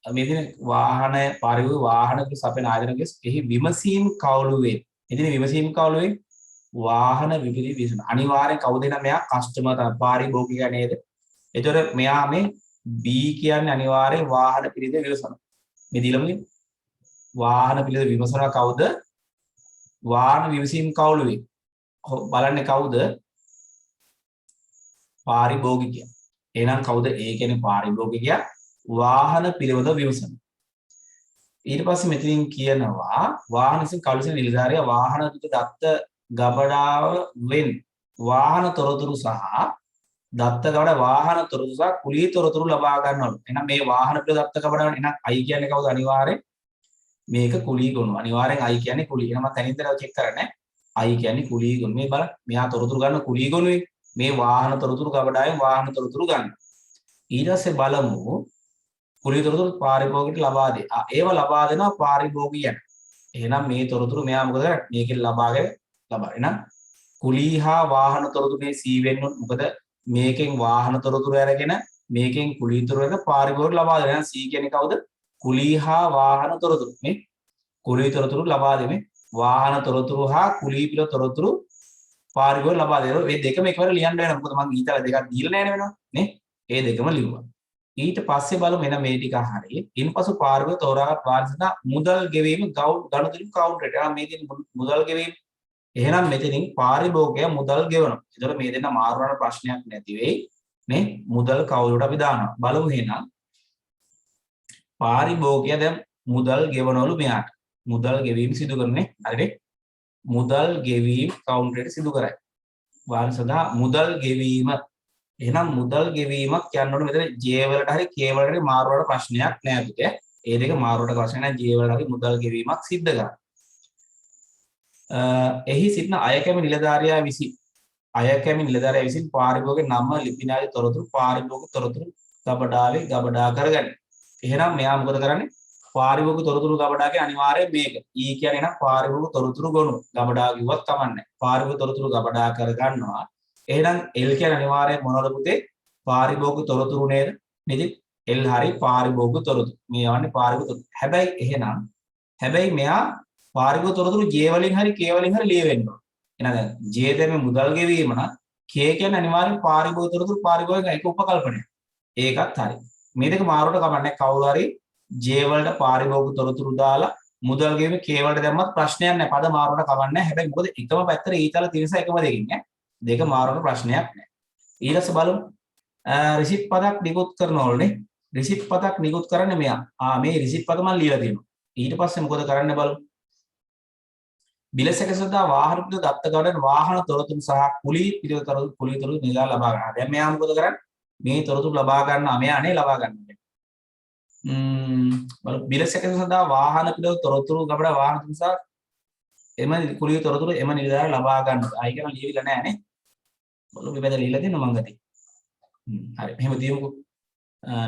මෙදින වාහන පාරිභෝගික වාහන සපයන ආයතනකෙස් එහි විමසීම් කවුළුවේ එදින විමසීම් කවුළුවේ වාහන විසඳන අනිවාර්යෙන් කවුද එන මෙයා කස්ටමර් පාරිභෝගිකයා නේද එතකොට මෙයා මේ B කියන්නේ අනිවාර්යෙන් වාහන පිළිද විමසන. මේ දීලම වාහන පිළිද විමසන කවුද? වාහන විමසීම් කවුළුවේ. බලන්නේ කවුද? පාරිභෝගිකයා. එහෙනම් කවුද? ඒ කියන්නේ පාරිභෝගිකයා වාහන පිළිවෙල විමසන. ඊට පස්සේ මෙතනින් කියනවා වාහන විසින් කවුළුසින නිලධාරියා වාහන දත්ත ගබඩාව වෙන් වාහන තොරතුරු සහ දත්ත ගබඩ වාහන තොරතුරු සහ කුලී තොරතුරු ලබා ගන්නවලු. එහෙනම් මේ වාහන පිළිවෙල දත්ත ගබඩාව එහෙනම් I කියන්නේ කවුද? අනිවාර්යෙන් මේක කුලී ගොනු. අනිවාර්යෙන් I කියන්නේ කුලී. එහෙනම් මම තනින් ඉඳලා චෙක් කරන්නේ. I කියන්නේ කුලී ගොනු. මේ බලන්න. මෙහා තොරතුරු ගන්න කුලී ගොනුවේ. මේ වාහන තොරතුරු ගබඩාවෙන් වාහන තොරතුරු ගන්න. ඊට පස්සේ බලමු කුලී තොරතුරු පාරිභෝගිකට ලබා දෙයි. ඒව ලබා දෙනවා පාරිභෝගිකයන්. එහෙනම් මේ තොරතුරු මෙයා මොකද කරන්නේ? මේකෙන් ලබාගෙන ලබා. එහෙනම් කුලී හා වාහන තොරතුරු මේ C වෙන්න මොකද මේකෙන් වාහන තොරතුරු අරගෙන මේකෙන් කුලී තොරතුරු පාරිභෝගිකට ලබා දෙනවා. C කියන්නේ කවුද? කුලී හා වාහන තොරතුරු. මේ කුලී තොරතුරු ලබා දෙන්නේ වාහන තොරතුරු හා කුලී පිළ තොරතුරු පාරිභෝගික ලබා දෙනවා. මේ දෙකම එකවර ලියන්න වෙනවා. මොකද මම ඊතල දෙකක් දීලා නැහැ වෙනවා. නේ? ඒ දෙකම ලියුවා. ඊට පස්සේ බලමු එන මේ ටික හරියි. ඉන්පසු පාරිභෝගික තෝරාගත් වාර්ෂික මුදල් ගෙවීම ගනුදෙනු කවුන්ටර් එකට. එහෙනම් මේ දෙන මුදල් ගෙවීම. එහෙනම් මෙතනින් පාරිභෝගිකයා මුදල් ගෙවනවා. ඒතකොට මේ දෙන්න මාරු කරන ප්‍රශ්නයක් නැති වෙයි. නේ? මුදල් කවුලට අපි දානවා. බලමු එහෙනම් පාරිභෝගිකයා දැන් මුදල් ගෙවනවලු මෙයාට. මුදල් ගෙවීම සිදු කරන්නේ. හරිද? මුදල් ගෙවීම කවුන්ටරයට සිදු කරයි. වාර්ෂික සඳහා මුදල් ගෙවීම. එහෙනම් මුදල් ගෙවීමක් කියනකොට මෙතන J වලට හරි K වලට හරි මාරු වල ප්‍රශ්නයක් නෑ පුතේ. ඒ දෙක මාරුවට ප්‍රශ්න නෑ. J වලට හරි මුදල් ගෙවීමක් සිද්ධ කරා. එහි සිටින අයකැමි නිලධාරියා විසින් පාරිභෝගික නම ලිපින ආදී තොරතුරු පාරිභෝගික තොරතුරු ගබඩාවේ ගබඩා කරගන්න. එහෙනම් මෙයා මොකද කරන්නේ? පාරිභෝගික තොරතුරු ගබඩාවේ අනිවාර්යයෙන් මේක. E කියන්නේ නම් පාරිභෝගික තොරතුරු ගොනු. ගබඩා කිව්වත් කමන්නේ. පාරිභෝගික තොරතුරු ගබඩා කරගන්නවා. එහෙනම් L කියන්නේ අනිවාර්යයෙන් මොනවද පුතේ? පාරිභෝගික තොරතුරු නේද? නේද? L හරි පාරිභෝගික තොරතුරු. මේ යවන්නේ පාරිභෝගික තොරතුරු. හැබැයි මෙයා පාරිභෝගික තොරතුරු J වලින් හරි K වලින් හරි ලියවෙන්න ඕන. එහෙනම් දැන් J දෙමේ මුදල් ගෙවීම නම් K කියන්නේ අනිවාර්යෙන් පාරිභෝගික තොරතුරු පාරිභෝගික එක උපකල්පනයක්. ඒකත් හරි. මේ දෙක මාරුවට කමන්නේ කවුරු හරි J වලට පාරිභෝගික තොරතුරු දාලා මුදල් ගෙවීම K වලට දැම්මත් ප්‍රශ්නයක් නැහැ. පද මාරුවට කමන්නේ. හැබැයි මොකද එකම පැත්තට ඊතල තිරස එකම දෙකින් ඈ. දෙක මාරුවට ප්‍රශ්නයක් නැහැ. ඊළඟට බලමු රිසිට් පදක් නිකුත් කරනවලුනේ. රිසිට් පදක් නිකුත් කරන්නේ මෙයා. මේ රිසිට් පද මම ලියලා දෙනවා. ඊට පස්සේ මොකද කරන්න බලමු. බිලසක සදා වාහන පිළිවෙල දත්ත ගබඩාවේ වාහන තොරතුරු සහ කුලී තොරතුරු නිලා ලබා ගන්නවා. දැන් මෙයා මොකද කරන්නේ? මේ තොරතුරු ලබා ගන්නවා. මෙයා නේ ලබා ගන්නවා. බලමු බිලසක සදා වාහන පිළිවෙල තොරතුරු ගබඩාව වාහන තොරතුරු සහ එම කුලී තොරතුරු එම නිලධාරියා ලබා ගන්නවා. ආයි කියන ලියවිලා නැහැ නේ. බලමු මේ පැත්තට ලියලා දෙන්න මම ගතියි. හරි. එහෙම දියමුකෝ.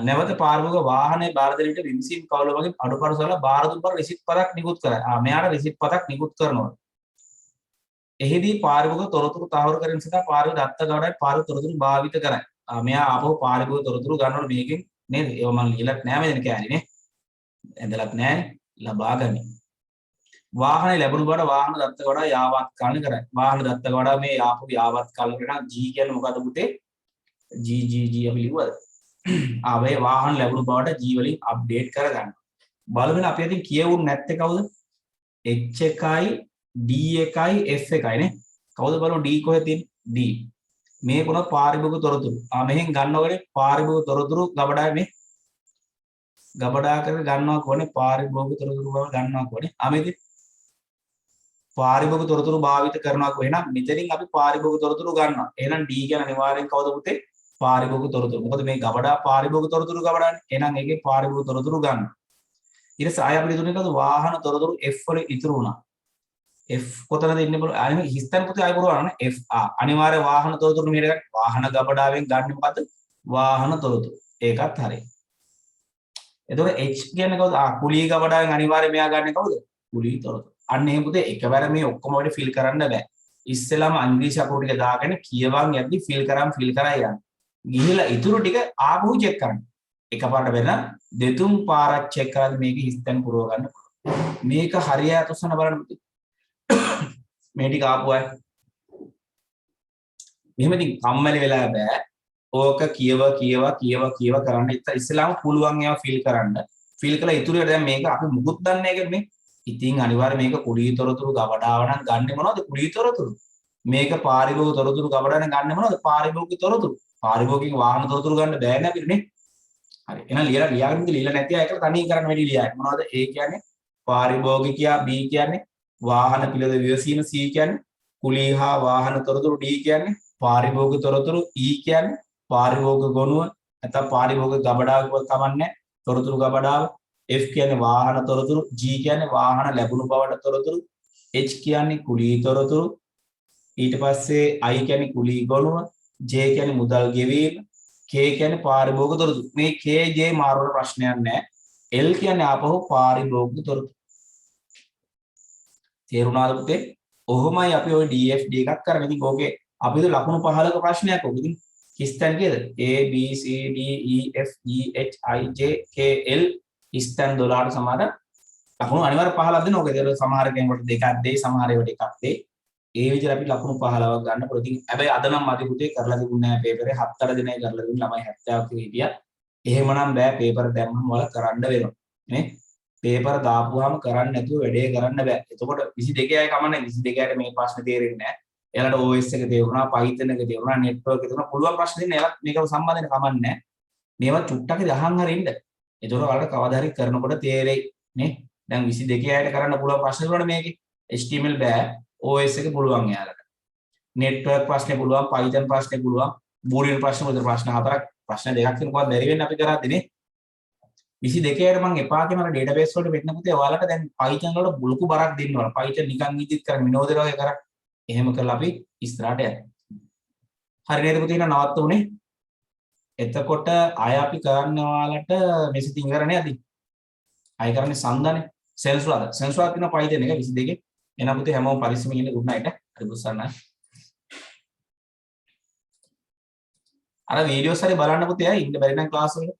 නැවත පාරිභෝගික වාහනේ බාර දෙන විට විමසීම් කවුල වගේ අඩුපාඩු සල බාර දුන් පර රිසිට් පදක් නිකුත් කරයි. මෙයාට රිසිට් පදක් නිකුත් කරනවා. එහිදී පාරිභෝගික තොරතුරු තහවුරු කිරීම සඳහා පාරිභෝගික දත්ත ගබඩාවේ පාරිභෝගික තොරතුරු භාවිත කරයි. මෙයා ආපහු පාරිභෝගික තොරතුරු ගන්නකොට මේකෙන් නේද? ඒව මම ලියලත් නැහැ මෙතන කෑලි නේ. ඇඳලත් නැහැ. ලබා ගනි. වාහනේ ලැබුණු බඩ වාහන දත්ත ගබඩාව යාවත් කාලේ කරයි. වාහන දත්ත ගබඩාව මේ ආපහු යාවත් කාලේ කරන G කියන්නේ මොකද්ද පුතේ? G අපි ලිව්වද? ආවේ වාහන ලැබුණු බවට G වලින් අප්ඩේට් කරගන්න. බලවෙන අපි අතින් කියවුන්නේ නැත්තේ කවුද? H එකයි D එකයි F එකයි නේ. කවුද බලමු D කොහෙද තියෙන්නේ? D. මේ කොන පාරිභෝගික තොරතුරු. මෙහෙන් ගන්නවනේ පාරිභෝගික තොරතුරු ගබඩාවේ මේ ගබඩා කර ගන්නවා කොනේ පාරිභෝගික තොරතුරු බව ගන්නවා කොනේ. මේකේ පාරිභෝගික තොරතුරු භාවිත කරනවා කො එහෙනම් මෙතනින් අපි පාරිභෝගික තොරතුරු ගන්නවා. එහෙනම් D කියන අනිවාර්යෙන් කවුද පුතේ? පාරිභෝගික තොරතුරු. මොකද මේ ගබඩා පාරිභෝගික තොරතුරු ගබඩානේ. එහෙනම් ඒකේ පාරිභෝගික තොරතුරු ගන්න. ඊට පස්සේ ආය අපිට දුන්නේ කවුද? වාහන තොරතුරු F වල ඉතුරු වුණා. F කොතනද ඉන්නේ බලන්න. අනිත් හිස්තන පුතේ ආය පුරවන්න F අනිවාර්ය වාහන තොරතුරු මෙහෙට ගන්න. වාහන ගබඩාවෙන් ගන්න මොකද්ද? වාහන තොරතුරු. ඒකත් හරියි. එතකොට H කියන්නේ කවුද? කුලී ගබඩාවෙන් අනිවාර්යයෙන් මෙයා ගන්න කවුද? කුලී තොරතුරු. අන්න එහෙම පුතේ එකවර මේ ඔක්කොම වලට ෆිල් කරන්න බෑ. ඉස්සෙල්ලාම ඉංග්‍රීසි අකුරු ටික දාගෙන කියවන් යද්දි ෆිල් කරා යන්න. ගිහිලා ඉතුරු ටික ආපහු චෙක් කරන්න. එකපාරට වෙන දෙතුන් පාරක් චෙක් කරලා මේක හිස්තැන් පුරව ගන්න පුළුවන්. මේක හරියට උස්සන බලන්න පුතේ. මේ ටික ආපු අය. මෙහෙම ඉතින් කම්මැලි වෙලා බෑ. ඕක කියව කරන්න ඉස්සෙල්ලාම පුළුවන් ඒවා ෆිල් කරන්න. ෆිල් කළා ඉතුරු දැන් මේක අපි මුකුත් දන්නේ නැහැ කියන්නේ. ඉතින් අනිවාර්යයෙන් මේක කුලී තොරතුරු ගබඩාව නම් ගන්නෙ මොනවද? කුලී තොරතුරු. මේක පාරිභෝගික තොරතුරු ගබඩාව නම් ගන්නෙ මොනවද? පාරිභෝගික තොරතුරු. පාරිභෝගික වාහන තොරතුරු ගන්න බෑ නේද අපිට නේ? හරි. එහෙනම් ලියලා නැති අය කියලා තනියෙන් කරන්න වැඩි ලියන්න. මොනවද? A කියන්නේ පාරිභෝගිකයා, B කියන්නේ වාහන පිළිද විවසීම, C කියන්නේ කුලී හා වාහන තොරතුරු, D කියන්නේ පාරිභෝගික තොරතුරු, E කියන්නේ පාරිභෝගික ගොනුව නැත්නම් පාරිභෝගික ගබඩාව කමන්නේ තොරතුරු ගබඩාව, F කියන්නේ වාහන තොරතුරු, G කියන්නේ වාහන ලැබුණු බවට තොරතුරු, H කියන්නේ කුලී තොරතුරු, ඊට පස්සේ I කියන්නේ කුලී ගොනුව, J කියන්නේ මුදල් ගෙවීම, K කියන්නේ පාරිභෝගික තොරතුරු. මේ K J මාරුවන ප්‍රශ්නයක් නැහැ. L කියන්නේ ආපහු පාරිභෝගික තොරතුරු. තේරුණාද පුතේ? ඔහොමයි අපි ওই DFD එකක් කරන්නේ. ඉතින් ඕකේ අපිට ලකුණු 15ක ප්‍රශ්නයක් ඕක. ඉතින් කිස්තන් කීයද? A B C D E F G H I J K L ඉස්තන් 12ට සමාන ලකුණු අනිවාර්ය 15ක් දෙනවා. ඕක ඒක සමහර කෙනෙකුට දෙකක් දෙයි, සමහර ඒවාට එකක් දෙයි. ඒ විදිහට අපි ලකුණු 15ක් ගන්න පුළුවන්. ඉතින් හැබැයි අද නම් මදි පුතේ කරලා තිබුණේ නැහැ පේපරේ. 7-8 දිනයි කරලා තිබුණේ. ළමයි 70ක් හිටියා. එහෙමනම් බෑ පේපර් දැම්මම වල කරන්න වෙනවා. නේ? පේපර් දාපුවාම කරන්න නැතුව වැඩේ කරන්න බෑ. එතකොට 22 අය කමන්නේ 22 අයට මේ ප්‍රශ්නේ තේරෙන්නේ නැහැ. එයාලට OS එක තේරුණා, Python එක තේරුණා, network එක තේරුණා. පුළුවන් ප්‍රශ්න දෙන්න එයාලත් මේකව සම්බන්ධ වෙන්න කමන්නේ නැහැ. මේවා චුට්ටක් අහන් හරි ඉන්න. එතකොට ඔයාලට කවදා හරි කරනකොට තේරෙයි නේ. දැන් 22 අයට කරන්න පුළුවන් ප්‍රශ්න වලට මේකේ HTML බෑ. OS එක පුළුවන් එයාලට. network ප්‍රශ්නේ පුළුවන්, Python ප්‍රශ්නේ පුළුවන්, boolean ප්‍රශ්න වලට ප්‍රශ්න 4ක්, ප්‍රශ්න 2ක් වෙනකොට බැරි වෙන්නේ අපි කරද්දී නේ. 22 යට මම එපා කියන අර database වලට වෙන්න පුතේ ඔයාලට දැන් Python වලට ලොකු බරක් දෙන්න ඕන. Python නිකන් විදිහට කරන් විනෝදේ වගේ කරා. එහෙම කරලා අපි ඉස්සරහට යන්න. හරි නේද පුතේ? එහෙනම් නවත්තුනේ. එතකොට අය අපි කරන්න ඔයාලට මෙසි තින්ගරනේ අද. අය කරන්නේ සඳනේ. සෙන්සුරාද? සෙන්සුරාද කියන Python එක 22. එහෙනම් පුතේ හැමෝම පරිස්සමින් ඉන්න good night. හරි බුස්සන්නයි. අර වීඩියෝස් හරි බලන්න පුතේ. ඉන්න බැරි නම් ක්ලාස් වල